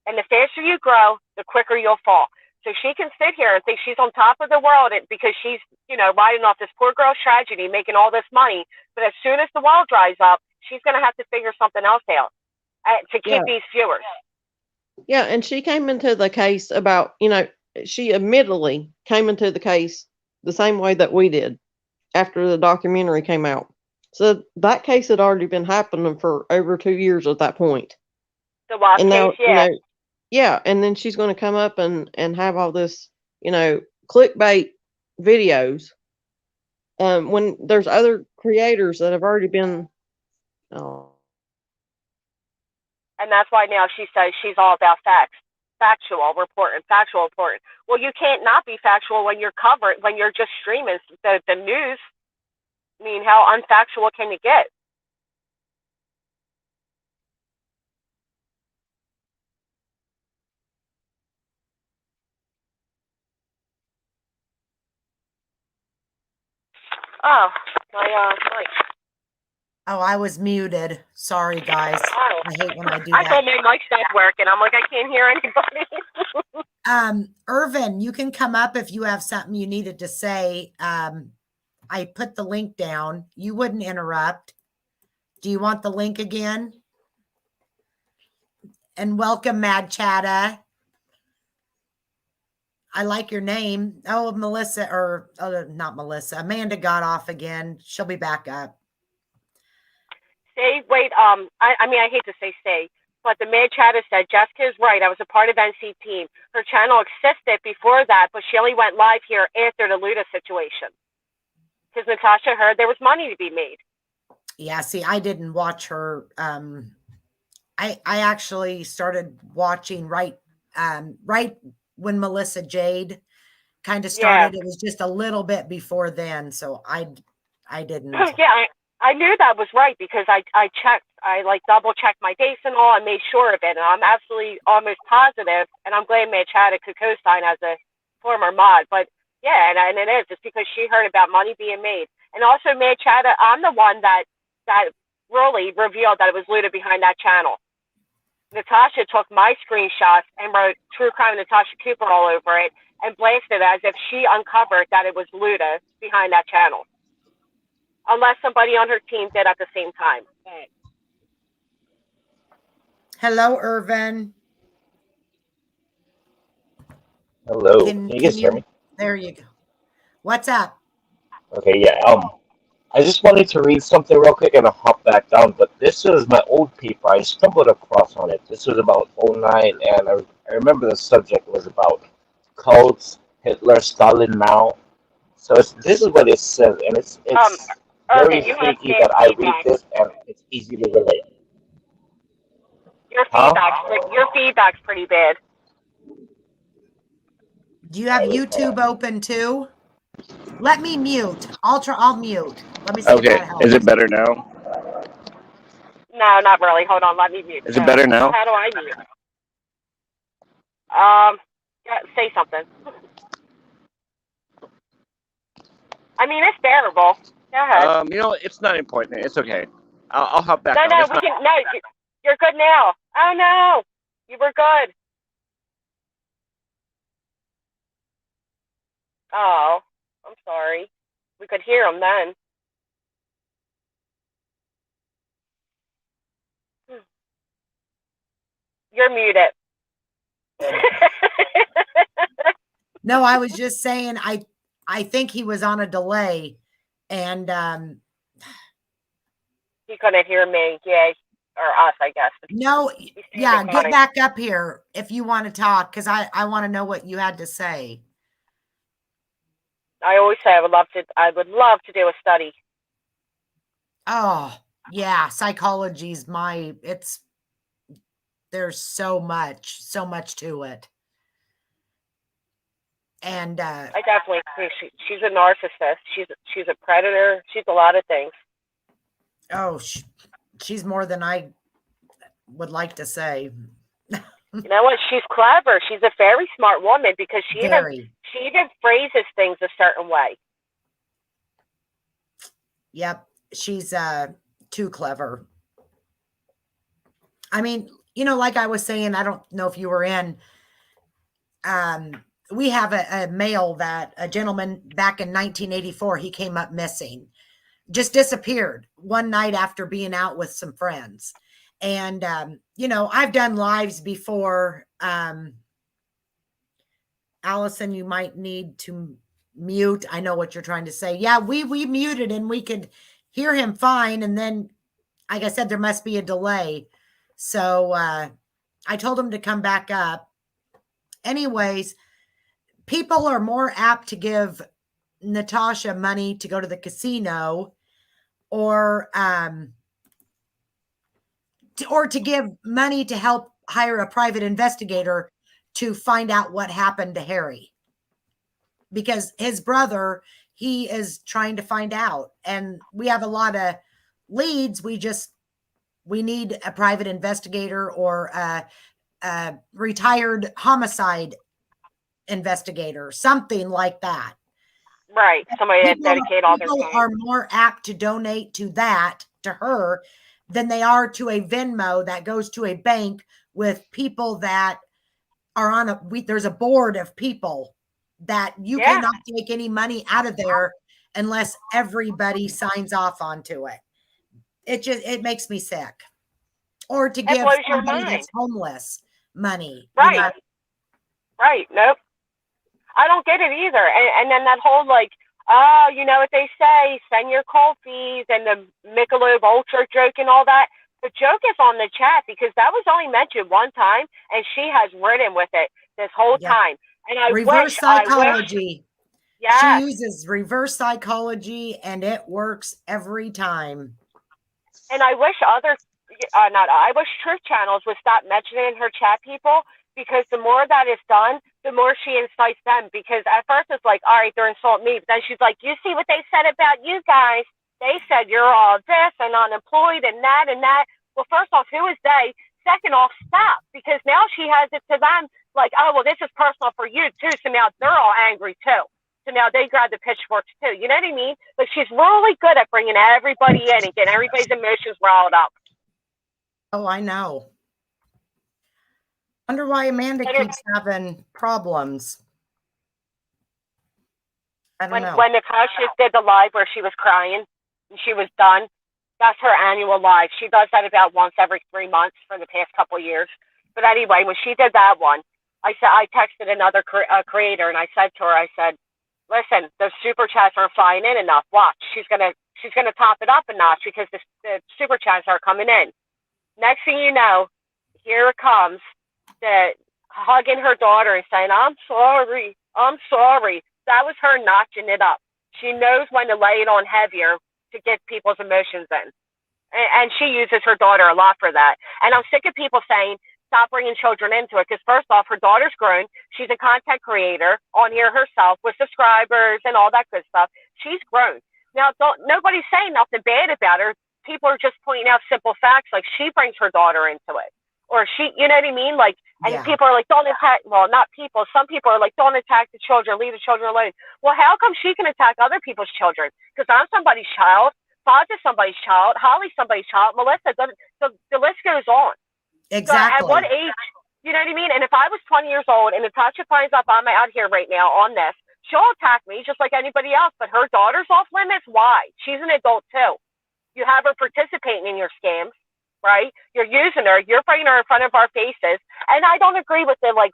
And the faster you grow, the quicker you'll fall. So she can sit here and think she's on top of the world because she's, you know, riding off this poor girl's tragedy, making all this money. But as soon as the well dries up, she's going to have to figure something else out to Yeah. keep these viewers. Yeah. And she came into the case about, you know, she admittedly came into the case the same way that we did after the documentary came out. So that case had already been happening for over 2 years at that point. The Watts And now, case, yeah. yeah, and then she's going to come up and have all this, you know, clickbait videos. When there's other creators that have already been. Oh. And that's why now she says she's all about facts, factual reporting. Well, you can't not be factual when you're when you're just streaming the news. I mean, how unfactual can you get? Oh, my mic. Oh, I was muted. Sorry, guys. Oh. I hate when I do I that. thought my mic stopped working. I'm like, I can't hear anybody. Irvin, you can come up if you have something you needed to say. I put the link down. You wouldn't interrupt. Do you want the link again? And welcome, Mad Chatta. I like your name. Oh, Melissa, or not Melissa. Amanda got off again. She'll be back up. Wait, I mean, I hate to say, but the Mad Chatter said, Jessica is right. I was a part of NC Team. Her channel existed before that, but she only went live here after the Luda situation. Because Natasha heard there was money to be made. Yeah, see, I didn't watch her. I actually started watching right when Melissa Jade kind of started. Yeah. It was just a little bit before then, so I didn't. Yeah, I knew that was right because I checked. I like double checked my dates and all. I made sure of it, and I'm absolutely almost positive. And I'm glad Mad Chatter could co-sign as a former mod. But yeah, and it is. It's because she heard about money being made, and also Mad Chatter. I'm the one that really revealed that it was Luda behind that channel. Natasha took my screenshots and wrote True Crime Natasha Cooper all over it and blasted it as if she uncovered that it was Luda behind that channel. Unless somebody on her team did at the same time. Hello, Irvin. Hello. Can you guys hear me? There you go. What's up? Okay, yeah. I just wanted to read something real quick and I'll hop back down. But this is my old paper. I stumbled across on it. This was about 09, and I remember the subject was about cults, Hitler, Stalin, Mao. So this is what it says, and it's very freaky that I read this and it's easy to relate. Your feedback's pretty bad. Do you have YouTube open too? Let me mute. I'll mute. Let me see if Okay, that helps. is it better now? No, not really. Hold on, let me mute. Is it better now? How do I mute? Yeah, say something. I mean, it's bearable. Go ahead. It's not important. It's okay. I'll hop back on. No, It's we not- can. No, you're good now. Oh no, you were good. Oh, I'm sorry. We could hear him then. You're muted. No, I was just saying I think he was on a delay, and He couldn't hear me. Yeah, or us, I guess. no, He's yeah, speaking get funny. back up here if you want to talk, because I want to know what you had to say. I always say I would love to do a study. Oh, yeah, psychology's there's so much to it. And I definitely think she's a narcissist. She's a predator. She's a lot of things. oh, she's more than I would like to say. You know what? She's clever. She's a very smart woman because she even phrases things a certain way. Yep, she's too clever. I mean, like I was saying, I don't know if you were in. We have a male that a gentleman back in 1984, he came up missing, just disappeared one night after being out with some friends. And, I've done lives before. Allison, you might need to mute. I know what you're trying to say. Yeah, we muted and we could hear him fine. And then, like I said, there must be a delay. So I told him to come back up. Anyways, people are more apt to give Natasha money to go to the casino or to give money to help hire a private investigator to find out what happened to Harry. Because his brother, he is trying to find out. And we have a lot of leads. We need a private investigator or a retired homicide investigator, something like that. Right. Somebody that dedicate all their time. People are more apt to donate to her, than they are to a Venmo that goes to a bank with people that are on there's a board of people that you cannot take any money out of there unless everybody signs off onto it. It makes me sick. Or to give somebody that's homeless money. Right. Right. Nope. I don't get it either. And then that whole you know what they say, send your cold fees and the Michelob Ultra joke and all that. The joke is on the chat because that was only mentioned one time and she has ridden with it this whole time. And I reverse psychology. Yeah. She uses reverse psychology and it works every time. And I wish I wish truth channels would stop mentioning her chat people, because the more that is done, the more she incites them. Because at first it's like, all right, they're insulting me. But then she's like, you see what they said about you guys? They said you're all this and unemployed and that and that. Well, first off, who is they? Second off, stop. Because now she has it to them like, oh, well, this is personal for you too. So now they're all angry too. So now they grab the pitchforks too. You know what I mean? Like, she's really good at bringing everybody in and getting everybody's emotions riled up. Oh, I know. Wonder why Amanda keeps having problems. I don't know. When Natasha did the live where she was crying and she was done, that's her annual live. She does that about once every 3 months for the past couple of years. But anyway, when she did that one, I texted another creator and I said to her, I said, listen, the super chats aren't flying in enough. Watch, she's gonna top it up a notch because the super chats are coming in. Next thing you know, here it comes, the hugging her daughter and saying, I'm sorry. That was her notching it up. She knows when to lay it on heavier to get people's emotions in. And she uses her daughter a lot for that. And I'm sick of people saying stop bringing children into it. Because first off, her daughter's grown. She's a content creator on here herself with subscribers and all that good stuff. She's grown. Now, nobody's saying nothing bad about her. People are just pointing out simple facts, like she brings her daughter into it. Or she, you know what I mean? Like, and Yeah. people are like, don't attack, well, not people. Some people are like, don't attack the children, leave the children alone. Well, how come she can attack other people's children? Because I'm somebody's child, Fod's somebody's child, Holly's somebody's child, Melissa, the list goes on. Exactly. So at what age, you know what I mean? And if I was 20 years old and Natasha finds out I'm out here right now on this, she'll attack me just like anybody else. But her daughter's off limits? Why? She's an adult too. You have her participating in your scams, right? You're using her. You're bringing her in front of our faces. And I don't agree with the, like,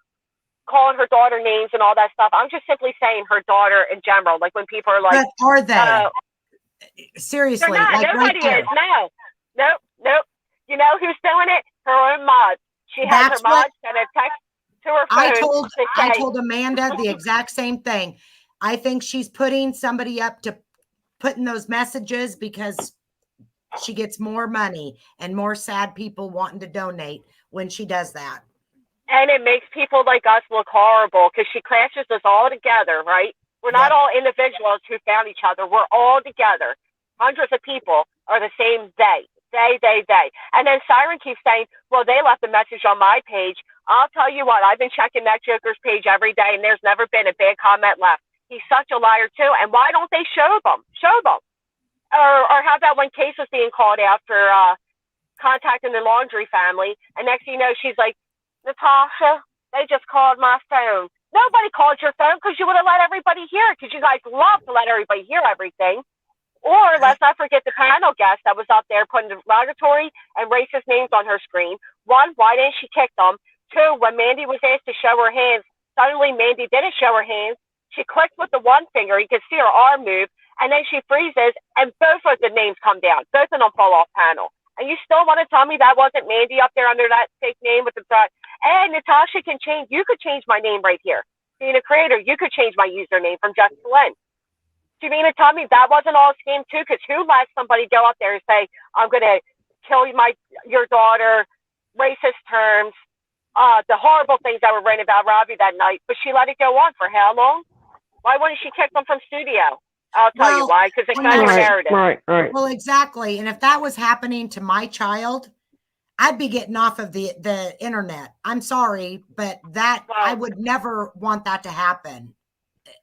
calling her daughter names and all that stuff. I'm just simply saying her daughter in general. Like, when people are like, But are they? Seriously. they're not. Like Nobody right there. is. No. Nope. You know who's doing it? Her own mods. She has That's her mods send a text to her phone. I told Amanda the exact same thing. I think she's putting somebody up to put in those messages because she gets more money and more sad people wanting to donate when she does that. And it makes people like us look horrible because she clashes us all together, right? We're not Yep. all individuals who found each other. We're all together. Hundreds of people are the same day. And then Siren keeps saying, well, they left a message on my page. I'll tell you what, I've been checking that Joker's page every day, and there's never been a bad comment left. He's such a liar, too. And why don't they show them? Or how about when Case was being called out for contacting the Laundry family, and next thing you know, she's like, Natasha, they just called my phone. Nobody called your phone because you would have let everybody hear it, because you guys love to let everybody hear everything. Or let's not forget the panel guest that was up there putting derogatory and racist names on her screen. One, why didn't she kick them? Two, when Mandy was asked to show her hands, suddenly Mandy didn't show her hands. She clicked with the one finger. You could see her arm move. And then she freezes, and both of the names come down. Both of them fall off panel. And you still want to tell me that wasn't Mandy up there under that fake name with the threat? And Natasha can change. You could change my name right here. Being a creator, you could change my username from Jessica Lynn. Do you mean to tell me that wasn't all a scam too? Because who lets somebody go up there and say, I'm going to kill your daughter, racist terms, the horrible things that were written about Robbie that night, but she let it go on for how long? Why wouldn't she kick them from studio? I'll tell you why, because it's not her narrative. Right. Well, exactly. And if that was happening to my child, I'd be getting off of the internet. I'm sorry, but I would never want that to happen.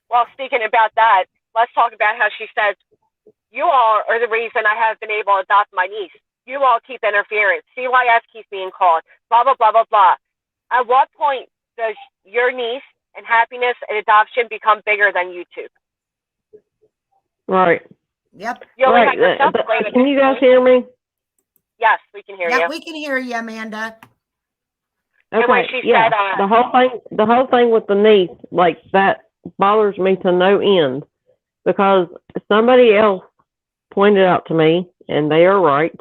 Well, speaking about that, let's talk about how she says, you all are the reason I have been able to adopt my niece. You all keep interfering. CYS keeps being called, blah, blah, blah, blah, blah. At what point does your niece and happiness and adoption become bigger than YouTube? Right. Yep. You only Right. have yourself to blame at Can this you guys point. hear me? Yes, we can hear Yeah, you. we can hear you, Amanda. And when Okay. she Yeah. said, The whole thing with the niece, like, that bothers me to no end, because somebody else pointed out to me, and they are right.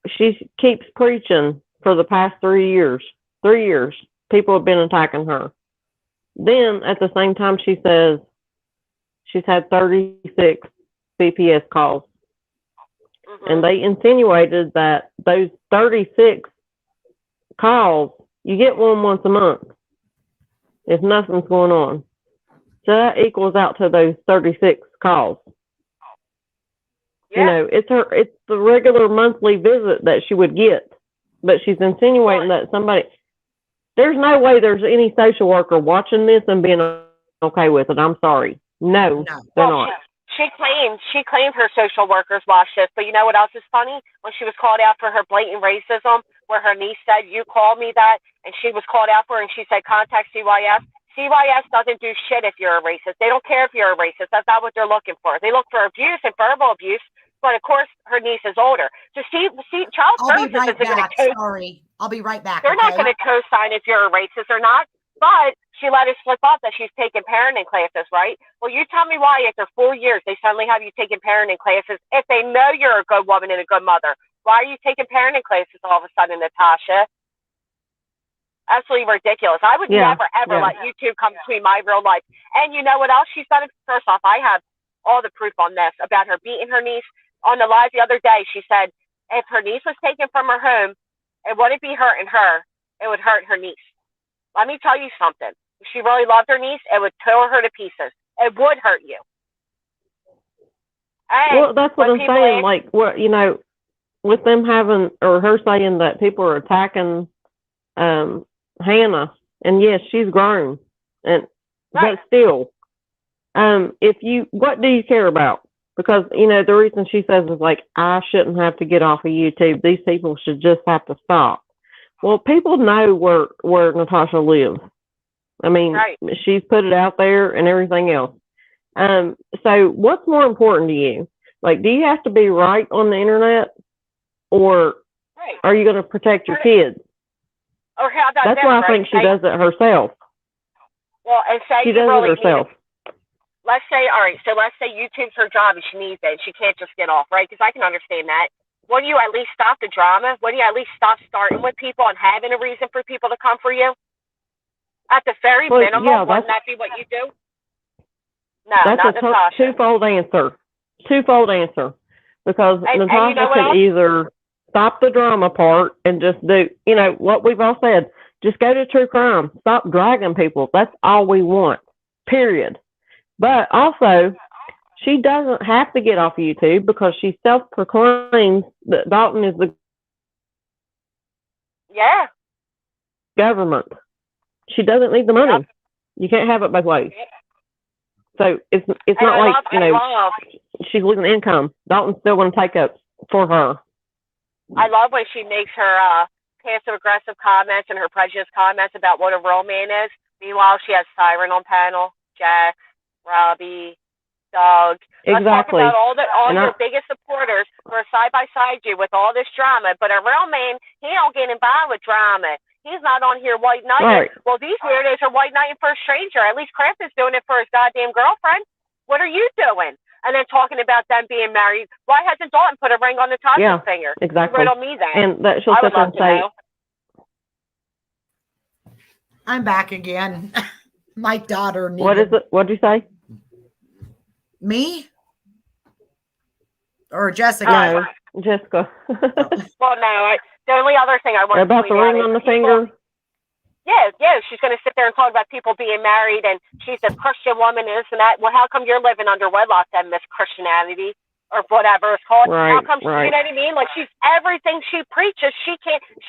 She keeps preaching for the past 3 years. 3 years, people have been attacking her. Then at the same time, she says she's had 36 CPS calls. And they insinuated that those 36 calls, you get one once a month if nothing's going on. So that equals out to those 36 calls. yeah. You know, it's the regular monthly visit that she would get, but she's insinuating that there's no way there's any social worker watching this and being okay with it. I'm sorry. No, they're not. She claimed her social workers watched this, but you know what else is funny? When she was called out for her blatant racism, where her niece said, you called me that, and she was called out for it, and she said, contact CYS. CYS doesn't do shit if you're a racist. They don't care if you're a racist. That's not what they're looking for. They look for abuse and verbal abuse, but of course, her niece is older. So see, child I'll be services right isn't going back. to Sorry. I'll be right back. they're not going to co-sign if you're a racist or not, but she let it slip up that she's taking parenting classes, right? Well, you tell me why after 4 years they suddenly have you taking parenting classes if they know you're a good woman and a good mother. Why are you taking parenting classes all of a sudden, Natasha? Absolutely ridiculous. I would never, ever let YouTube come between my real life. And you know what else she's done? First off, I have all the proof on this about her beating her niece. On the live the other day, she said if her niece was taken from her home, it wouldn't be hurting her. It would hurt her niece. Let me tell you something. If she really loved her niece, it would tear her to pieces. It would hurt you. And Well, that's what when I'm people saying. ask- Like, what, you know, with them having, or her saying that people are attacking Hannah, and yes, she's grown, and Right. but still, what do you care about? Because, you know, the reason she says is like, I shouldn't have to get off of YouTube. These people should just have to stop. Well, people know where Natasha lives. I mean, Right. she's put it out there and everything else. So what's more important to you? Like, do you have to be right on the internet, or Right. are you going to protect your kids? Or how about That's this, why I right? think she does it herself. Well, and say She you does really it herself. need. Let's say, all right. So let's say YouTube's her job and she needs it. And she can't just get off, right? Because I can understand that. Wouldn't you at least stop the drama? Wouldn't you at least stop starting with people and having a reason for people to come for you? At the very Well, minimum, yeah, wouldn't that be what you do? No, That's not a Natasha. twofold answer. Twofold answer. Because And Natasha you know what could else? either stop the drama part and just do, you know, what we've all said. Just go to true crime. Stop dragging people. That's all we want. Period. But also, she doesn't have to get off YouTube because she self-proclaims that Dalton is the Yeah. government. She doesn't need the money. Yep. You can't have it both ways. Yep. So it's And not I like, love, you I know, love, she's losing income. Dalton's still going to take up for her. I love when she makes her passive aggressive comments and her prejudiced comments about what a real man is. Meanwhile, she has Siren on panel, Jack, Robbie, Doug. Let's talk Exactly. about all And your I- biggest supporters who are side by side you with all this drama. But a real man, he don't get involved with drama. He's not on here white knighting. Right. Well, these weirdos are white knighting for a stranger. At least Kraft is doing it for his goddamn girlfriend. What are you doing? And then talking about them being married. Why hasn't Dalton put a ring on Natasha's Yeah, finger? exactly. Riddle me that. And that she'll I sit would there love and to say, know. I'm back again. My daughter needed what is it? What did you say? me or Jessica. No, Jessica. Well, no. The only other thing I want About to the point out ring is on the people- finger? Yeah, she's going to sit there and talk about people being married and she's a Christian woman and this and that. Well, how come you're living under wedlock then, Miss Christianity or whatever it's called? Right, How come, right. you know what I mean? Like she's everything she preaches. She's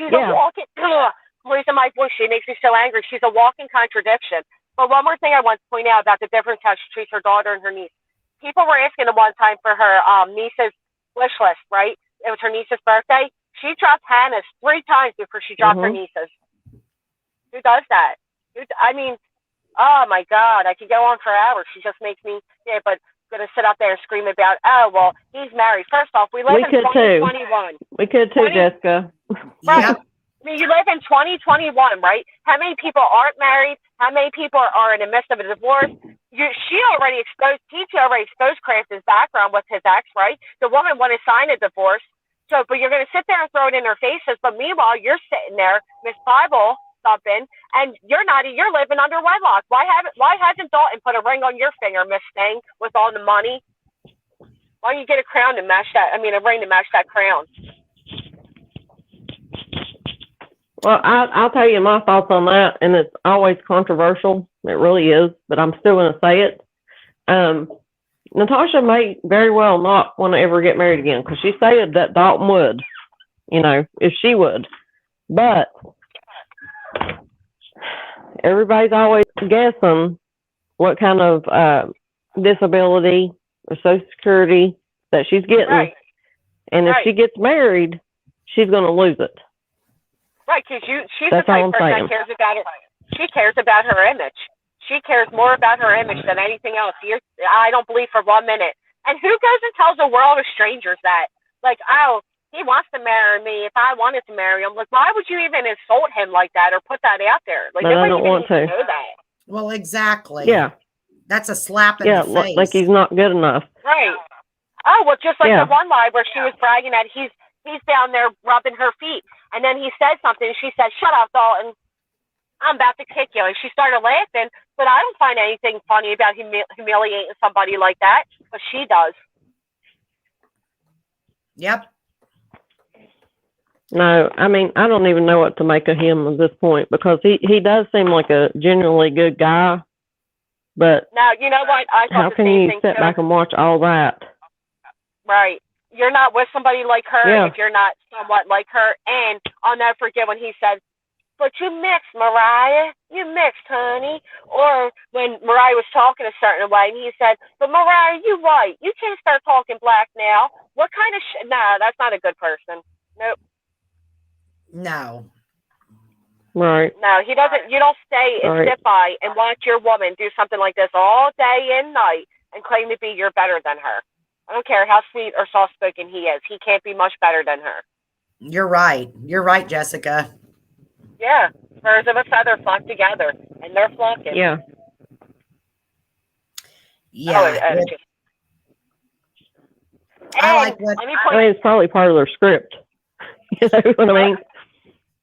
Yeah. a walking, raising my voice, she makes me so angry. She's a walking contradiction. But one more thing I want to point out about the difference how she treats her daughter and her niece. People were asking at one time for her niece's wish list, right? It was her niece's birthday. She dropped Hannah's 3 times before she dropped her Mhm. niece's. Who does that? I mean, oh my God, I could go on for hours. She just makes me, but going to sit up there and scream about, oh, well, he's married. First off, we live We in could too. 2021. We could too, 20 Jessica. Right. Yep. I mean, you live in 2021, right? How many people aren't married? How many people are in the midst of a divorce? He already exposed Kraft's background with his ex, right? The woman wanted to sign a divorce. So, but you're going to sit there and throw it in their faces. But meanwhile, you're sitting there, Miss Bible thumping, and you're living under wedlock. Why hasn't Dalton put a ring on your finger, Miss Sting, with all the money? Why don't you get a ring to match that crown? Well, I'll tell you my thoughts on that, and it's always controversial. It really is, but I'm still going to say it. Natasha may very well not want to ever get married again because she said that Dalton would, you know, if she would. But everybody's always guessing what kind of disability or Social Security that she's getting. Right. And if Right. she gets married, she's going to lose it. Right, because she's That's the type all of I'm person saying. that cares about it. She cares about her image. She cares more about her image than anything else. I don't believe for 1 minute. And who goes and tells a world of strangers that? Like, oh, he wants to marry me. If I wanted to marry him, like, why would you even insult him like that or put that out there? Like, But I nobody don't even want needs to to. know that. Well, exactly. Yeah. That's a slap in Yeah, the face. like he's not good enough. Right. Oh, well, just like Yeah. the one lie where she was bragging that he's down there rubbing her feet. And then he said something. And she said, shut up, Dalton. I'm about to kick you. And she started laughing. But I don't find anything funny about humiliating somebody like that. But she does. Yep. No, I mean, I don't even know what to make of him at this point because he does seem like a genuinely good guy, but Now, you know what? I how thought the can same you thing sit too. back and watch all that? Right. You're not with somebody like her Yeah. if you're not somewhat like her. And I'll never forget when he said, "But you mixed, Mariah. You mixed, honey." Or when Mariah was talking a certain way, and he said, "But Mariah, you white. You can't start talking black now." What kind of shit? Nah, that's not a good person. Nope. No. Right. No, he doesn't. You don't stay and Right. sit by and watch your woman do something like this all day and night and claim to be you're better than her. I don't care how sweet or soft spoken he is. He can't be much better than her. You're right. You're right, Jessica. Yeah, birds of a feather flock together, and they're flocking. Yeah. Yeah. And I like what let me I point, mean, it's probably part of their script. You know what I mean?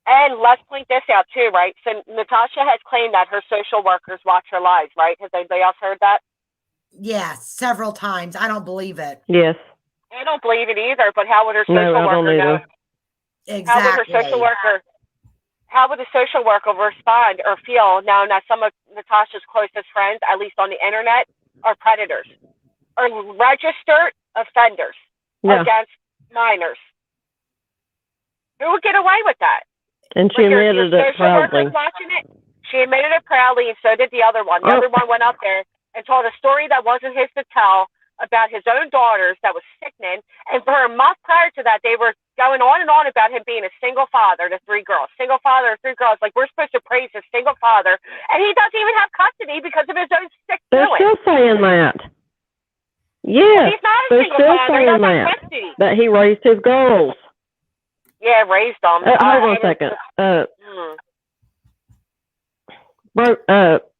and let's point this out too, right? So Natasha has claimed that her social workers watch her lives, right? Has anybody else heard that? yes, several times. I don't believe it. Yes. I don't believe it either, but how would her No, social I don't worker know? either. Exactly. How would the social worker respond or feel now that some of Natasha's closest friends, at least on the internet, are predators or registered offenders Yeah. against minors? Who would get away with that? And she With your admitted it social workers proudly. watching it? She admitted it proudly, and so did the other one. The Oh. other one went up there and told a story that wasn't his to tell about his own daughters that was sickening. And for a month prior to that, they were going on and on about him being a single father to 3 girls. Single father to 3 girls. Like, we're supposed to praise his single father. And he doesn't even have custody because of his own sick They're doing. still saying that. Yes. He's not a They're single still father. He saying doesn't have that. custody. That he raised his girls. Yeah, raised them. Hold on a second.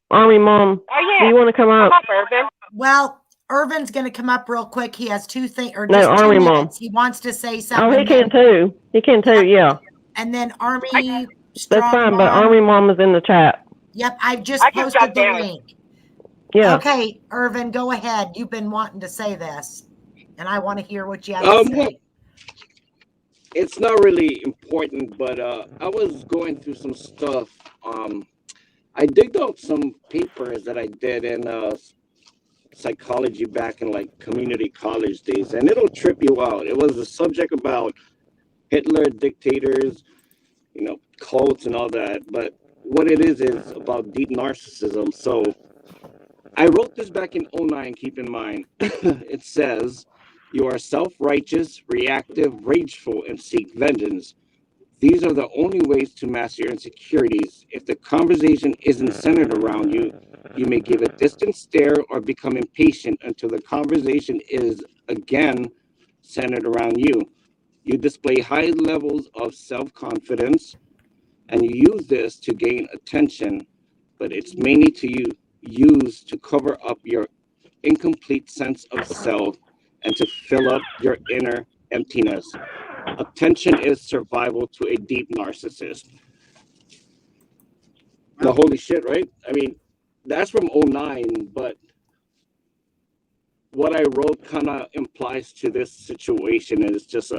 Army Mom, Oh, yeah. do you want to come Come up? up, Irvin. Well, Irvin's going to come up real quick. He has 2 things, or No, just 2 Army Mom. minutes. He wants to say Oh, something. he can too. He can too, yeah. And then Army That's Strong fine, but Mom. Army Mom is in the chat. Yep, I just I can posted jump the in. link. Yeah. Okay, Irvin, go ahead. You've been wanting to say this, and I want to hear what you have to Well, say. it's not really important, but I was going through some stuff. I digged out some papers that I did in psychology back in like community college days, and it'll trip you out. It was a subject about Hitler, dictators, cults and all that. But what it is about deep narcissism. So I wrote this back in 2009, keep in mind. It says, "You are self-righteous, reactive, rageful, and seek vengeance. These are the only ways to master your insecurities. If the conversation isn't centered around you, you may give a distant stare or become impatient until the conversation is again centered around you. You display high levels of self-confidence, and you use this to gain attention, but it's mainly used to cover up your incomplete sense of self and to fill up your inner emptiness. Attention is survival to a deep narcissist." Now, holy shit, right? I mean, that's from 2009, but what I wrote kind of implies to this situation is just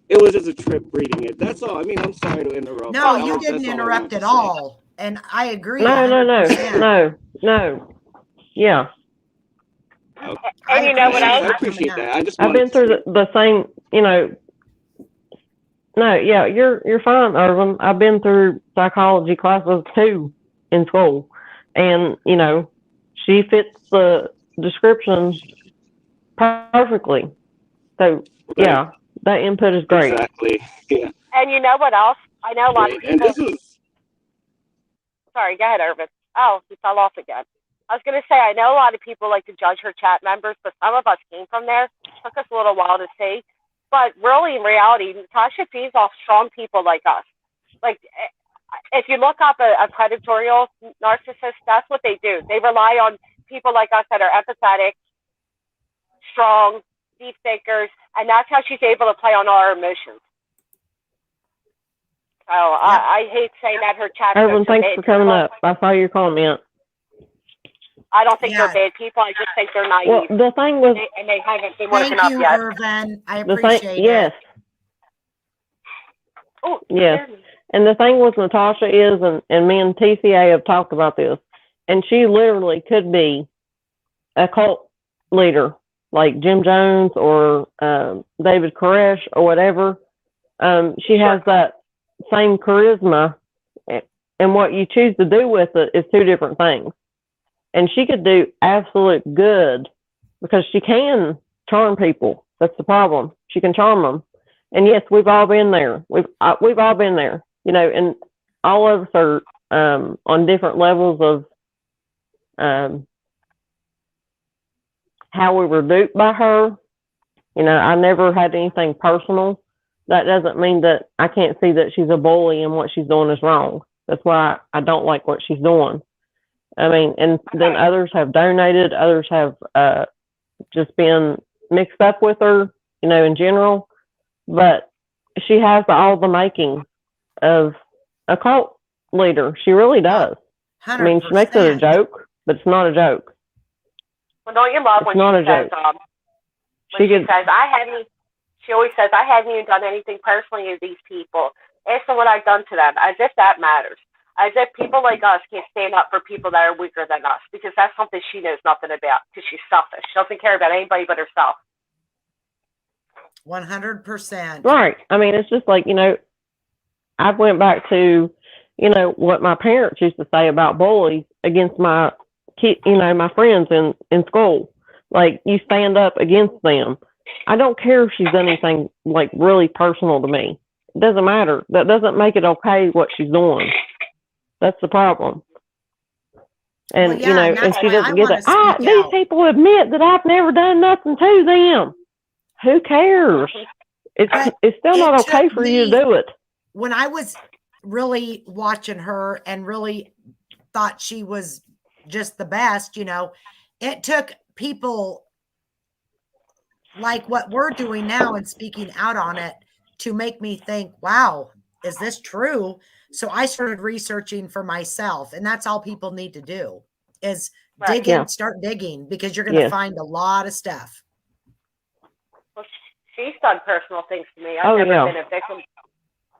it was just a trip reading it. That's all. I mean, I'm sorry to interrupt. No, That's you all didn't I interrupt wanted to at say. all. And I agree. No. 100%. Yeah. And you know what else? I appreciate that. I just I've been wanted through to the same, no, yeah, you're fine, Irvin. I've been through psychology classes too in school. And, she fits the description perfectly. So, yeah, that input is great. Exactly. Yeah. And you know what else? I know a lot of Right. And people. this is Sorry, go ahead, Irvin. Oh, he fell off again. I was going to say, I know a lot of people like to judge her chat members, but some of us came from there. It took us a little while to see. But really, in reality, Natasha feeds off strong people like us. Like, if you look up a predatorial narcissist, that's what they do. They rely on people like us that are empathetic, strong, deep thinkers, and that's how she's able to play on our emotions. So I hate saying that her chat. Irvin, thanks for coming up. I saw your comment. I don't think they're bad people. I just think they're naive. Well, the thing was, and they haven't been woken Thank up you, yet. Irvin. I the appreciate thing, it. yes. Oh, Yes. And the thing with Natasha is, and me and TCA have talked about this, and she literally could be a cult leader like Jim Jones or David Koresh or whatever. She has that same charisma, and what you choose to do with it is two different things. And she could do absolute good because she can charm people. That's the problem. She can charm them. And yes, we've all been there. We've all been there, you know, and all of us are on different levels of how we were duped by her. You know, I never had anything personal. That doesn't mean that I can't see that she's a bully and what she's doing is wrong. That's why I don't like what she's doing. I mean, and then others have donated, others have just been mixed up with her, you know, in general. But she has all the makings of a cult leader. She really does. 100%. I mean, she makes it a joke, but it's not a joke. Well, don't you love It's when not she a says, joke. when she says, she always says, I haven't even done anything personally to these people. Ask them what I've done to them, as if that matters. As if people like us can't stand up for people that are weaker than us, because that's something she knows nothing about, because she's selfish. She doesn't care about anybody but herself. 100%. Right. I mean, it's just like, you know, I went back to, you know, what my parents used to say about bullies against my kid, you know, my friends in school. Like, you stand up against them. I don't care if she's done anything like really personal to me. It doesn't matter. That doesn't make it okay what she's doing. That's the problem. And, Well, yeah, you know, and and that's she why doesn't I get wanna it. speak These out. people admit that I've never done nothing to them. Who cares? But It's still it not okay took for you to me- do it. When I was really watching her and really thought she was just the best, you know, it took people like what we're doing now and speaking out on it to make me think, wow, is this true? So I started researching for myself, and that's all people need to do is dig in, Yeah. start digging, because you're going to Yes. find a lot of stuff. Well, she's done personal things to me. Oh, I've never yeah. been a victim.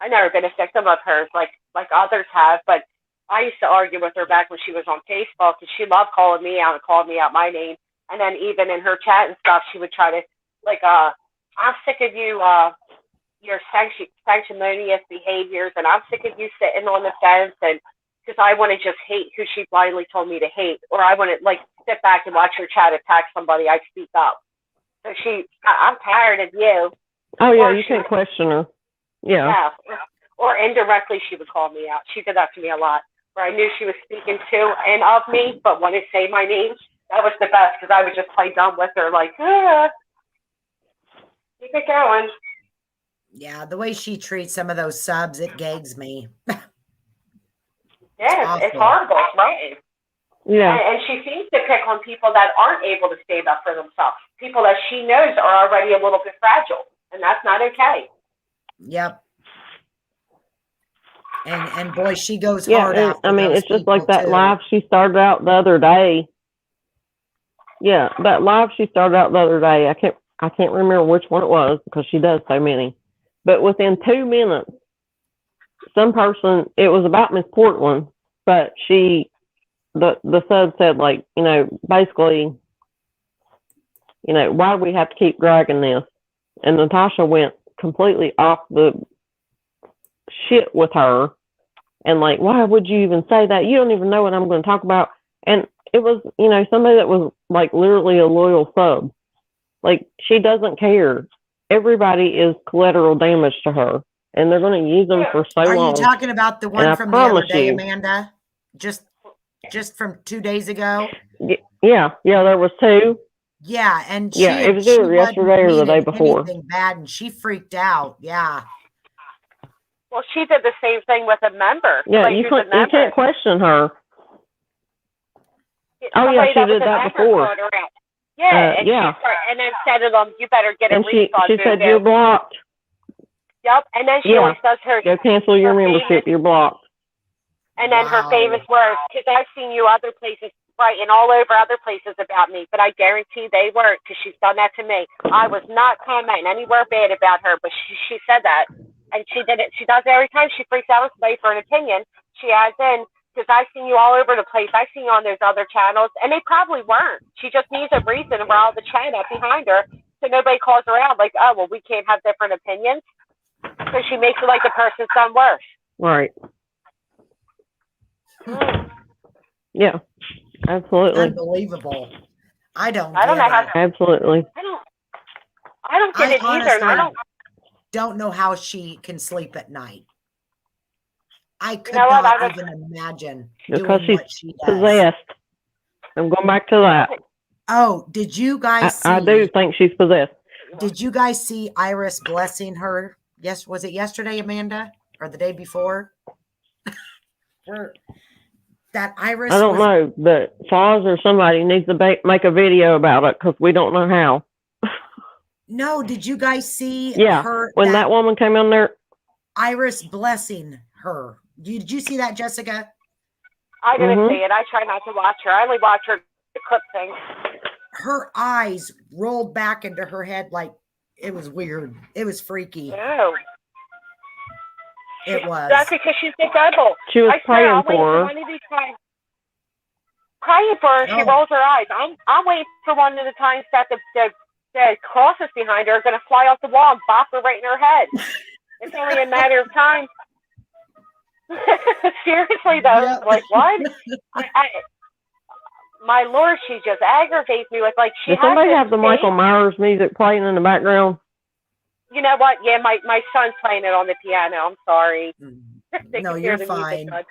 I've never been a victim of hers like others have, but I used to argue with her back when she was on Facebook, and she loved calling me out and calling me out my name. And then even in her chat and stuff, she would try to, like, I'm sick of you, your sanctimonious behaviors, and I'm sick of you sitting on the fence, and because I want to just hate who she blindly told me to hate, or I want to, like, sit back and watch her chat attack somebody, I speak up. So I'm tired of you. Oh, yeah, Or you she can't would- question her. Yeah. Yeah. Or indirectly, she would call me out. She did that to me a lot, where I knew she was speaking to and of me, but wouldn't say my name. That was the best, because I would just play dumb with her, like, keep it going. Yeah, the way she treats some of those subs, it gags me. Yeah, it's awful. horrible, right? Yeah. And she seems to pick on people that aren't able to stand up for themselves, people that she knows are already a little bit fragile, and that's not okay. Yep. And boy, she goes Yeah, hard and, after I mean, those it's just like people, that too. live she started out the other day. Yeah, that live she started out the other day. I can't remember which one it was because she does so many. But within 2 minutes, some person, it was about Miss Portland, but the sub said, like, you know, basically, you know, why do we have to keep dragging this? And Natasha went completely off the shit with her. And like, why would you even say that? You don't even know what I'm going to talk about. And it was, you know, somebody that was like literally a loyal sub. Like, she doesn't care. Everybody is collateral damage to her, and they're going to use them for so Are long. you talking about the And one I from the other promise day, you- Amanda? Just from 2 days ago? Yeah, there was two. Yeah, and Yeah, it was she either yesterday or the wasn't day meaning before. anything bad, and she freaked out. Yeah. Well, she did the same thing with a member. Yeah, somebody you who's a can't member. question her. Oh, Somebody yeah, she was did a that member before. throwing around. Yeah, and yeah. and then said to them, "You better get a And she refund." said, boo-boo. you're blocked. Yep, and then she Yeah. always does her. Go cancel your her membership. famous- You're blocked. And then her Wow. famous words, because I've seen you other places, writing all over other places about me, but I guarantee they weren't, because she's done that to me. I was not commenting anywhere bad about her, but she said that. and she did it. She does it every time. She freaks out on somebody for an opinion. She adds in, because I've seen you all over the place. I've seen you on those other channels, and they probably weren't. She just needs a reason to rile the chat up behind her, so nobody calls her out like, oh, well, we can't have different opinions. So she makes it like the person's done worse. Right. Yeah. Absolutely. Unbelievable. I don't I don't get know how- it. Absolutely. I don't get it either, and I don't know how she can sleep at night. I could know what? not I was- even imagine Because doing she's what she does. possessed. I'm going back to that. Oh, did you guys see? I do think she's possessed. Did you guys see Iris blessing her? Yes, was it yesterday, Amanda, or the day before? That Iris. I don't know, but Foz or somebody needs to make a video about it because we don't know how. No, did you guys see Yeah, her? when that woman came in there, Iris blessing her. Did you see that, Jessica? I didn't Mhm. see it. I try not to watch her. I only watch her the clip thing. Her eyes rolled back into her head like it was weird. It was freaky. No, It was. that's because she's the devil. she was I swear, praying I'm waiting for her. one of these times. Praying for her, she Oh. rolls her eyes. I'm waiting for one of the times that the crosses behind her are going to fly off the wall and bop her right in her head. It's only a matter of time. Seriously, though, Yep. like what? My Lord, she just aggravates me with like she Does has somebody this have the face. Michael Myers music playing in the background? You know what? Yeah, my son's playing it on the piano. I'm sorry. They No, can you're hear the music, fine. but-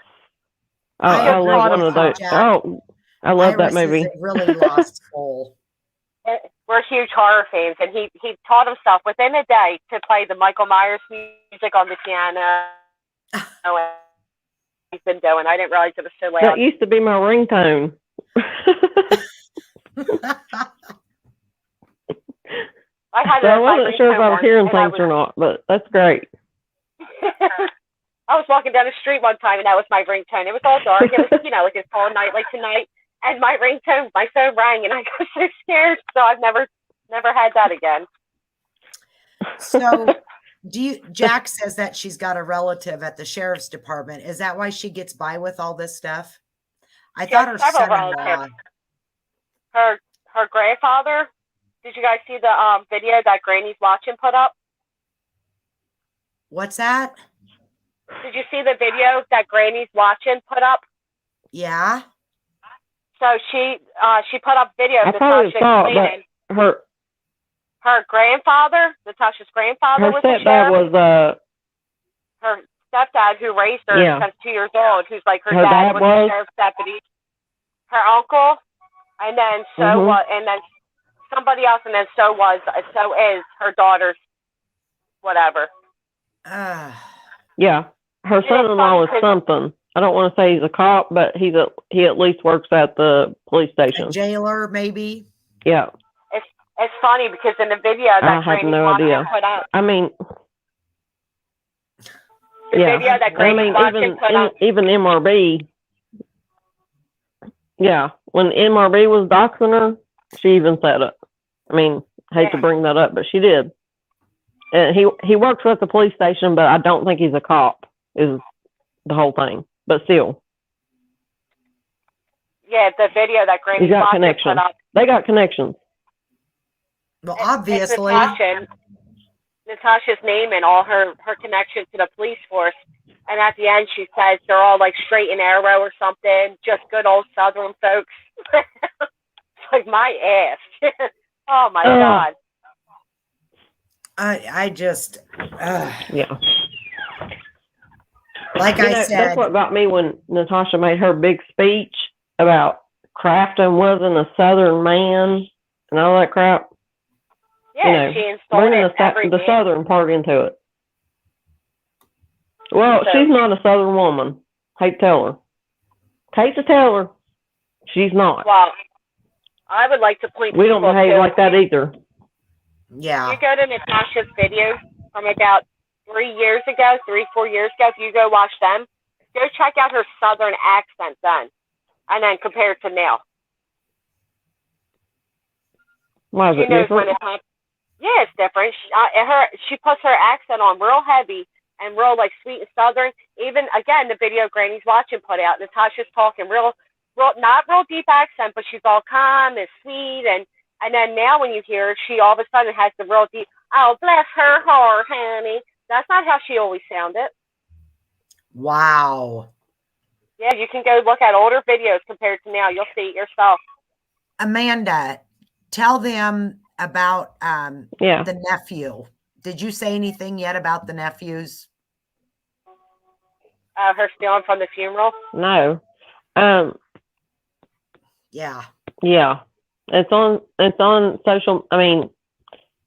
I I love agree one of with you, those. Jack. Oh, I love that Iris is movie. a really lost soul. We're huge horror fans, and he taught himself within a day to play the Michael Myers music on the piano. He's been doing. I didn't realize it was so That loud. used to be my ringtone. I had So it I as my wasn't sure if I ringtone was hearing once, and things or not, but that's great. I was walking down the street one time, and that was my ringtone. It was all dark. It was, like a cold night like tonight, and my ringtone, my phone rang, and I got so scared. So I've never had that again. So, Jack says that she's got a relative at the sheriff's department. Is that why she gets by with all this stuff? I thought her several son-in-law. relatives. Her grandfather. Did you guys see the video that Granny's watching put up? What's that? Did you see the video that Granny's watching put up? Yeah. So she put up video of I probably Natasha saw it, explaining but her grandfather, Natasha's grandfather, her was the stepdad sheriff. was Her stepdad, who raised her Yeah. since 2 years old, who's like her Her dad dad was was? the sheriff's deputy. Her uncle, and then Mhm. and then somebody else, and then so is her daughter's whatever. yeah. Her Yeah, son-in-law is because- something. I don't want to say he's a cop, but he at least works at the police A station. jailer, maybe. Yeah. It's funny because in the video I that have Granny's no watching idea. put up, I mean, the yeah. video that I Granny's mean, watching put up. even MRB. Yeah, when MRB was doxing her, she even said it. I mean, hate to Yeah. bring that up, but she did. And he works at the police station, but I don't think he's a cop. Is the whole thing, but still, Yeah, the video that Granny's got watching connections. put up. they got connections. Well, It's obviously. Natasha's name and all her connection to the police force. And at the end, she says they're all like straight and arrow or something, just good old Southern folks. It's like my ass. Oh my God. I just, Yeah. like You I know, said, that's what got me when Natasha made her big speech about Crafton wasn't a Southern man and all that crap. Yeah, know, she installed Bringing it every the day. Southern part into it. Well, So- she's not a Southern woman. Hate to tell her. Hate to tell her. She's not. Well, I would like to point We don't people behave to- like that either. yeah. You go to Natasha's videos from about 4 years ago, if you go watch them, go check out her Southern accent then, and then compare it to now. Why is She it knows when different? it's not. Yeah, it's different. She puts her accent on real heavy, and real like sweet and southern. Even again, the video Granny's watching put out, Natasha's talking real, not real deep accent, but she's all calm and sweet. And then now when you hear her, she all of a sudden has the real deep, oh, bless her heart, honey. That's not how she always sounded. Wow. Yeah, you can go look at older videos compared to now. You'll see it yourself. Amanda, tell them about Yeah. the nephew. Did you say anything yet about the nephews? Her stealing from the funeral. No. Yeah. Yeah. It's on social. I mean,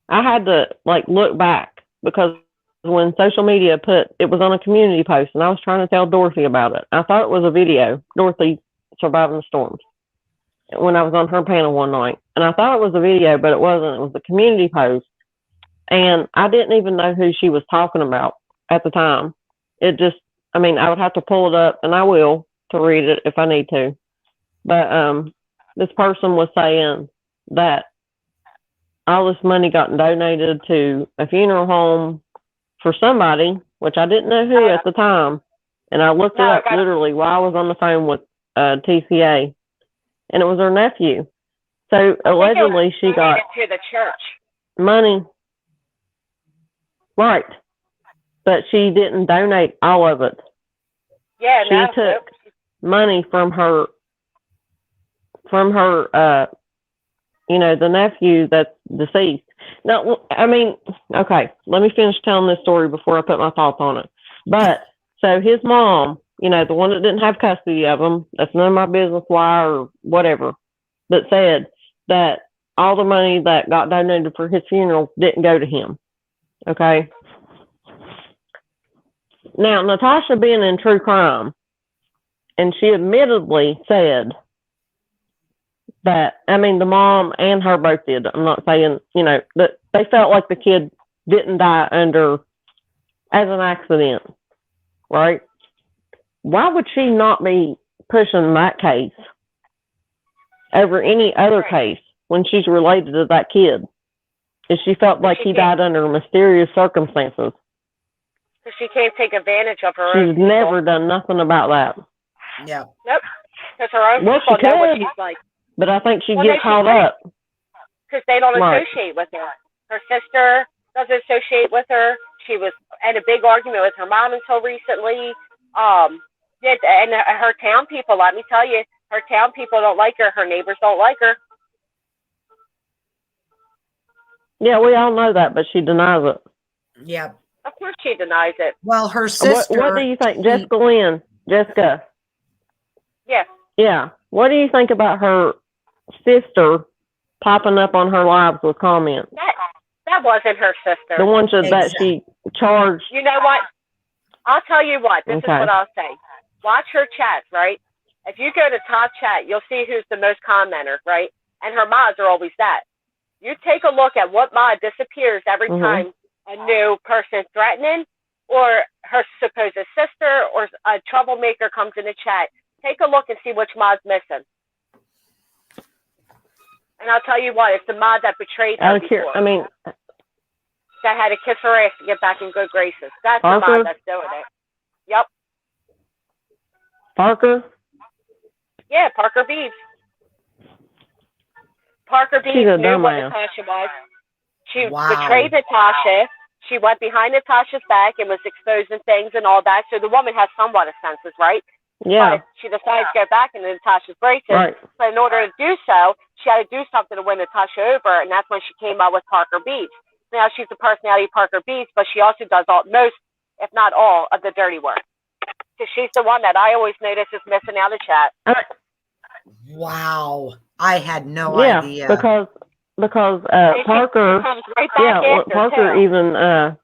I had to like look back because when social media it was on a community post, and I was trying to tell Dorothy about it. I thought it was a video, Dorothy surviving the storms, when I was on her panel one night, and I thought it was a video, but it wasn't. It was a community post, and I didn't even know who she was talking about at the time. It just, I mean, I would have to pull it up, and I will, to read it if I need to. But this person was saying that all this money got donated to a funeral home for somebody, which I didn't know who at the time. And I looked it up literally while I was on the phone with TCA, and it was her nephew. So allegedly she got to the church money. Right. But she didn't donate all of it. Yeah, She took money from her, the nephew that's deceased. Now, I mean, okay, let me finish telling this story before I put my thoughts on it. But, so his mom, the one that didn't have custody of him, that's none of my business why or whatever, but said that all the money that got donated for his funeral didn't go to him. Okay? Now, Natasha being in true crime, and she admittedly said that, I mean, the mom and her both did. I'm not saying, that they felt like the kid didn't die as an accident, right? Why would she not be pushing that case over any other case when she's related to that kid? If she felt like he died under mysterious circumstances. So she can't take advantage of her She's own people. never done nothing about that. Yeah. Nope. Because her own Well, people she know what could. she's like. But I think she'd Well, get no, she caught couldn't. up. Because they don't Right. associate with her. Her sister doesn't associate with her. She was in a big argument with her mom until recently. And her town people, let me tell you, her town people don't like her. Her neighbors don't like her. Yeah, we all know that, but she denies it. Yeah. Of course she denies it. Well, her sister. What do you think, Jessica? Yeah. Yeah. What do you think about her sister popping up on her lives with comments? That wasn't her sister. The one that she charged. You know what? I'll tell you what. This is Okay. what I'll say. Watch her chats, right? If you go to top chat, you'll see who's the most commenter, right? And her mods are always that. You take a look at what mod disappears every time a new person threatening or her supposed sister or a troublemaker comes in the chat. Take a look and see which mod's missing. And I'll tell you what, it's the mod that betrayed her before. That had to kiss her ass to get back in good graces. That's Parker? the mod that's doing it. Yep. Parker? Yeah, Parker Beebs. Parker She's Beebs a knew what dumbass. Natasha was. She Wow. betrayed Natasha. She went behind Natasha's back and was exposing things and all that. So the woman has somewhat of senses, right? Yeah. But she decided to go back into Natasha's braces. Right. But in order to do so, she had to do something to win Natasha over, and that's when she came up with Parker Beebs. Now she's the personality of Parker Beebs, but she also does most, if not all, of the dirty work. Because she's the one that I always notice is missing out of chat. Wow. I had no Yeah, idea. because And she Parker, comes right back after, Parker too. even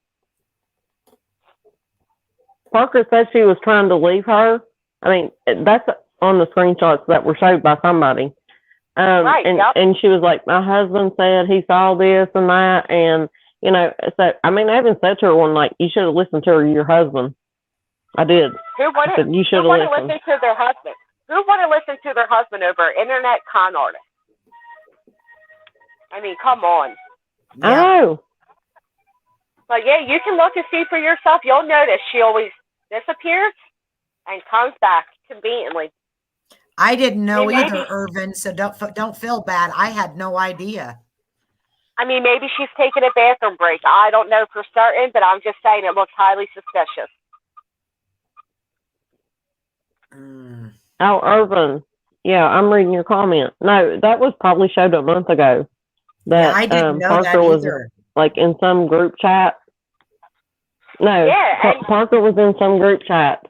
Parker said she was trying to leave her. I mean, that's on the screenshots that were showed by somebody. Right, yep. And she was like, my husband said he saw this and that, and so I mean, I even said to her one night, you should have listened to your husband. I did. Who I said, you should have wouldn't listened. listen to their husband? Who would have listened to their husband over internet con artist? I mean, come on. I Yeah. know. But yeah, you can look and see for yourself. You'll notice she always disappears and comes back conveniently. I didn't know Maybe- either, Irvin. So don't feel bad. I had no idea. I mean, maybe she's taking a bathroom break. I don't know for certain, but I'm just saying it looks highly suspicious. Mm. Oh, Irvin. Yeah, I'm reading your comment. No, that was probably showed a month ago. Yeah, That I didn't know Parker that was either. like in some group chat. No, Yeah, and- Parker was in some group chat,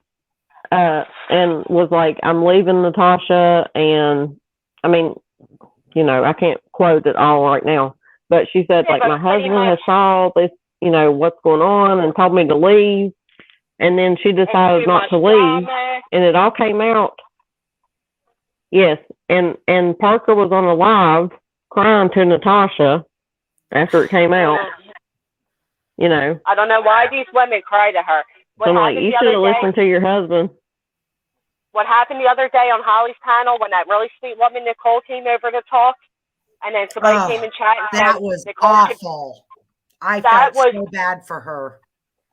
and was like, "I'm leaving Natasha," and I mean, you know, I can't quote it all right now, but she said Yeah, like but my pretty husband has much- saw this, you know, what's going on, and told me to leave, and then she and decided too not much to leave, drama. and it all came out. Yes, and Parker was on a live crying to Natasha after it came out. You know, I don't know why these women cry to her. so I'm like, happened you the should have other day- listened to your husband. What happened the other day on Holly's panel when that really sweet woman Nicole came over to talk, and then somebody Oh, came in chat and That said was Nicole should. awful. I That felt was- so bad for her.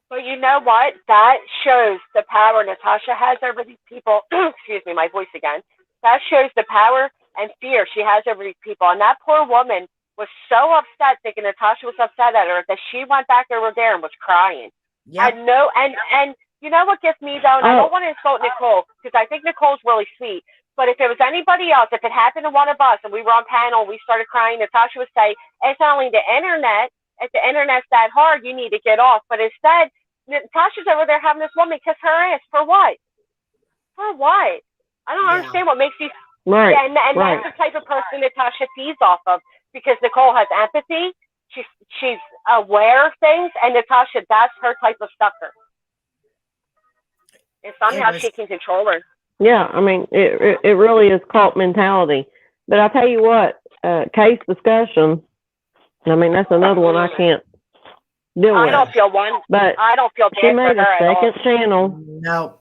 But you know what? That shows the power Natasha has over these people. Excuse me, my voice again. That shows the power and fear she has over these people. And that poor woman was so upset, thinking Natasha was upset at her, that she went back over there and was crying. Yep. And no, and you know what gets me though, and I don't want to insult Nicole because I think Nicole's really sweet. But if it was anybody else, if it happened to one of us and we were on panel, and we started crying, Natasha would say, "It's only the internet. If the internet's that hard, you need to get off." But instead, Natasha's over there having this woman kiss her ass for what? For what? I don't Yeah. understand what makes these. Right, Yeah, and right. that's the type of person Natasha feeds off of because Nicole has empathy. She's aware of things, and Natasha, that's her type of sucker. And somehow was- she can control her. Yeah, I mean, it really is cult mentality. But I tell you what, case discussion, I mean, that's another one I can't deal I with. don't feel one. But I don't feel she bad for made her a at all. second channel. No.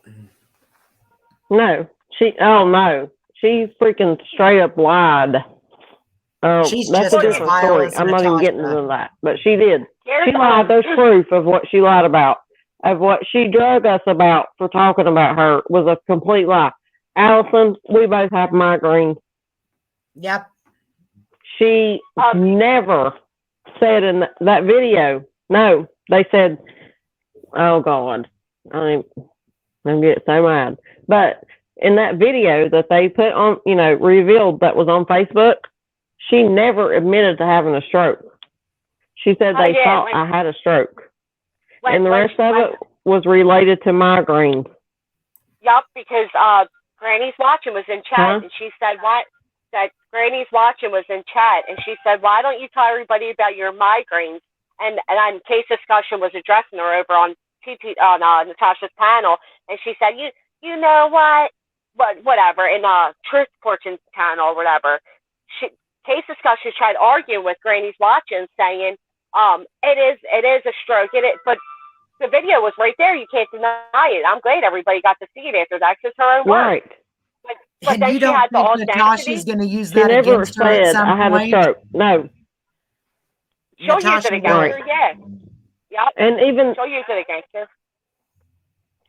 No, no, she freaking straight up lied. Oh, She's that's just a as different vile story. as I'm not even getting Natasha. into that, but she did. Here's, She lied. There's proof of what she lied about. Of what she drug us about for talking about her was a complete lie. Allison, we both have migraines. Yep. She never said in that video. No, they said, "Oh God, I'm getting so mad." But in that video that they put on, you know, revealed that was on Facebook, she never admitted to having a stroke. She said Oh, they yeah, thought when- I had a stroke, and the when- rest of it was related to migraines. Yup, because Granny's watching was in chat, Huh? and she said what? That Granny's watching was in chat, and she said, "Why don't you tell everybody about your migraines?" And on case discussion was addressing her over on Natasha's panel, and she said, "You know what? Whatever." In Truth Fortune's panel or whatever, case discussion tried arguing with Granny's watching, saying, it is a stroke. It is, but the video was right there. You can't deny it. I'm glad everybody got to see it after that. It's her own words. Right. But And then you she don't had the think audacity. Natasha's going to use She that never against her at said some I had point? a stroke. No. She'll use Natasha it against will. her, yeah. Yep. And even She'll use it against her.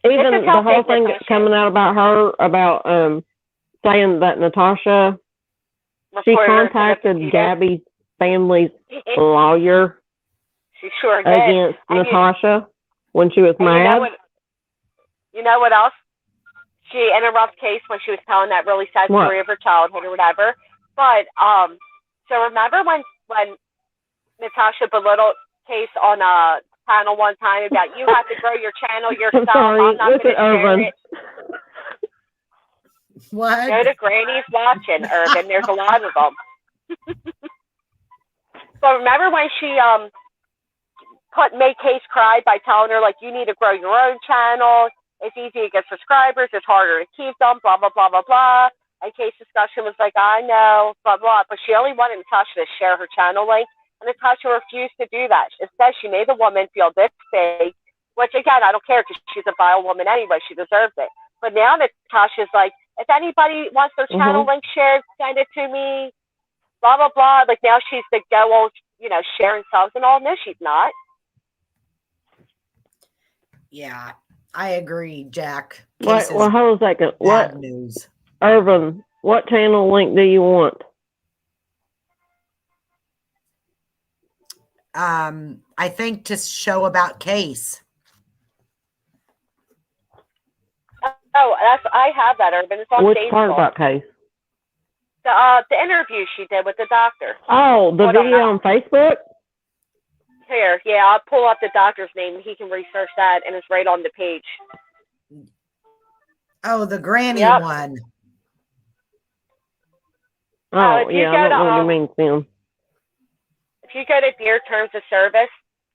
even This is the how whole big thing Natasha that's coming out about her about saying that Natasha she Reported her to the contacted computer. Gabby's family's lawyer She sure did. against And you- Natasha when she was And mad. you know what else? She interrupted Case when she was telling that really sad What? story of her childhood or whatever. But so remember when Natasha belittled Case on a panel one time about you have to grow your channel yourself. I'm sorry. I'm not Look going at to share Irvin. it. What? Go to Granny's watching, Irvin. There's a lot of them. So remember when she made Case cry by telling her like you need to grow your own channel. It's easy to get subscribers. It's harder to keep them. Blah blah blah blah blah. And Case discussion was like, I know, blah blah. But she only wanted Natasha to share her channel link, and Natasha refused to do that. Instead, she made the woman feel this big. Which again, I don't care because she's a vile woman anyway. She deserves it. But now Natasha's like, if anybody wants their channel link shared, send it to me. Blah blah blah. Like now she's the go old, sharing subs and all. No, she's not. Yeah, I agree, Jack. Wait, Case well, is hold on a second. bad What, news. Irvin, what channel link do you want? I think to show about Case. Oh, I have that, Urban. It's on Which Facebook. part about Case? The interview she did with the doctor. Oh, the Hold on, video on Facebook? Here, yeah, I'll pull up the doctor's name. He can research that, and it's right on the page. Oh, the granny Yep. one. Oh, if you yeah, I go don't to, know what you mean, Tim. If you go to Dear Terms of Service,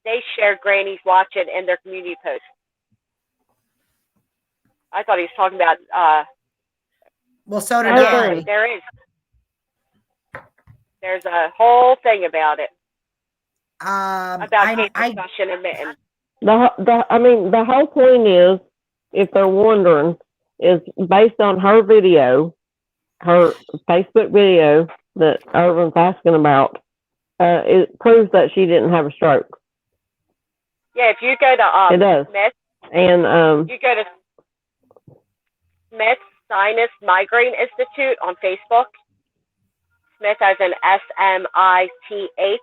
they share Granny's Watch It in their community post. I thought he was talking about, Well, so did Okay. I. there is. There's a whole thing about it, about case discussion and mitten. The whole point is, if they're wondering, is based on her video, her Facebook video that Irvin's asking about, it proves that she didn't have a stroke. Yeah, if you go to It does. Smith, And you go to Smith Sinus Migraine Institute on Facebook. Smith as in SMITH.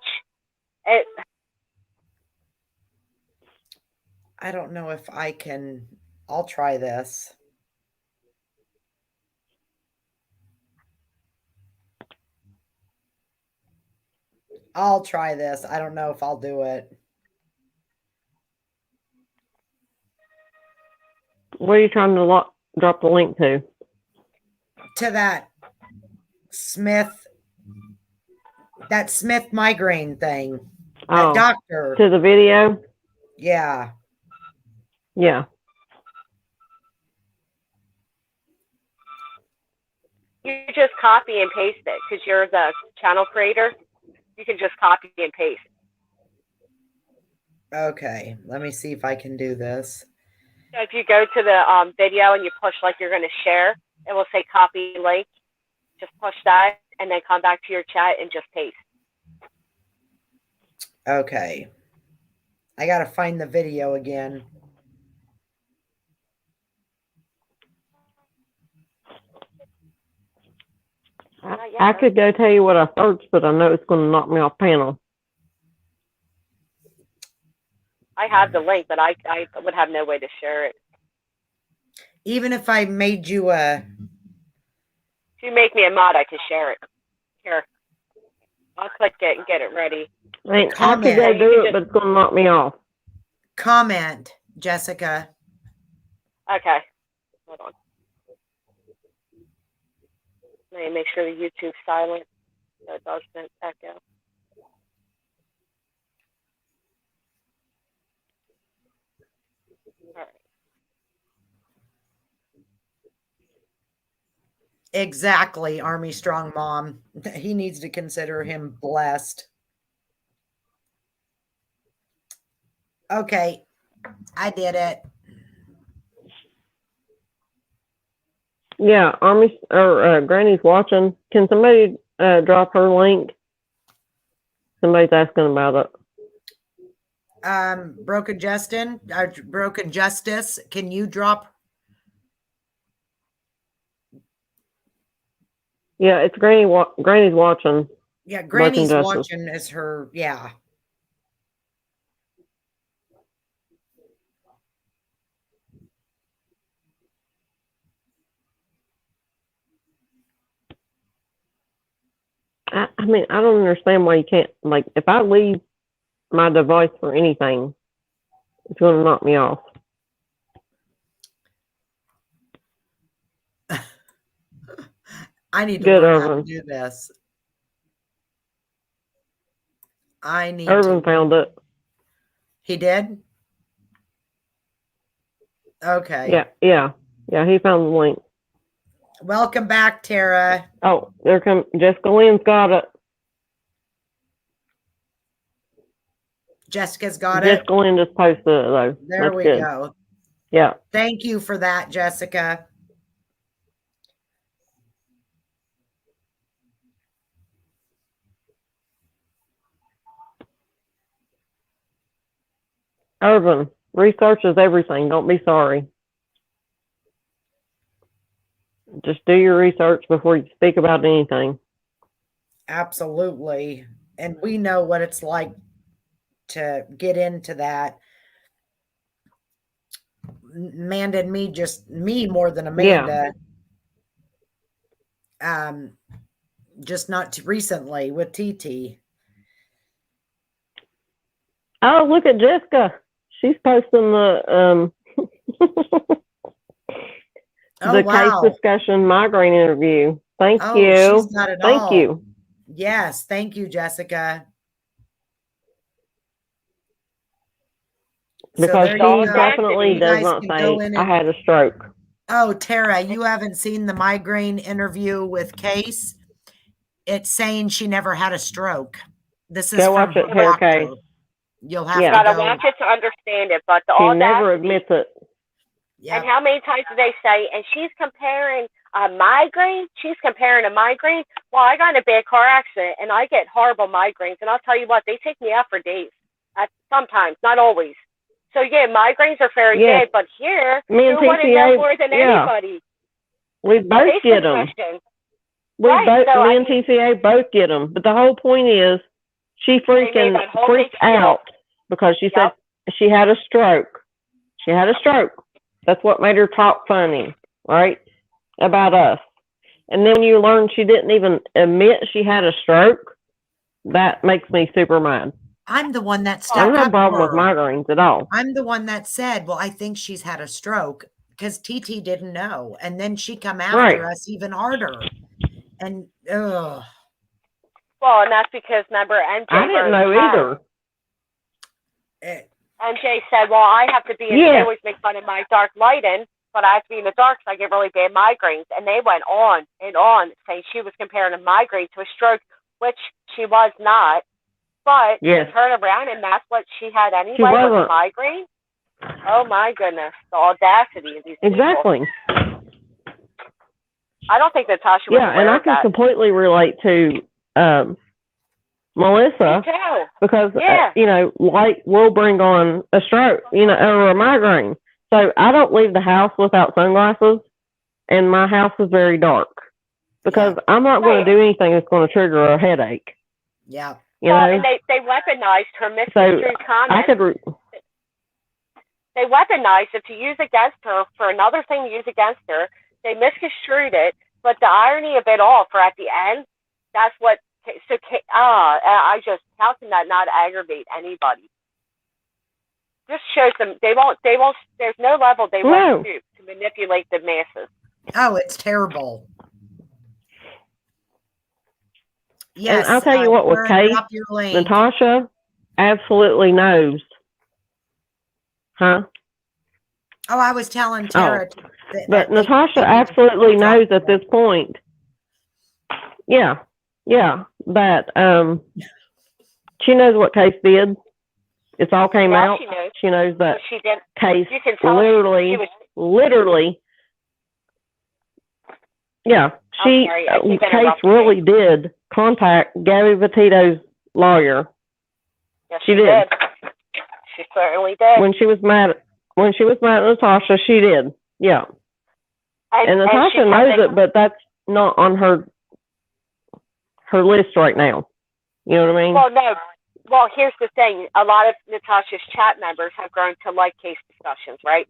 I don't know if I can. I'll try this. I'll try this. I don't know if I'll do it. where are you trying to drop the link to? To that Smith migraine thing. That Oh, doctor. to the video? Yeah. Yeah. You just copy and paste it because you're the channel creator. You can just copy and paste. Okay. Let me see if I can do this. So if you go to the video and you push like you're going to share, it will say copy link. Just push that and then come back to your chat and just paste. Okay. I got to find the video again. I could go tell you what I searched, but I know it's going to knock me off panel. I have the link, but I would have no way to share it. Even if I made you a. If you make me a mod, I can share it. Here. I'll click it and get it ready. I mean, I Comment. could go do it, but it's going to knock me off. Comment, Jessica. Okay. Hold on. Let me make sure the YouTube's silent so it doesn't echo. All right. Exactly, Army Strong Mom. He needs to consider him blessed. Okay, I did it. Yeah, Army or Granny's watching. Can somebody drop her link? Somebody's asking about it. Broken Justice. Can you drop? Yeah, it's Granny's watching. Yeah, Granny's Justice. watching is her. Yeah. I mean, I don't understand why you can't, like, if I leave my device for anything, it's going to knock me off. I need to Good, learn how to Irvin. do this. I need Irvin to. found it. He did? Okay. Yeah, he found the link. Welcome back, Tara. Oh, there comes Jessica Lynn's got it. Jessica's got Jessica Lynn just posted it, though. There That's we good. go. Yeah. Thank you for that, Jessica. Irvin, Research is everything. Don't be sorry. Just do your research before you speak about anything. Absolutely. And we know what it's like to get into that. Amanda and me more than Amanda. Just not too recently with TT. Oh, look at Jessica. She's posting the Oh, the wow. case discussion migraine interview. Thank Oh, you. she's got it Thank all. you. Yes, thank you, Jessica. Because there she you go. definitely You does guys not can say, go in I and- had a stroke. Oh, Tara, you haven't seen the migraine interview with Case? It's saying she never had a stroke. This is Go from watch it, her Tara doctor. Case. You'll have Yeah. You gotta to go. watch it to understand it, but the She audacity. never admits it. And Yep. how many times do they say, and she's comparing a migraine? She's comparing a migraine? Well, I got in a bad car accident, and I get horrible migraines. And I'll tell you what, they take me out for days. Sometimes, not always. So, yeah, migraines are very Yes. bad. But here, Me and who want to know TCA, more than yeah. anybody? We both Case get them. discussion. We Right, both, so me I and mean- TCA both get them. But the whole point is, she freaking that whole freaked big deal. out because she said Yep. she had a stroke. She had a stroke. That's what made her talk funny, right? About us. And then when you learn she didn't even admit she had a stroke, that makes me super mad. I'm the one that I stuck don't have a up problem for with her. migraines at all. I'm the one that said, well, I think she's had a stroke because TT didn't know. And then she come after Right. us even harder. And, ugh. Well, and that's because, remember, MJ I didn't know had- either. MJ said, well, I have to be in, Yeah. they always make fun of my dark lighting, but I have to be in the dark because I get really bad migraines. And they went on and on saying she was comparing a migraine to a stroke, which she was not. But Yes. to turn around and that's what she had anyway, She was a wasn't. migraine. Oh my goodness, the audacity of these people. Exactly. I don't think Natasha was Yeah, aware and I of can that. completely relate to Melissa. Me too. Because, Yeah. light will bring on a stroke, or a migraine. So I don't leave the house without sunglasses, and my house is very dark because I'm not going Right. to do anything that's going to trigger a headache. Yeah. Well, know, and they weaponized her so misconstrued I comment. could, They weaponized it to use against her for another thing to use against her. They misconstrued it, but the irony of it all, for at the end, that's what. So, I just, how can that not aggravate anybody? Just shows them they won't. There's no level they won't stoop to manipulate the masses. Oh, it's terrible. Yes. and I'll tell you what, with Karen, Kate, drop your link. Natasha absolutely knows. Huh? Oh, I was telling Tara. But Natasha absolutely knows at this point. Yeah, that she knows what Case did. It's all came Yeah, out. she knows. She knows that She did. Case You can tell literally, she was. literally. Yeah, I'm sorry, I keep Case interrupting really did contact Gabby Petito's lawyer Yes, she did. She certainly did. when she was mad. When she was mad at Natasha, she did. Yeah, and Natasha she knows kept it, but that's not on her list right now. You know what I mean? Well, no. Well, here's the thing. A lot of Natasha's chat members have grown to like case discussions, right?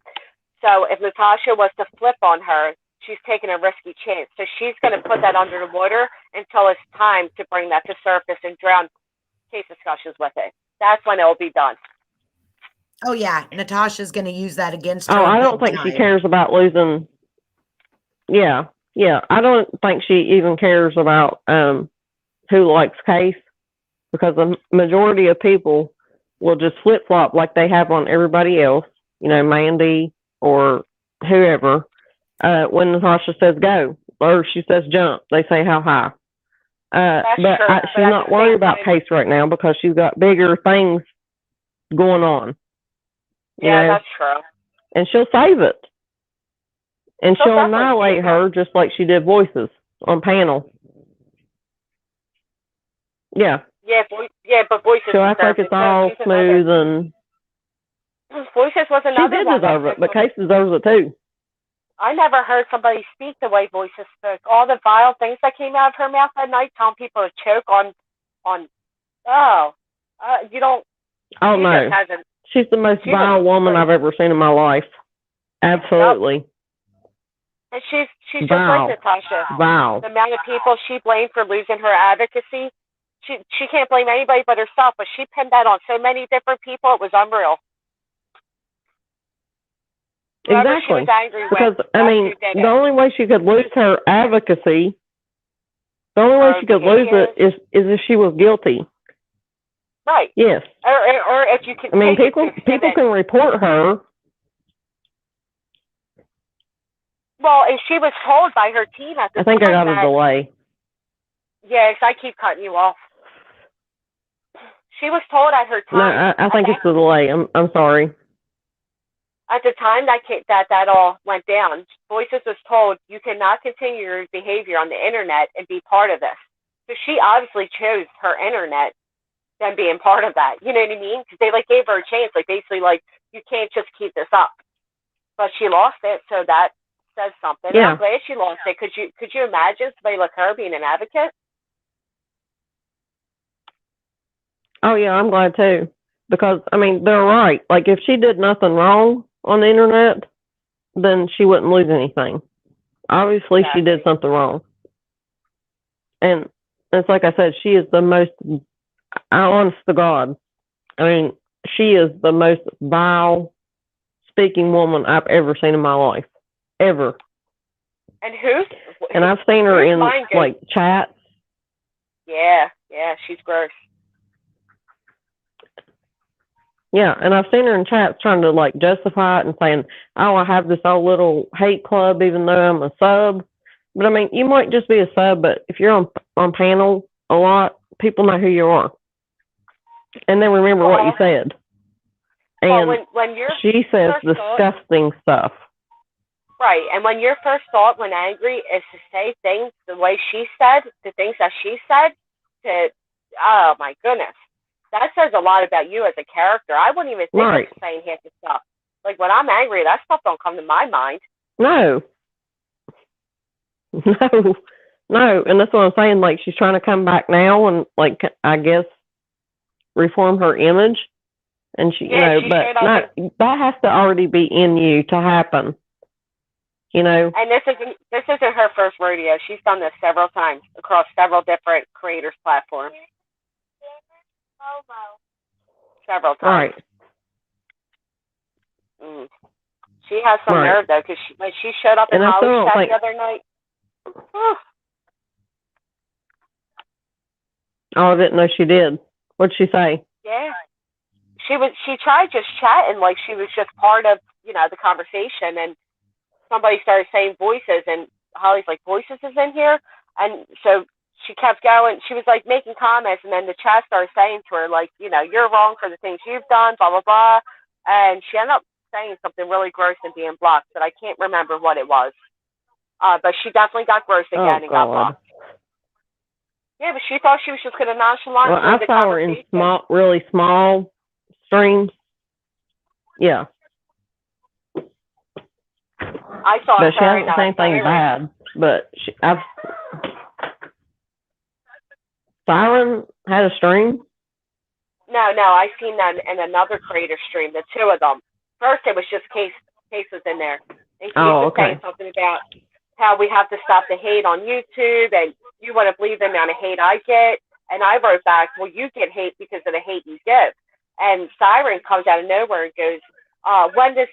So if Natasha was to flip on her, she's taking a risky chance. So she's going to put that under the water until it's time to bring that to surface and drown case discussions with it. That's when it will be done. Oh yeah, Natasha's going to use that against her. Oh, I don't big think she time. cares about losing. Yeah. I don't think she even cares about who likes Case, because the majority of people will just flip flop like they have on everybody else. Mandy or whoever. When Natasha says go or she says jump, they say how high. That's But true, but she's at not the worried same about time- Case right now because she's got bigger things going on. Yeah, that's true. And she'll save it. And She'll she'll definitely annihilate save her just like she did Voices on panel. Yeah. Yeah, but voices. She'll act like deserve it's it, too. all She's another- smooth and Voices was She another did one. deserve it, but Case deserves it too. I never heard somebody speak the way Voices spoke. All the vile things that came out of her mouth that night, telling people to choke on, you don't. Oh She no, just hasn't. she's the most She vile was woman I've ever seen in my life. Absolutely And she's just Vile. like Natasha. vile. The amount of people she blamed for losing her advocacy, she can't blame anybody but herself. But she pinned that on so many different people. It was unreal. Whoever she Exactly. was angry with, Because I that's mean, who did the it. only way she could lose her advocacy, the only way Her she could lose it behavior. is if she was guilty. Right. Yes. Or if you can I mean, take it people to people extent. can report her. Well, and she was told by her team at the I think I time got a that, delay. yes, I keep cutting you off. She was told at her No, time. I think at it's the delay. I'm sorry. At the time that all went down, Voices was told you cannot continue your behavior on the internet and be part of this. So she obviously chose her internet than being part of that. You know what I mean? Because they gave her a chance, basically you can't just keep this up. But she lost it, so that says something. Yeah. And I'm glad she lost it. Could you imagine somebody like her being an advocate? Oh yeah, I'm glad too. Because I mean, they're right. Like if she did nothing wrong on the internet, then she wouldn't lose anything. Obviously, she did something wrong. And it's like I said, she is the most, honest to God, I mean, she is the most vile speaking woman I've ever seen in my life. Ever. And who's? And I've seen her who's in mind games? chats. Yeah, she's gross. Yeah, and I've seen her in chats trying to justify it and saying, "Oh, I have this old little hate club, even though I'm a sub." But I mean, you might just be a sub, but if you're on panel a lot, people know who you are, and they remember what you said. And when you're she says first thought- disgusting stuff. Right, and when your first thought when angry is to say things the way she said, the things that she said, oh my goodness, that says a lot about you as a character. I wouldn't even think Right. of saying half the stuff. When I'm angry, that stuff don't come to my mind. No. No, and that's what I'm saying. She's trying to come back now and I guess reform her image, and she, Yeah, she but showed up not that has to already be in you to happen. And this isn't her first rodeo. She's done this several times across several different creators' platforms. Several times. Right. Mm. She has some Right. nerve though, because when she showed up in And I still Holly's don't chat think- the other night. Oh, I didn't know she did. What'd she say? Yeah. She tried just chatting like she was just part of, the conversation, and somebody started saying Voices, and Holly's like, Voices is in here? And so she kept going. She was making comments, and then the chat started saying to her, you're wrong for the things you've done, blah, blah, blah. And she ended up saying something really gross and being blocked, but I can't remember what it was. But she definitely got gross again and got blocked. Yeah, but she thought she was just going to nonchalantly Well, I saw her in really small streams. Yeah. I saw But she her hasn't seen anything bad. But Siren had a stream? No, I seen that in another creator stream, the two of them. First, it was just Case was in there. And Case was saying something about how we have to stop the hate on YouTube, and you want to believe the amount of hate I get. And I wrote back, well, you get hate because of the hate you give. And Siren comes out of nowhere and goes, when this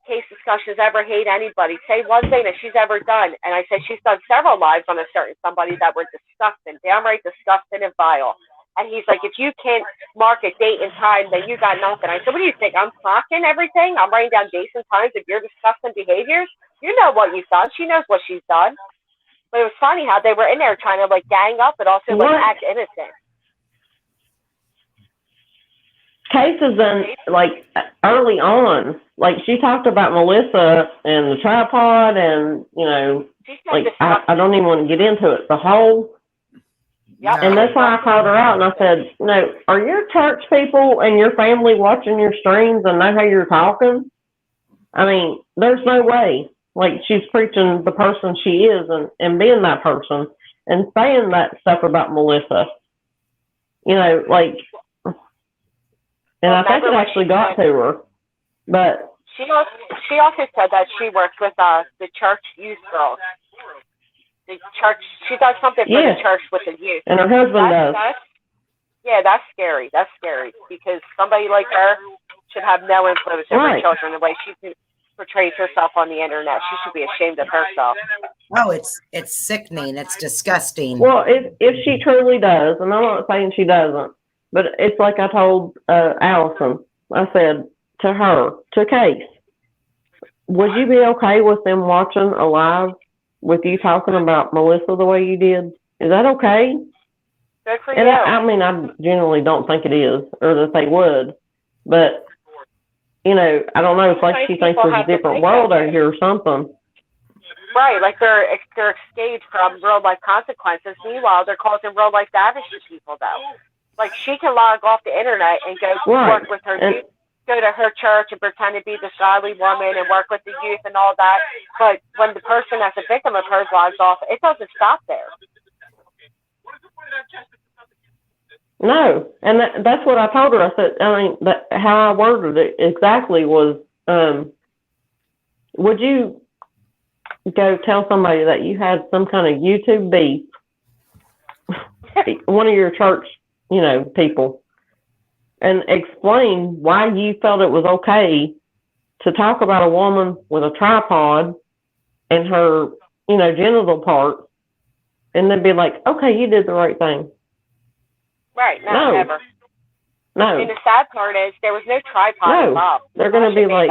Case discussions ever hate anybody, say one thing that she's ever done. And I said, she's done several lives on a certain somebody that were disgusting, downright disgusting and vile. And he's like, if you can't mark a date and time, then you got nothing. I said, what do you think? I'm clocking everything? I'm writing down dates and times of your disgusting behaviors? You know what you've done. She knows what she's done. But it was funny how they were in there trying to gang up, but also act innocent. Case is in early on. She talked about Melissa and the tripod, and I don't even want to get into it. The whole Yep. And that's why I called her out and I said, no, are your church people and your family watching your streams and know how you're talking? I mean, there's no way. Like, she's preaching the person she is and being that person and saying that stuff about Melissa. You know, like, and I think it actually got to her. But she also said that she works with the church youth girls. The church, she does something for the church with the youth. And her husband does. That's scary. That's scary because somebody like her should have no influence over children the way she portrays herself on the internet. She should be ashamed of herself. Oh, it's sickening. It's disgusting. Well, if she truly does, and I'm not saying she doesn't, but it's like I told Allison. I said to her, to Case, would you be okay with them watching a live with you talking about Melissa the way you did? Is that okay? Good for And you. I mean, I generally don't think it is, or that they would, but you know, I don't know. It's like she thinks there's a different world out here or something. Right, like they're escaped from real life consequences. Meanwhile, they're causing real life damage to people, though. Like she can log off the internet and go work with her youth, go to her church and pretend to be this godly woman and work with the youth and all that. But when the person that's a victim of hers logs off, it doesn't stop there. No, and that's what I told her. I said, I mean, how I worded it exactly was, would you go tell somebody that you had some kind of YouTube beef, one of your church, you know, people, and explain why you felt it was okay to talk about a woman with a tripod and her, you know, genital parts, and then be like, okay, you did the right thing. Right, no, never. No. I mean, the sad part is there was no tripod involved. They're going to be like,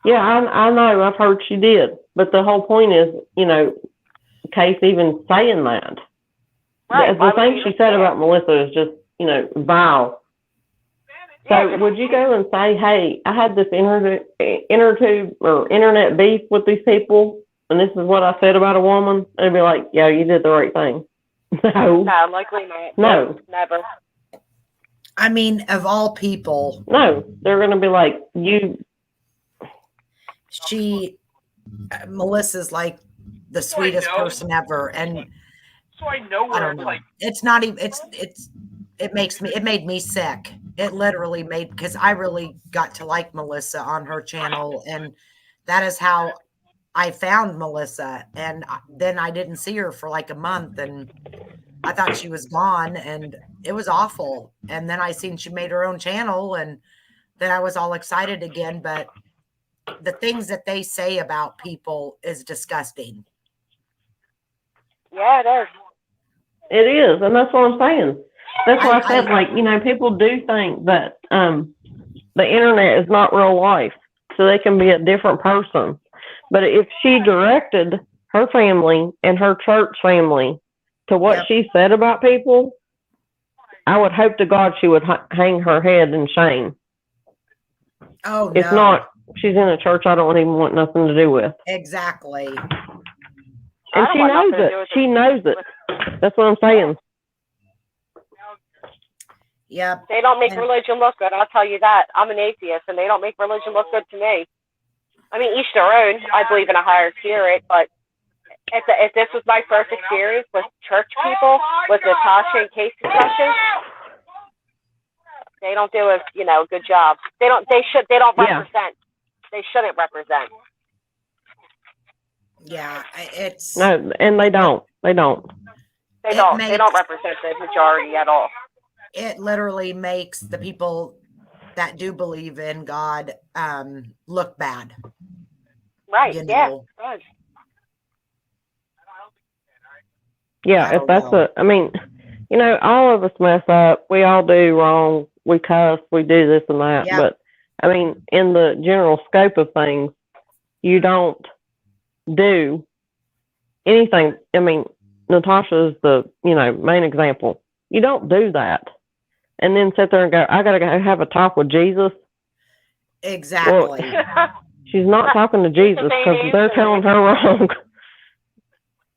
yeah, I know, I've heard she did. But the whole point is, you know, Case even saying that. Right. The thing she said about Melissa is just, you know, vile. So would you go and say, hey, I had this internet beef with these people, and this is what I said about a woman? And be like, yeah, you did the right thing. No. No, likely not. No. Never. I mean, of all people. No, they're going to be like, Melissa's like the sweetest person ever. And So I know I don't know. It's not even, it made me sick. It literally made, because I really got to like Melissa on her channel. And that is how I found Melissa. And then I didn't see her for like a month and I thought she was gone and it was awful. And then I seen she made her own channel and then I was all excited again. But the things that they say about people is disgusting. Yeah, it is. It is, and that's what I'm saying. That's why I said, like, you know, people do think that the internet is not real life, so they can be a different person. But if she directed her family and her church family to what she said about people, I would hope to God she would hang her head in shame. Oh, If not, she's in a church I don't even want nothing to do with. Exactly. And she knows it. She knows it. That's what I'm saying. Yep. They don't make religion look good. I'll tell you that. I'm an atheist, and they don't make religion look good to me. I mean, each their own. I believe in a higher spirit, but if this was my first experience with church people, with Natasha and Case discussions, they don't do a good job. They don't represent. They shouldn't represent. Yeah, it's no, and they don't. They don't. They don't represent the majority at all. It literally makes the people that do believe in God look bad. Right. You Yeah. know? Good. Yeah, if that's I mean, you know, all of us mess up. We all do wrong. We cuss. We do this and that. Yep. But I mean, in the general scope of things, you don't do anything. I mean, Natasha's the, main example. You don't do that. And then sit there and go, I got to go have a talk with Jesus. Exactly. Well, she's not talking to Jesus because they're telling her wrong.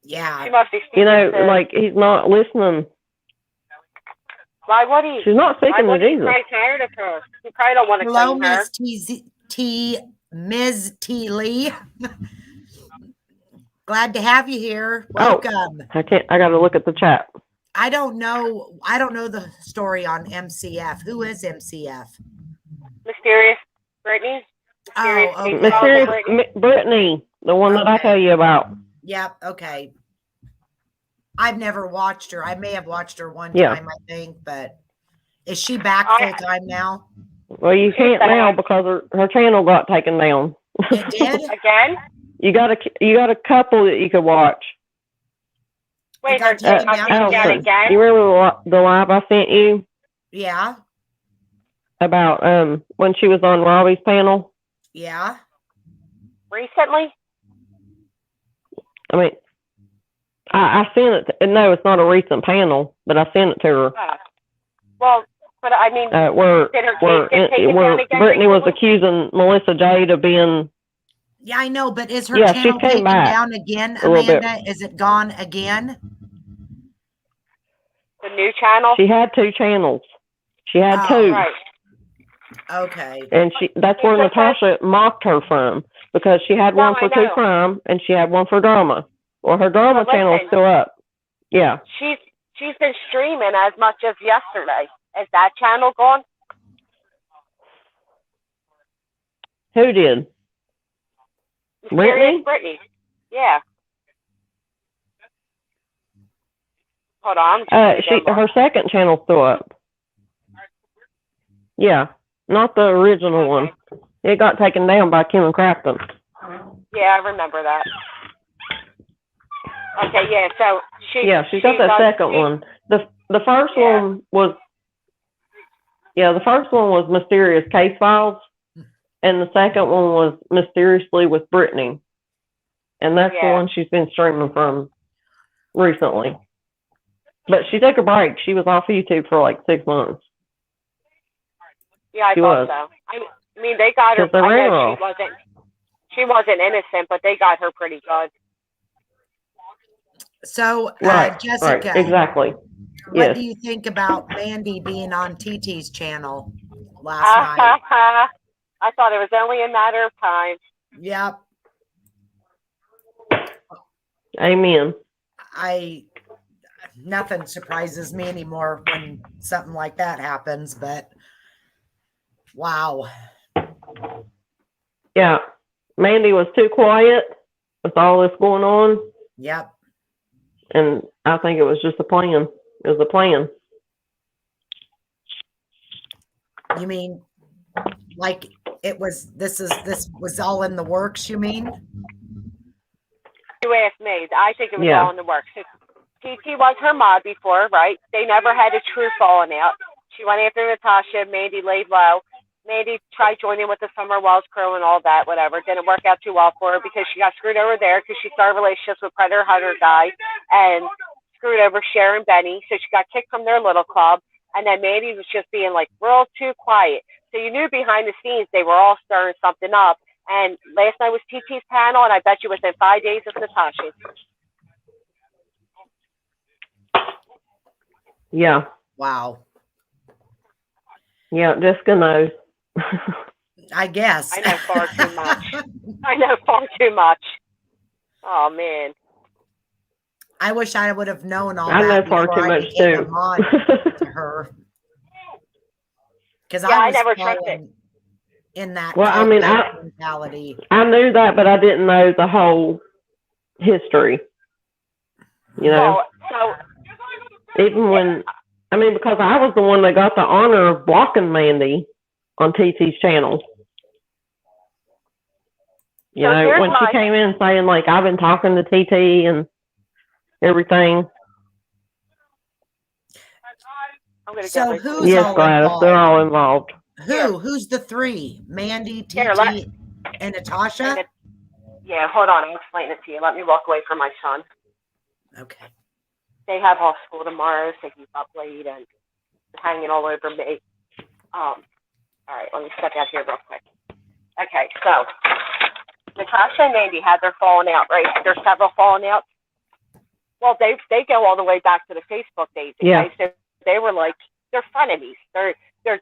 Yeah. She must be You know, speaking to- like he's not listening. why would he? She's not Why speaking to would he? Jesus. Probably tired of her. He probably don't want to Hello, claim her. Ms. T. Lee. Glad to have you here. Oh. Welcome. I got to look at the chat. I don't know the story on MCF. Who is MCF? Mysterious Brittany. Oh, okay. Mysterious Brittany, the one that I Okay. tell you about. Yep. Okay. I've never watched her. I may have watched her one Yeah. time, I think, but is she back full time now? Well, you can't back. now because her channel got taken down. It did? Again? You got a couple that you could watch. Wait, got her taken got down taken down Allison, again? you remember the live I sent you Yeah. about when she was on Robbie's panel? Yeah. Recently? I mean, I sent it. No, it's not a recent panel, but I sent it to her. Well, but I mean, Where did her case get taken down again Brittany was recently? accusing Melissa Jade of being. Yeah, I know, but is her Yeah, she channel came taken back down again, a little bit. Amanda? Is it gone again? The new channel? She had two channels. She had Oh, two. Right. And Okay. that's where Natasha mocked her from, because she had No, one I for true know. crime and she had one for drama. Well, her drama But channel is listen. still up. Yeah. She's been streaming as much as yesterday. Is that channel gone? Who did? Mysterious Brittany? Brittany. Yeah. Hold on. I'm just gonna go Her second channel's still up. Yeah, not the original one. It got taken down by Kim and Crafton. Yeah, I remember that. Okay, yeah. So she's got that second one. The first Yeah. one was the first one was Mysterious Case Files, and the second one was Mysteriously with Brittany, and that's the Yeah. one she's been streaming from recently. But she took a break. She was off YouTube for like 6 months. Yeah, I She thought was. so. I mean, they got her. Because they ran her I know off. she wasn't innocent, but they got her pretty good. So, Right, Jessica, right, exactly. what Yes. do you think about Mandy being on TT's channel last night? I thought it was only a matter of time. Yep. Amen. Nothing surprises me anymore when something like that happens, but wow. Yeah. Mandy was too quiet with all this going on, Yep. and I think it was just a plan. It was a plan. You mean like this was all in the works, you mean? You asked me. I think it was Yeah. all in the works. TT was her mod before, right? They never had a true falling out. She went after Natasha. Mandy laid low. Mandy tried joining with the Summer Wells crew and all that, whatever. Didn't work out too well for her because she got screwed over there because she started relationships with Predator Hunter guy and screwed over Sharon Benny. So she got kicked from their little club. And then Mandy was just being like real too quiet. So you knew behind the scenes they were all stirring something up. And last night was TT's panel, and I bet you within 5 days it's Natasha's. Yeah. Wow. Yeah, Jessica knows. I guess. I know far too much. I know far too much. Oh, man. I wish I would have known all I that know far before too I much became too. a mod to her. Because Yeah, I I was never trusted. falling in that Well, I mean, mentality. I knew that, but I didn't know the whole history. You know, Well, so even when, I mean, because I was the one that got the honor of blocking Mandy on TT's channel. You So know, here's when she my- came in saying, like, I've been talking to TT and everything. I'm going to So get who's Yes, all Gladys, involved? they're all involved. Who's the three? Mandy, TT, Here, and Natasha? Yeah, hold on. I'll explain it to you. Let me walk away from my son. Okay. They have off school tomorrow, so he's up late and hanging all over me. All right, let me step out here real quick. Okay, so Natasha and Mandy had their falling out, right? There's several falling outs. Well, they go all the way back to the Facebook days. Okay? Yeah. So they were like, they're frenemies. They're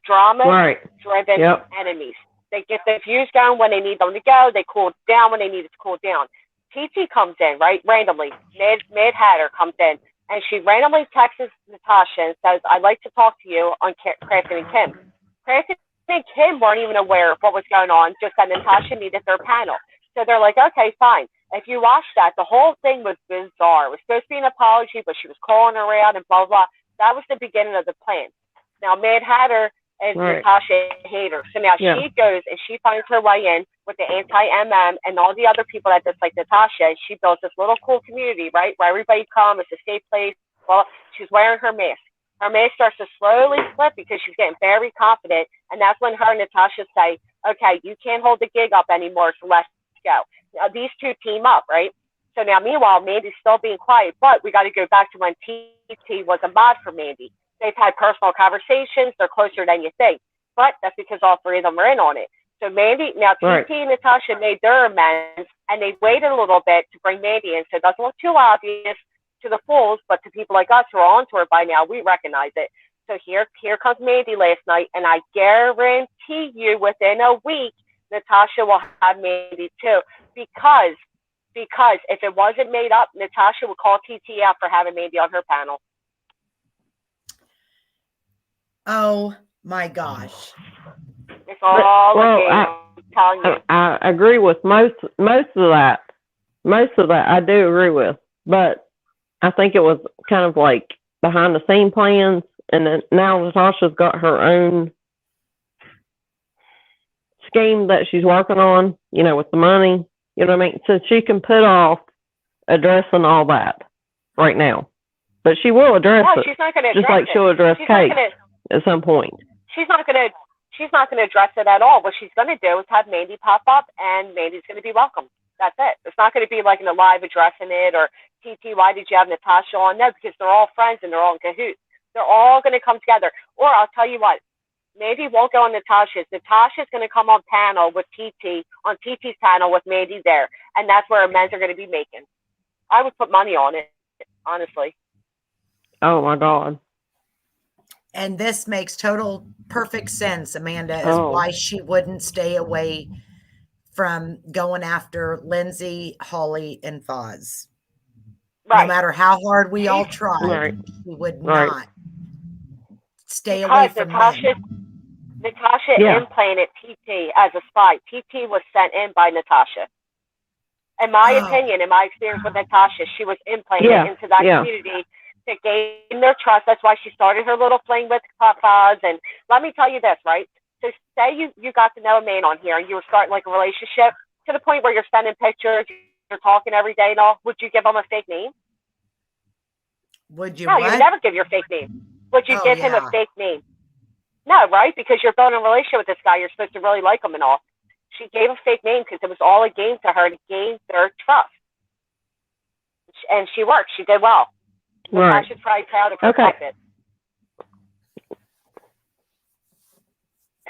drama Right. driven Yep. enemies. They get the views going when they need them to go. They cool down when they need it to cool down. TT comes in, right, randomly. Mad Hatter comes in, and she randomly texts Natasha and says, "I'd like to talk to you on Crafton and Kim." Crafton and Kim weren't even aware of what was going on, just that Natasha needed their panel. So they're like, okay, fine. If you watch that, the whole thing was bizarre. It was supposed to be an apology, but she was calling her out and blah, blah. That was the beginning of the plan. Now, Mad Hatter and Right. Natasha hate her. So now Yeah. she goes and she finds her way in with the anti-MM and all the other people that dislike Natasha. And she builds this little cool community, right, where everybody comes. It's a safe place. Well, she's wearing her mask. Her mask starts to slowly slip because she's getting very confident. And that's when her and Natasha say, okay, you can't hold the gig up anymore, so let's go. Now, these two team up, right? So now, meanwhile, Mandy's still being quiet, but we got to go back to when TT was a mod for Mandy. They've had personal conversations. They're closer than you think. But that's because all three of them are in on it. So Mandy, now Right. TT and Natasha made their amends, and they waited a little bit to bring Mandy in, so it doesn't look too obvious to the fools, but to people like us who are onto her by now, we recognize it. So here comes Mandy last night, and I guarantee you within a week, Natasha will have Mandy too. Because if it wasn't made up, Natasha would call TT out for having Mandy on her panel. Oh my gosh. It's all well, a game, I'm telling you. I agree with most of that. Most of that I do agree with, but I think it was kind of like behind the scene plans, and then now Natasha's got her own scheme that she's working on, you know, with the money, you know what I mean? So she can put off addressing all that right now, but she will address No, it, she's not going to just address like it. she'll address She's not Kate gonna- at some point. she's not going to address it at all. What she's going to do is have Mandy pop up, and Mandy's going to be welcome. That's it. It's not going to be like in a live addressing it or TT, why did you have Natasha on? No, because they're all friends and they're all in cahoots. They're all going to come together. Or I'll tell you what, Mandy won't go on Natasha's. Natasha's going to come on panel with TT, on TT's panel with Mandy there. And that's where amends are going to be making. I would put money on it, honestly. Oh my God. And this makes total perfect sense, Amanda, as Oh. why she wouldn't stay away from going after Lindsay, Holly, and Foz. Right. No matter how hard we all tried, Right. we would Right. not stay away Because from Natasha Yeah. implanted TT as a spy. TT was sent in by Natasha. In my Oh. opinion, in my experience with Natasha, she was implanted Yeah, into that yeah. community to gain their trust. That's why she started her little fling with Foz. And let me tell you this, right? So say you got to know a man on here and you were starting like a relationship to the point where you're sending pictures, you're talking every day and all. Would you give him a fake name? Would you No, you what? would never give your fake name. Would you Oh, give him yeah. a fake name? No, right? Because you're building a relationship with this guy. You're supposed to really like him and all. She gave a fake name because it was all a game to her to gain their trust. And she worked. She did well. So I Right. should probably proud of her Okay. puppet.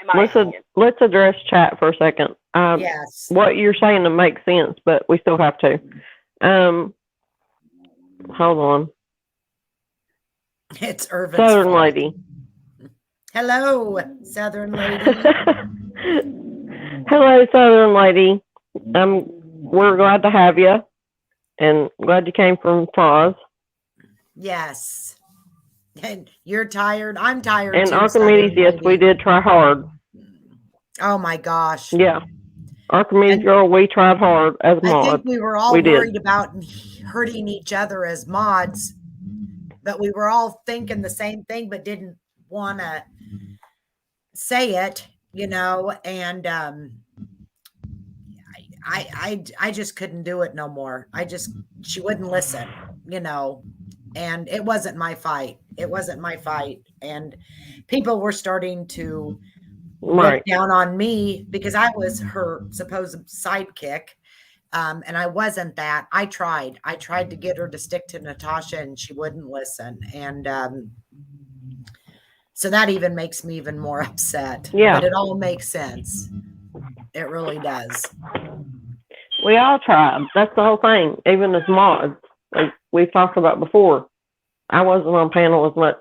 In my opinion. Let's address chat for a second. Yes. What you're saying to make sense, but we still have to. Hold on. It's Irvin's Southern fault. lady. Hello, Southern lady. Hello, Southern lady. We're glad to have you, and glad you came from Foz. Yes. And you're tired. I'm tired And too. Archimedes, Southern yes, lady. we did try hard. Oh my gosh. Yeah, Archimedes And- girl, we tried hard as I mod. think we were all We did. worried about hurting each other as mods, but we were all thinking the same thing, but didn't want to say it, you know. And I just couldn't do it no more. She wouldn't listen, you know. And it wasn't my fight. It wasn't my fight. And people were starting to Right. look down on me because I was her supposed sidekick. And I wasn't that. I tried to get her to stick to Natasha and she wouldn't listen. And so that even makes me even more upset. Yeah. But it all makes sense. It really does. We all tried. That's the whole thing. Even as mods, like, we've talked about before, I wasn't on panel as much,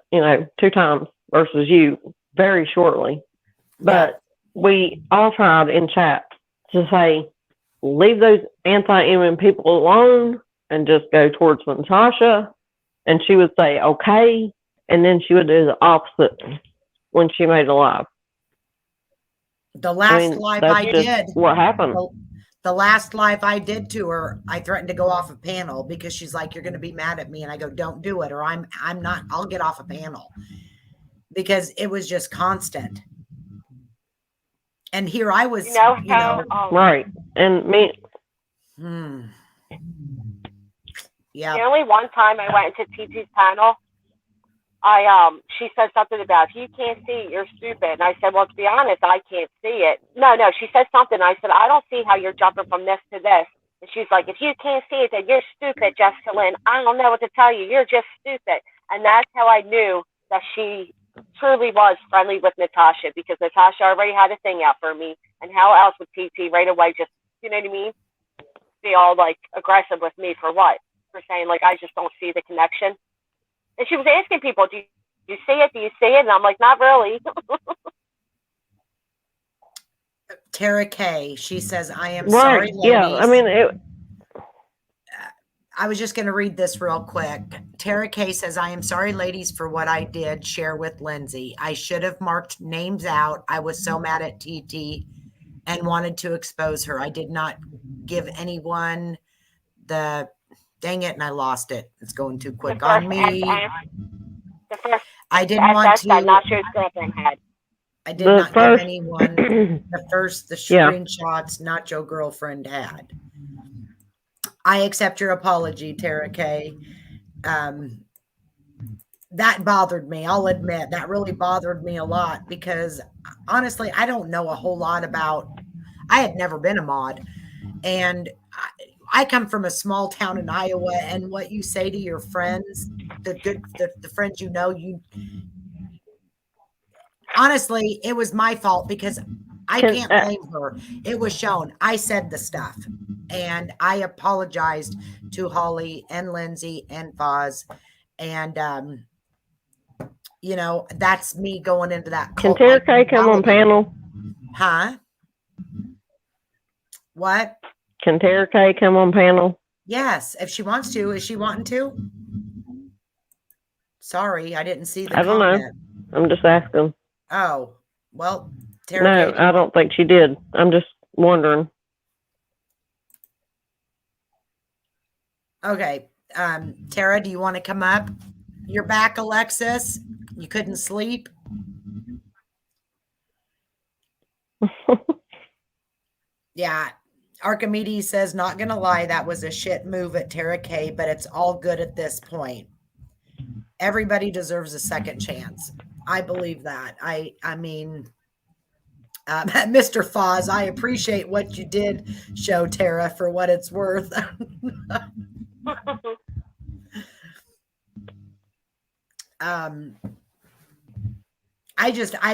2 times versus you very shortly. But we all tried in chat to say, leave those anti-Emin people alone and just go towards Natasha. And she would say, okay. And then she would do the opposite when she made a live. The last live that's I just did, what happened. the last live I did to her, I threatened to go off a panel because she's like, you're going to be mad at me. And I go, don't do it, or I'm not, I'll get off a panel, because it was just constant. And here I was, right. And me. Yeah. The only one time I went into TT's panel, she said something about, if you can't see it, you're stupid. And I said, well, to be honest, I can't see it. No, she said something. I said, I don't see how you're jumping from this to this. And she's like, if you can't see it, then you're stupid, Jessica Lynn. I don't know what to tell you. You're just stupid. And that's how I knew that she truly was friendly with Natasha, because Natasha already had a thing out for me. And how else would TT right away just, you know what I mean, be all like aggressive with me for what? For saying like, I just don't see the connection. And she was asking people, do you see it? Do you see it? And I'm like, not really. Tara K, she says, I am Right. sorry, ladies. Yeah. I mean, I was just going to read this real quick. Tara K says, I am sorry, ladies, for what I did share with Lindsay. I should have marked names out. I was so mad at TT and wanted to expose her. I did not give anyone the, dang it, and I lost it. It's going too quick on me. I didn't want to. That Nacho's girlfriend had. I did not give anyone the screenshots Nacho girlfriend had. I accept your apology, Tara K. That bothered me. I'll admit that really bothered me a lot, because honestly, I don't know a whole lot about, I had never been a mod, and I come from a small town in Iowa, and what you say to your friends, the friends you honestly, it was my fault, because I can't blame her. It was shown. I said the stuff, and I apologized to Holly and Lindsay and Foz, and that's me going into that. Can Tara K come on panel? Huh? What? Can Tara K come on panel? Yes, if she wants to. Is she wanting to? Sorry, I didn't see the I don't comment. know. I'm just asking. Oh, well, Tara No, K, I don't think she did. I'm just wondering. Okay. Tara, do you want to come up? You're back, Alexis. You couldn't sleep? Yeah. Archimedes says, not going to lie, that was a shit move at Tara K, but it's all good at this point. Everybody deserves a second chance. I believe that. I mean, Mr. Foz, I appreciate what you did show Tara for what it's worth. I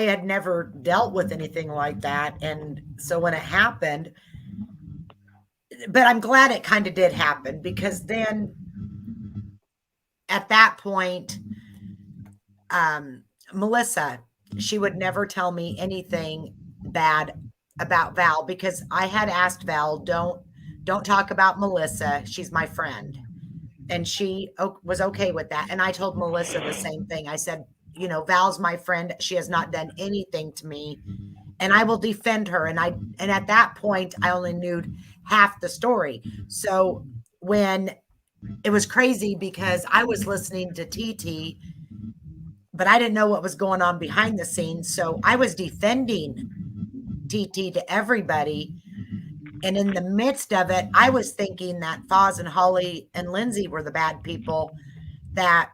had never dealt with anything like that. And so when it happened, but I'm glad it kind of did happen, because then at that point, Melissa, she would never tell me anything bad about Val, because I had asked Val, don't talk about Melissa. She's my friend. And she was okay with that. And I told Melissa the same thing. I said, Val's my friend. She has not done anything to me, and I will defend her. And at that point, I only knew half the story. So when it was crazy, because I was listening to TT, but I didn't know what was going on behind the scenes. So I was defending TT to everybody. And in the midst of it, I was thinking that Foz and Holly and Lindsay were the bad people, that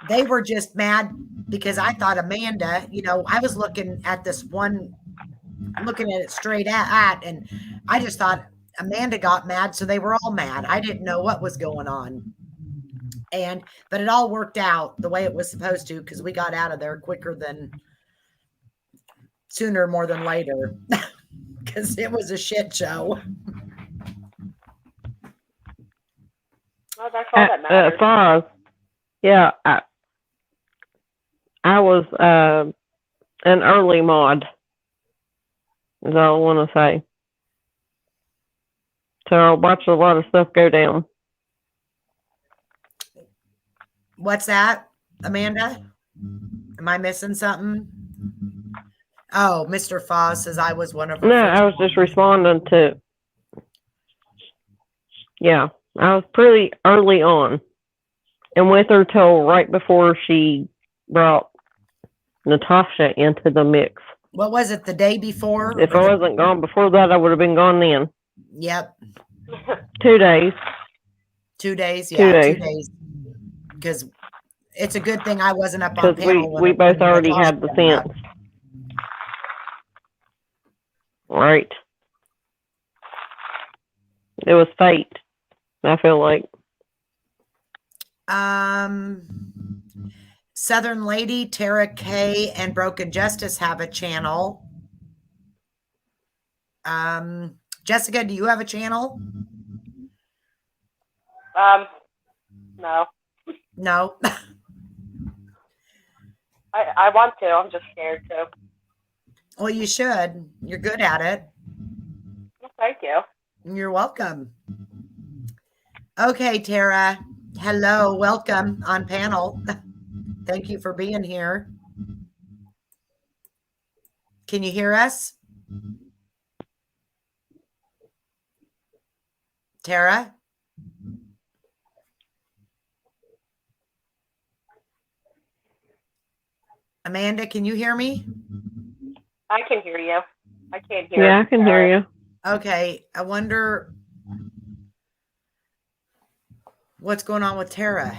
they were just mad because I thought Amanda, I was looking at this one, looking at it straight at, and I just thought Amanda got mad. So they were all mad. I didn't know what was going on. But it all worked out the way it was supposed to, because we got out of there sooner more than later, because it was a shit show. Oh, that's all that matters. Foz. Yeah, I was an early mod. Is all I want to say. So I watched a lot of stuff go down. What's that, Amanda? Am I missing something? Oh, Mr. Foz says I was one of her No, first I was just mods. responding to. Yeah, I was pretty early on, and with her till right before she brought Natasha into the mix. What was it, the day before? If or I the- wasn't gone before that, I would have been gone then. Yep, 2 days. 2 days. 2 Yeah, days. 2 days. Because it's a good thing I wasn't up on Because panel. when we it- both when already Natasha had the came up. sense. Right. It was fate, I feel like. Southern Lady, Tara K, and Broken Justice have a channel. Jessica, do you have a channel? No. No. I want to. I'm just scared to. Well, you should. You're good at it. Well, thank you. You're welcome. Okay, Tara. Hello. Welcome on panel. Thank you for being here. Can you hear us? Tara? Amanda, can you hear me? I can hear you. I can't hear. Yeah, I can hear you. Okay. I wonder what's going on with Tara.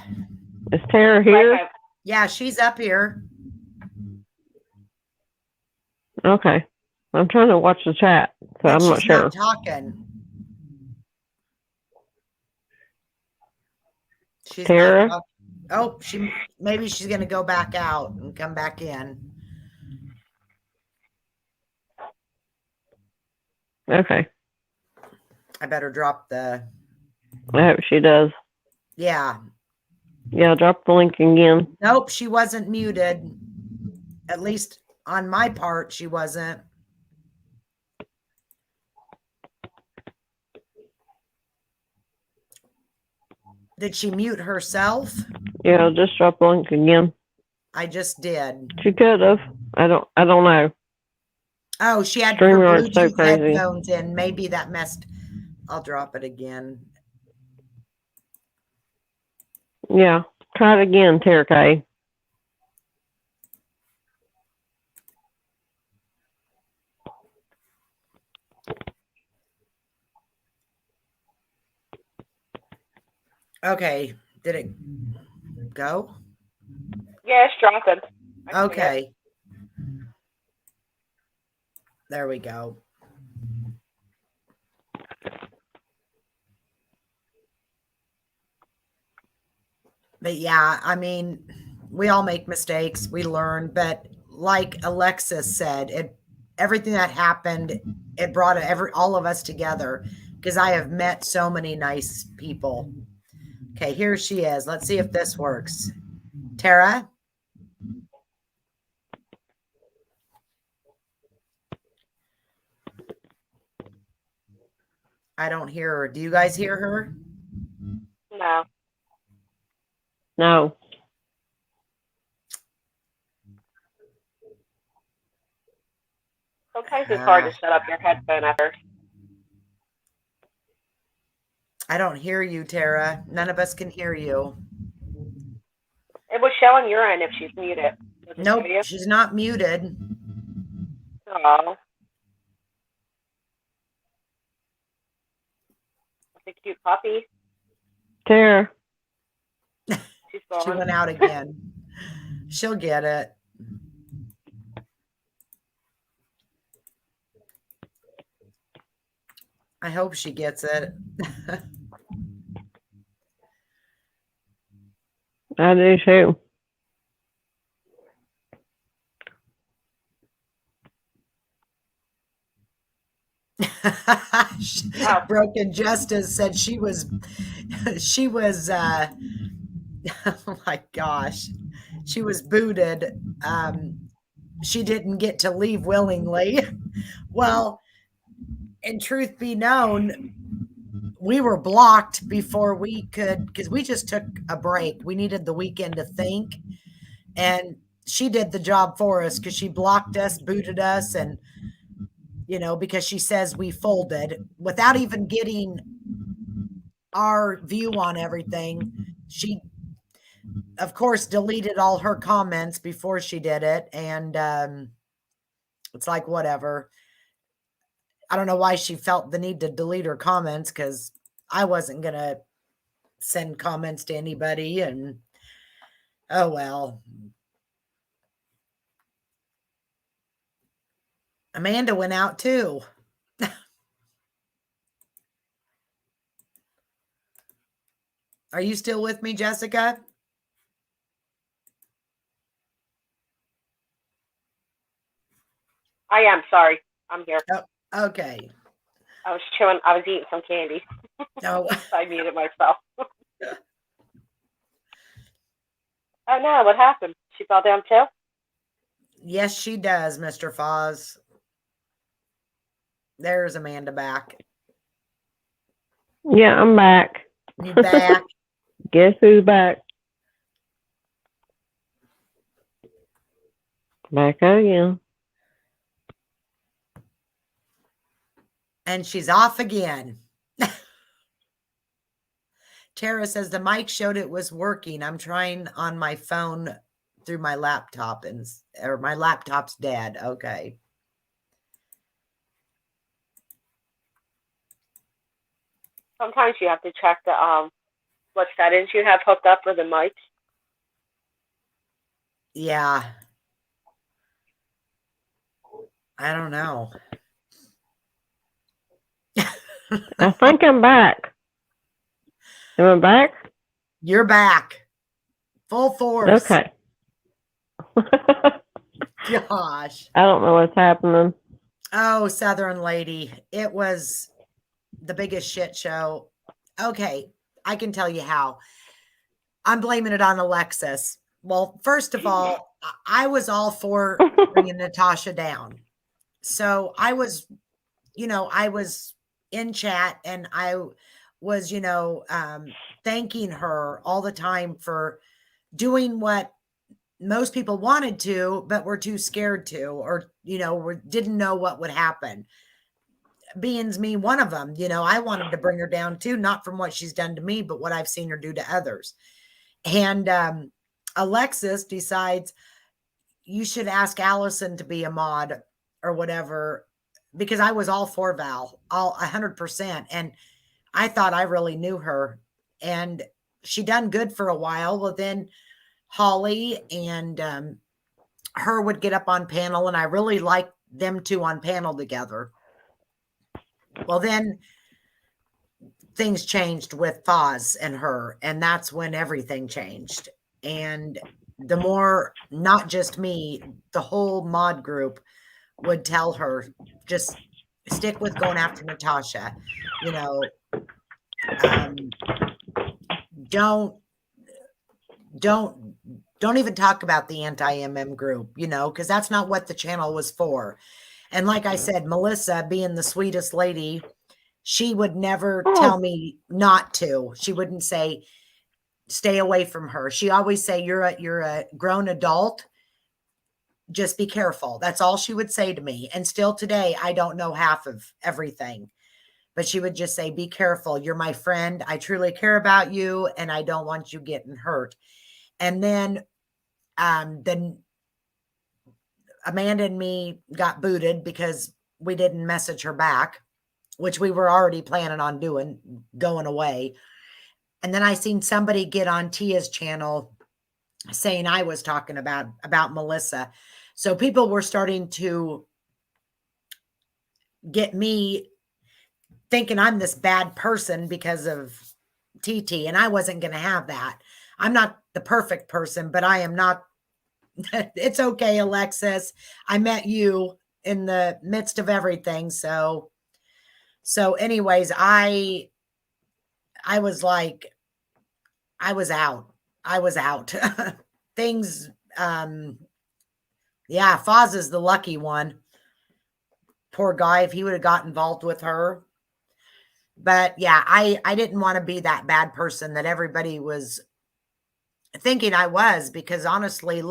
Is Tara here? Okay. Yeah, she's up here. Okay. I'm trying to watch the chat, so But I'm not she's sure. not talking. She's Tara? not talk- oh, maybe she's gonna go back out and come back in. Okay. I better drop the I hope she does. yeah. Yeah, drop the link again. Nope, she wasn't muted. At least on my part, she wasn't. Did she mute herself? Yeah, just drop the link again. I just did. She could have. I don't know. Oh, she had her StreamYard's so Bluetooth crazy. headphones in. Maybe that messed. I'll drop it again. Yeah. Try it again, Tara K. Okay. Did it go? Yeah, it's dropping. I can hear it. Okay. There we go. But yeah, I mean, we all make mistakes, we learn, but like Alexis said, everything that happened, it brought all of us together because I have met so many nice people. Okay, here she is. Let's see if this works. Tara? I don't hear her. Do you guys hear her? No. No. Sometimes it's hard to set up your headphone at first. I don't hear you, Tara. None of us can hear you. It was showing your end if she's muted. Does it Nope, show you? she's not muted. Oh. It's a cute puppy. Tara. She's She gone. went out again. She'll get it. I hope she gets it. I do too. Broken Justice said she was oh my gosh, she was booted. She didn't get to leave willingly. Well, in truth be known, we were blocked before we could, because we just took a break. We needed the weekend to think, and she did the job for us because she blocked us, booted us, and because she says we folded without even getting our view on everything. She, of course, deleted all her comments before she did it, and it's like, whatever. I don't know why she felt the need to delete her comments, because I wasn't going to send comments to anybody, and oh well. Amanda went out too. Are you still with me, Jessica? I am sorry. I'm here. Oh, okay. I was eating some candy. No. I muted myself. Oh no, what happened? She fell down too? Yes, she does, Mr. Foz. There's Amanda back. Yeah, I'm back. You back? Guess who's back? Back again. And she's off again. Tara says the mic showed it was working. I'm trying on my phone through my laptop, or my laptop's dead. Okay. Sometimes you have to check the what settings you have hooked up for the mic. Yeah. I don't know. I think I'm back. Am I back? You're back. Full force. Okay. Gosh. I don't know what's happening. Oh, Southern Lady. It was the biggest shit show. Okay. I can tell you how. I'm blaming it on Alexis. Well, first of all, I was all for bringing Natasha down. So I was in chat, and I was, thanking her all the time for doing what most people wanted to, but were too scared to, or, didn't know what would happen. Being's me one of them. I wanted to bring her down too, not from what she's done to me, but what I've seen her do to others. And Alexis decides you should ask Allison to be a mod or whatever, because I was all for Val, all 100%. And I thought I really knew her, and she done good for a while. Well, then Holly and her would get up on panel, and I really liked them two on panel together. Well, then things changed with Foz and her, and that's when everything changed. And the more, not just me, the whole mod group would tell her, just stick with going after Natasha. Don't even talk about the anti-MM group, because that's not what the channel was for. And like I said, Melissa, being the sweetest lady, she would never tell me not to. She wouldn't say, stay away from her. She always say, you're a grown adult. Just be careful. That's all she would say to me. And still today, I don't know half of everything, but she would just say, be careful. You're my friend. I truly care about you, and I don't want you getting hurt. And then Amanda and me got booted because we didn't message her back, which we were already planning on doing, going away. And then I seen somebody get on Tia's channel saying I was talking about Melissa. So people were starting to get me thinking I'm this bad person because of TT, and I wasn't going to have that. I'm not the perfect person, but I am not. It's okay, Alexis. I met you in the midst of everything. So So anyways, I was like, I was out. Things, yeah, Foz is the lucky one. Poor guy, if he would have got involved with her. But yeah, I didn't want to be that bad person that everybody was thinking I was, because honestly,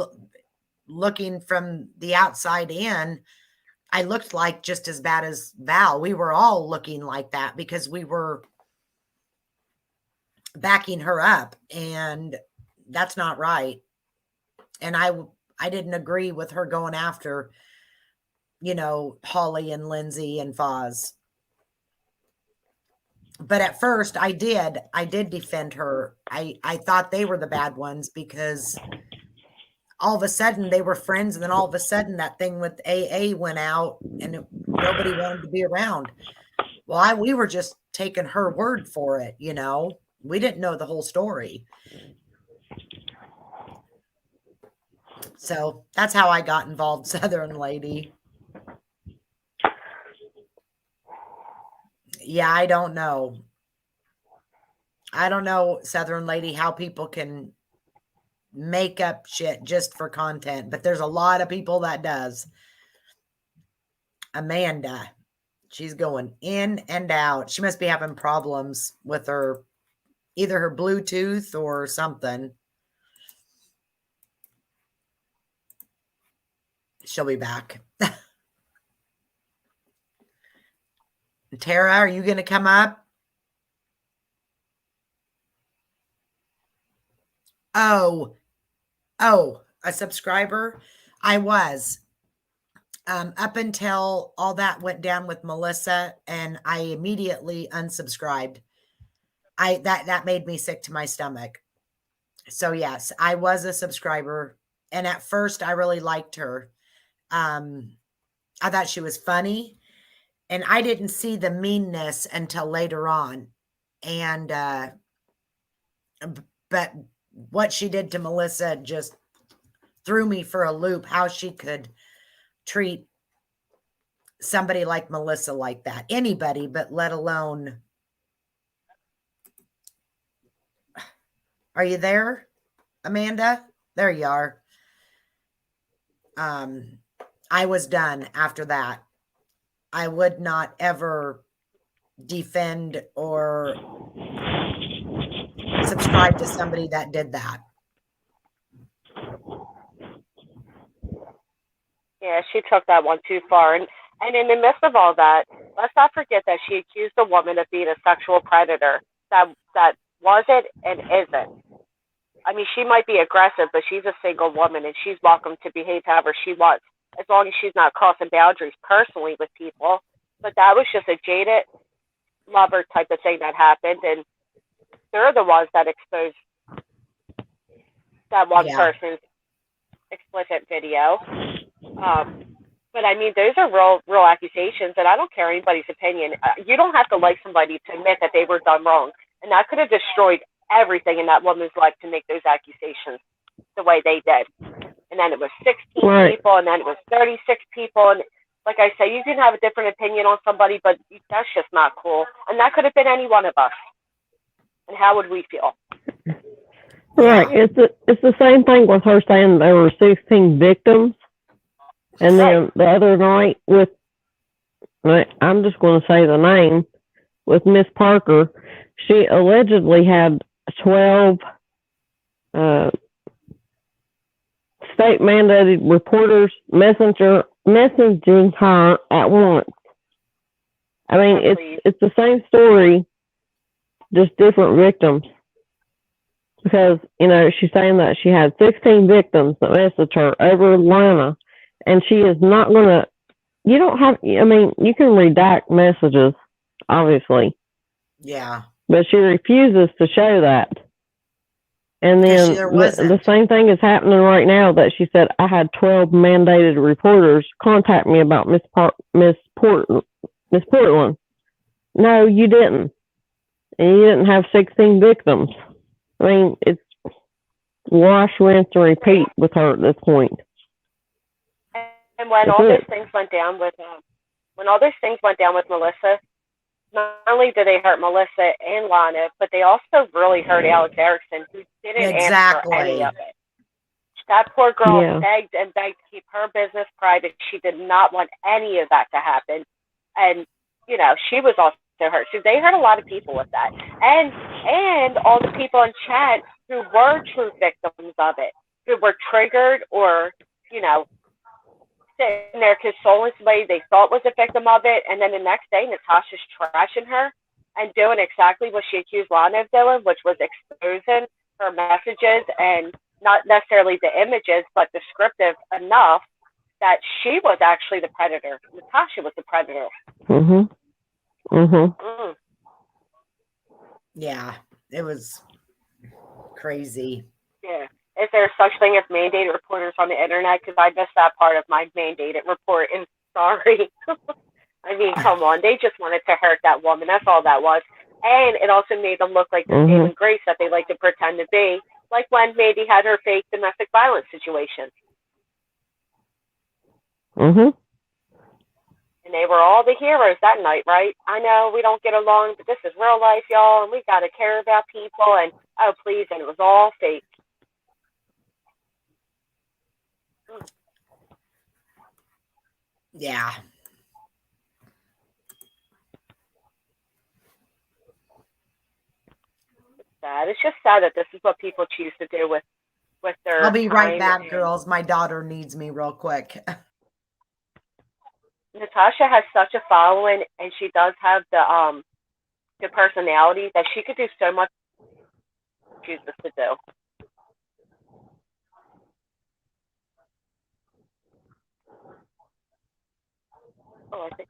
looking from the outside in, I looked like just as bad as Val. We were all looking like that because we were backing her up, and that's not right. And I didn't agree with her going after, Holly and Lindsay and Foz. But at first I did defend her. I thought they were the bad ones because all of a sudden they were friends, and then all of a sudden that thing with AA went out and nobody wanted to be around. Well, we were just taking her word for it, We didn't know the whole story. So that's how I got involved, Southern Lady. Yeah, I don't know. Southern Lady, how people can make up shit just for content, but there's a lot of people that does. Amanda, she's going in and out. She must be having problems with either her Bluetooth or something. She'll be back. Tara, are you going to come up? Oh, a subscriber? I was. Up until all that went down with Melissa, and I immediately unsubscribed. That made me sick to my stomach. So yes, I was a subscriber, and at first I really liked her. I thought she was funny, and I didn't see the meanness until later on. And but what she did to Melissa just threw me for a loop, how she could treat somebody like Melissa like that. Anybody, but let alone. Are you there, Amanda? There you are. I was done after that. I would not ever defend or subscribe to somebody that did that. Yeah, she took that one too far. And in the midst of all that, let's not forget that she accused a woman of being a sexual predator that wasn't and isn't. I mean, she might be aggressive, but she's a single woman, and she's welcome to behave however she wants, as long as she's not crossing boundaries personally with people. But that was just a jaded lover type of thing that happened, and they're the ones that exposed that one person's explicit video. But I mean, those are real accusations, and I don't care anybody's opinion. You don't have to like somebody to admit that they were done wrong, and that could have destroyed everything in that woman's life to make those accusations the way they did. And then it was 16 people, and then it was 36 people, and like I say, you can have a different opinion on somebody, but that's just not cool. And that could have been any one of us. And how would we feel? Right. It's the same thing with her saying there were 16 victims. And then the other night with, I'm just going to say the name, with Miss Parker, she allegedly had 12 state mandated reporters messaging her at once. I mean, it's the same story, just different victims. Because, she's saying that she had 16 victims that messaged her over Atlanta, and she is not going to, you can redact messages, obviously. Yeah. But she refuses to show that. And then the same thing is happening right now, that she said, I had 12 mandated reporters contact me about Miss Portland. No, you didn't. And you didn't have 16 victims. I mean, it's wash, rinse, and repeat with her at this point. And when all those things went down with Melissa, not only did they hurt Melissa and Lana, but they also really hurt Alex Erickson, who didn't ask for any Exactly. of it. That poor girl Yeah. begged and begged to keep her business private. She did not want any of that to happen. And, you know, she was also hurt. So they hurt a lot of people with that. And all the people in chat who were true victims of it, who were triggered or, you know, sitting there consoling somebody they thought was a victim of it. And then the next day, Natasha's trashing her and doing exactly what she accused Lana of doing, which was exposing her messages and not necessarily the images, but descriptive enough that she was actually the predator. Natasha was the predator. Mhm. Mhm. Mm. Yeah, it was crazy. Yeah. Is there such thing as mandated reporters on the internet? Because I missed that part of my mandated report, and sorry. I mean, come on. They just wanted to hurt that woman. That's all that was. And it also made them look like the saving grace that they like to pretend to be, like when Mandy had her fake domestic violence situation. Mhm. And they were all the heroes that night, right? I know we don't get along, but this is real life, y'all, and we got to care about people. And, oh, please, and it was all fake. Yeah. Sad. It's just sad that this is what people choose to do with their I'll be right time. back, And girls. My daughter needs me real quick. Natasha has such a following, and she does have the personality that she could do so much she chooses to do. Oh, I think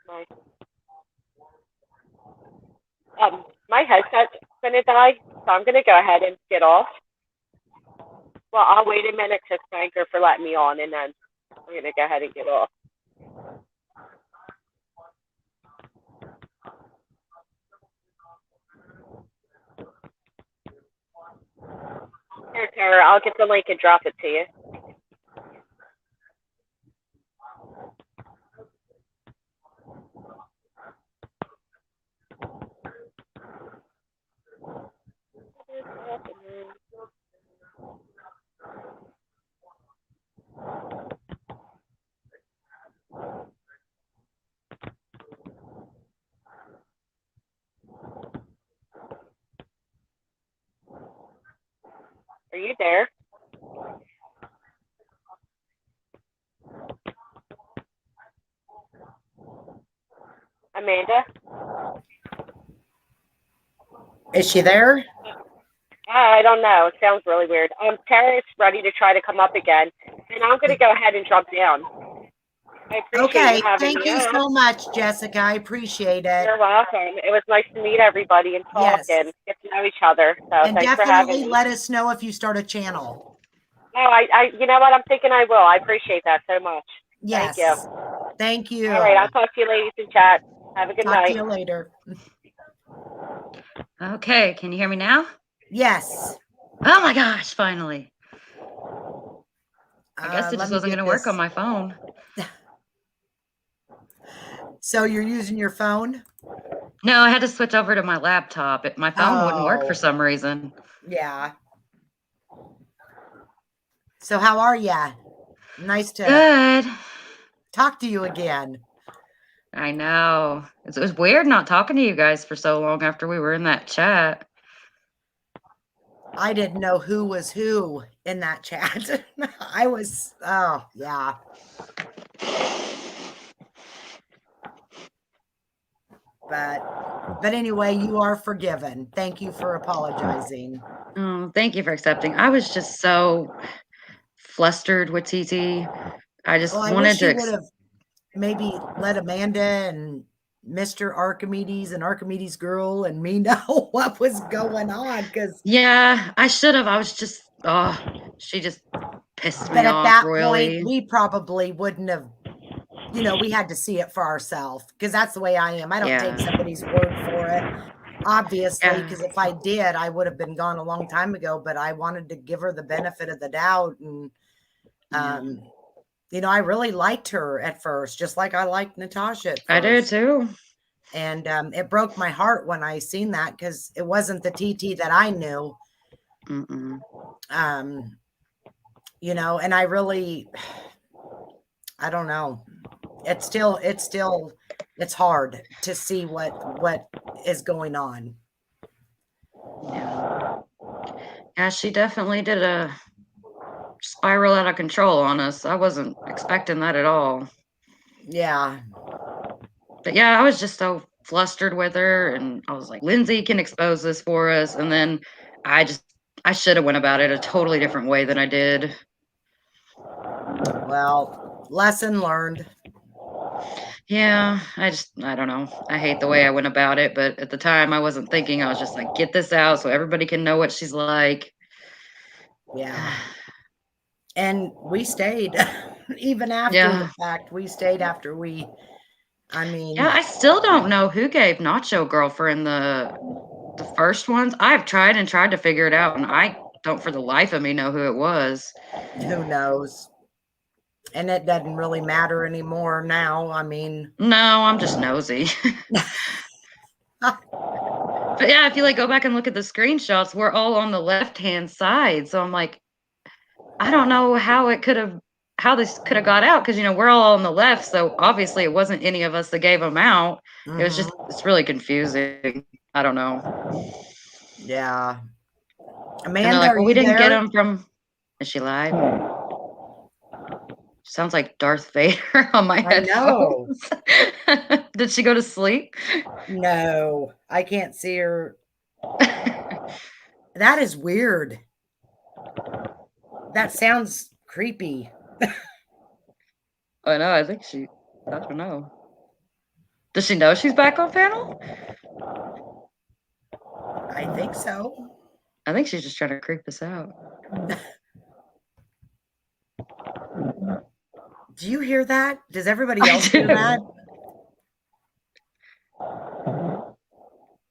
my headset's gonna die, so I'm gonna go ahead and get off. Well, I'll wait a minute to thank her for letting me on, and then I'm gonna go ahead and get off. Here, Tara, I'll get the link and drop it to you. Are you there? Amanda? Is she there? I don't know. It sounds really weird. Tara is ready to try to come up again, and I'm going to go ahead and jump down. I appreciate Okay. you having Thank me you on. so much, Jessica. I appreciate it. You're welcome. It was nice to meet everybody and talk Yes. and get to know each other. So And thanks for having definitely me. let us know if you start a channel. No, I, you know what? I'm thinking I will. I appreciate that so much. Yes. Thank you. Thank you. All right. I'll talk to you ladies in chat. Have a good Talk night. to you later. Okay, can you hear me now? Yes. Oh my gosh, finally. I guess it let just me wasn't get going to work this. on my phone. So you're using your phone? No, I had to switch over to my laptop. My phone wouldn't work for Oh. some reason. Yeah. So how are ya? Nice to Good. talk to you again. I know. It was weird not talking to you guys for so long after we were in that chat. I didn't know who was who in that chat. I was, oh, yeah. But anyway, you are forgiven. Thank you for apologizing. Oh, thank you for accepting. I was just so flustered with TT. I just Well, I wanted wish you to. would have maybe let Amanda and Mr. Archimedes and Archimedes girl and me know what was going on, because Yeah, I should have. I was just, she just pissed me but at off that royally. point we probably wouldn't have, we had to see it for ourselves, because that's the way I am. I don't take Yeah. somebody's word for it, obviously, Yeah. because if I did, I would have been gone a long time ago. But I wanted to give her the benefit of the doubt, and I really liked her at first, just like I liked Natasha at first. I do too. And it broke my heart when I seen that because it wasn't the TT that I knew. Mm-mm. You know, and I really, I don't know. It's hard to see what is going on. Yeah. Yeah, she definitely did a spiral out of control on us. I wasn't expecting that at all. Yeah. But yeah, I was just so flustered with her, and I was like, Lindsay can expose this for us. And then I should have went about it a totally different way than I did. Well, lesson learned. Yeah, I don't know. I hate the way I went about it, but at the time I wasn't thinking. I was just like, get this out so everybody can know what she's like. Yeah. And we stayed even after Yeah. the fact. We stayed after I mean, Yeah, I still don't know who gave Nacho Girlfriend the first ones. I've tried and tried to figure it out, and I don't for the life of me know who it was. who knows? And it doesn't really matter anymore now. I mean, No, I'm just nosy. But yeah, if you like go back and look at the screenshots, we're all on the left-hand side. So I'm like, I don't know how this could have got out, because we're all on the left, so obviously it wasn't any of us that gave them out. It was just it's really confusing. I don't know. Yeah. And they're Amanda, like, are well, we you didn't get there? them from. Is she live? Sounds like Darth Vader on my I know. headphones. Did she go to sleep? No, I can't see her. That is weird. That sounds creepy. I know. I don't know. Does she know she's back on panel? I think so. I think she's just trying to creep us out. Do you hear that? Does everybody else hear that?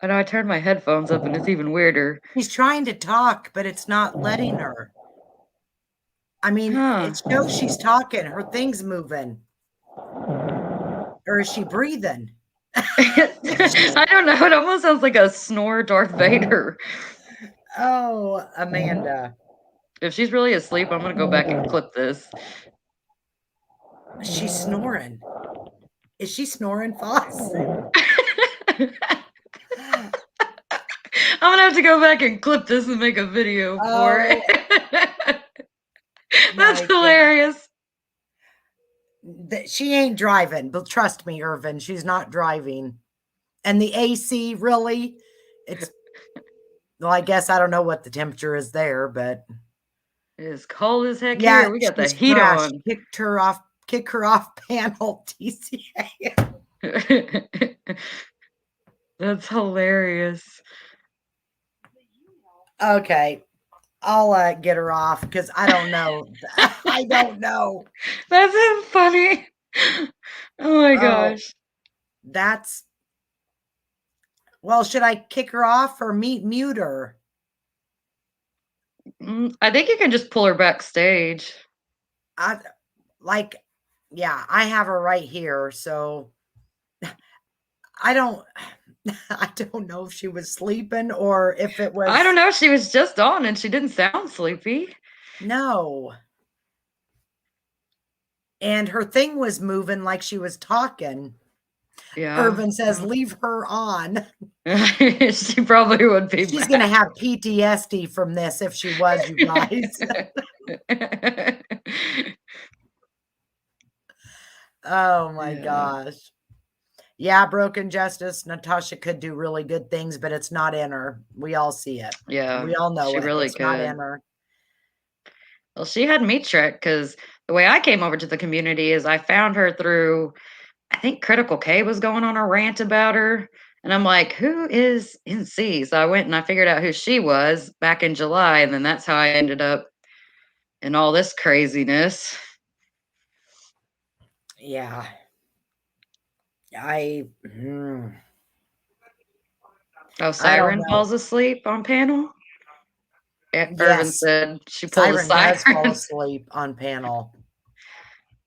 I know. I turned my headphones up, and it's even weirder. She's trying to talk, but it's not letting her. I mean, Huh. it shows she's talking. Her thing's moving. Or is she breathing? I don't know. It almost sounds like a snore Darth Vader. Oh, Amanda. If she's really asleep, I'm going to go back and clip this. She's snoring. Is she snoring, Foss? I'm gonna have to go back and clip this and make a video for it. That's hilarious. She ain't driving, but trust me, Irvin, she's not driving. And the AC, really, well, I guess I don't know what the temperature is there, but it is cold as heck yeah, here. We got the she's heat crashed. on. Kick her off panel, TCA. That's hilarious. Okay. I'll get her off because I don't know. I don't know. That's funny. Oh my gosh. Well, should I kick her off or mute her? I think you can just pull her backstage. I have her right here, so I don't know if she was sleeping or if it was. I don't know. She was just on and she didn't sound sleepy. No. And her thing was moving like she was talking. Yeah. Irvin says, leave her on. She probably would be. She's going to have PTSD from this if she was, you guys. Oh my gosh. Yeah, Broken Justice. Natasha could do really good things, but it's not in her. We all see it. Yeah. We all know she it. Really it's could. not in her. Well, she had me tricked because the way I came over to the community is I found her through, I think Critical K was going on a rant about her. And I'm like, who is NC? So I went and I figured out who she was back in July. And then that's how I ended up in all this craziness. Yeah. Oh, Siren falls asleep on panel? Irvin said she pulled a siren. Does fall asleep on panel.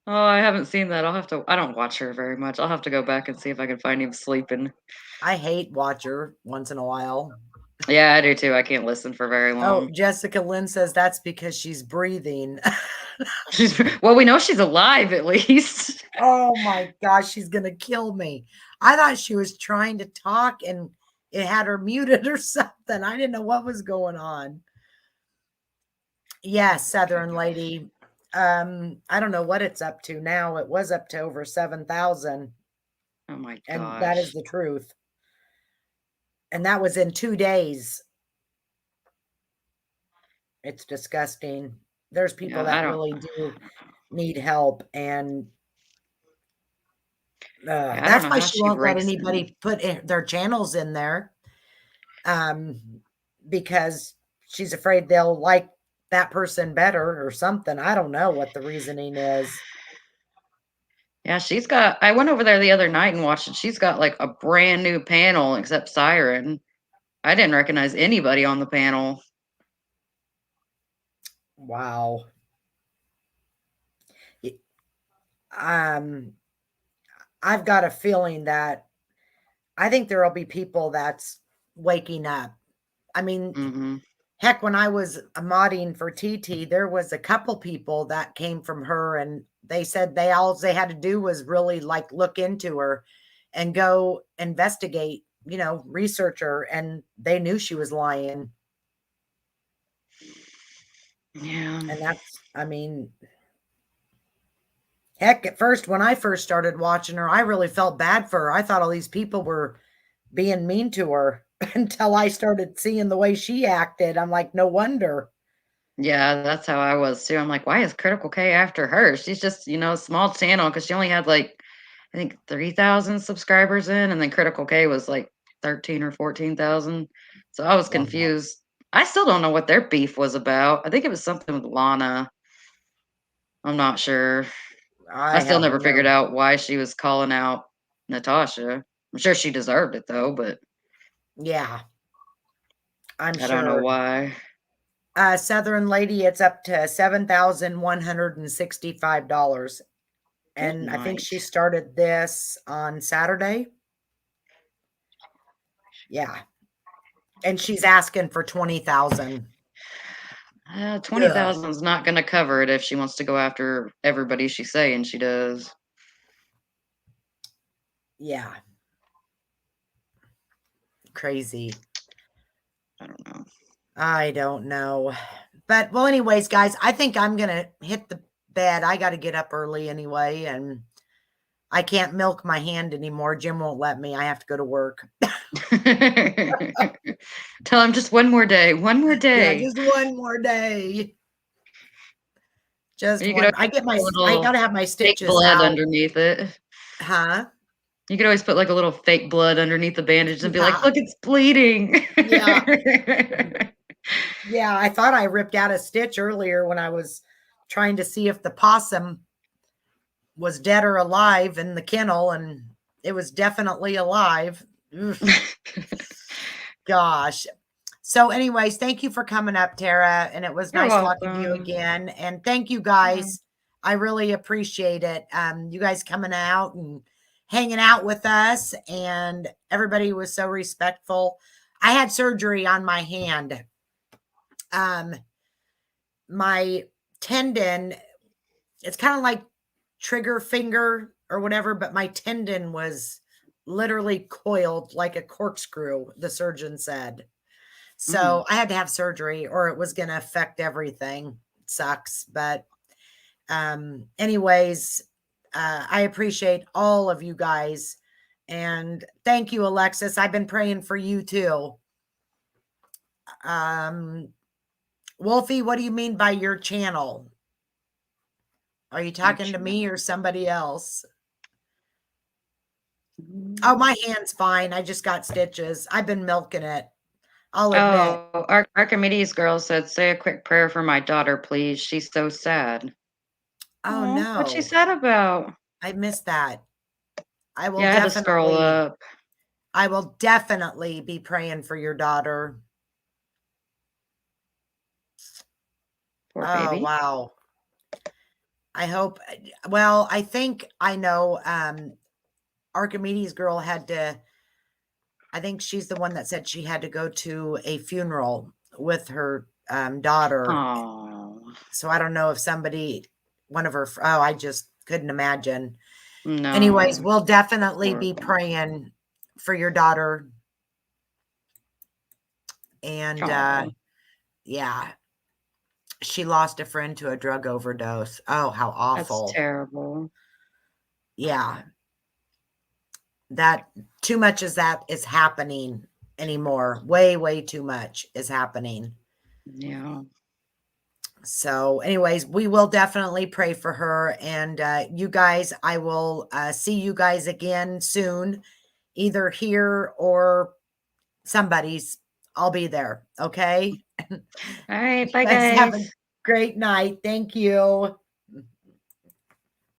Oh, I haven't seen that. I don't watch her very much. I'll have to go back and see if I can find him sleeping. I hate watch her once in a while. Yeah, I do too. I can't listen for very Oh, long. Jessica Lynn says that's because she's breathing. Well, we know she's alive at least. Oh my gosh, she's gonna kill me. I thought she was trying to talk and it had her muted or something. I didn't know what was going on. Yes, Southern Lady. I don't know what it's up to now. It was up to over 7,000, Oh my and that is gosh. the truth. And that was in 2 days. It's disgusting. There's people Yeah, I that don't. really do need help, and Yeah, I don't that's know why how she she won't let rakes in. anybody put their channels in there, because she's afraid they'll like that person better or something. I don't know what the reasoning is. Yeah, I went over there the other night and watched it. She's got like a brand new panel except Siren. I didn't recognize anybody on the panel. Wow. Y- Um, I've got a feeling that I think there will be people that's waking up. I mean, Hmm. heck, when I was modding for TT, there was a couple people that came from her, and they said all they had to do was really like look into her and go investigate, research her, and they knew she was lying. Yeah. And that's, I mean, heck, at first, when I first started watching her, I really felt bad for her. I thought all these people were being mean to her until I started seeing the way she acted. I'm like, no wonder. Yeah, that's how I was too. I'm like, why is Critical K after her? She's just, a small channel because she only had like, I think 3,000 subscribers in, and then Critical K was like 13 or 14,000. So I was Wow. confused. I still don't know what their beef was about. I think it was something with Lana. I'm not sure. I I still have never figured no, out why she was calling out Natasha. I'm sure she deserved it though, but yeah, I'm I don't know sure. why. Southern Lady, it's up to $7,165. Good And I think night. she started this on Saturday. Yeah. And she's asking for 20,000. 20,000 is not going to cover it if she wants to go after everybody she's saying she does. Yeah. Crazy. I don't know. I don't know. But well, anyways, guys, I think I'm gonna hit the bed. I gotta get up early anyway, and I can't milk my hand anymore. Jim won't let me. I have to go to work. Tell him just one more day. One more Yeah, day. just one more day. Just You could one. always put a I little gotta have my fake stitches blood out. underneath it. Huh? You could always put like a little fake blood underneath the bandage and be like, Yeah. look, it's bleeding. Yeah. Yeah. I thought I ripped out a stitch earlier when I was trying to see if the possum was dead or alive in the kennel, and it was definitely alive. Gosh. So, anyways, thank you for coming up, Tara. And it was You're nice talking to you welcome. again. And thank you Yeah. guys. I really appreciate it. You guys coming out and hanging out with us, and everybody was so respectful. I had surgery on my hand. My tendon, it's kind of like trigger finger or whatever, but my tendon was literally coiled like a corkscrew, the surgeon said. So I had to have surgery or it was going to affect everything. It sucks. But anyways, I appreciate all of you guys. And thank you, Alexis. I've been praying for you too. Wolfie, what do you mean by your channel? Are you talking to me or somebody else? Oh, my hand's fine. I just got stitches. I've been milking it. I'll admit. Oh, Archimedes girl said, say a quick prayer for my daughter, please. She's so sad. Oh, Aw, no. what's she sad about? I missed that. I will Yeah, I had to scroll definitely, up. I will definitely be praying for your daughter. Poor Oh, baby. wow. I hope, well, I think I know, Archimedes girl had to, I think she's the one that said she had to go to a funeral with her daughter. Oh, So I don't know if somebody, one of her, oh, I just couldn't imagine. no. Anyways, we'll definitely be Horrible. praying for your daughter. And Aw. yeah, she lost a friend to a drug overdose. Oh, how That's awful. terrible. Yeah. That too much is that is happening anymore. Way, way too much is happening. Yeah. So, anyways, we will definitely pray for her. And you guys, I will see you guys again soon, either here or somebody's. I'll be there. Okay. All right. Bye, Guys, have a guys. great night. Thank you.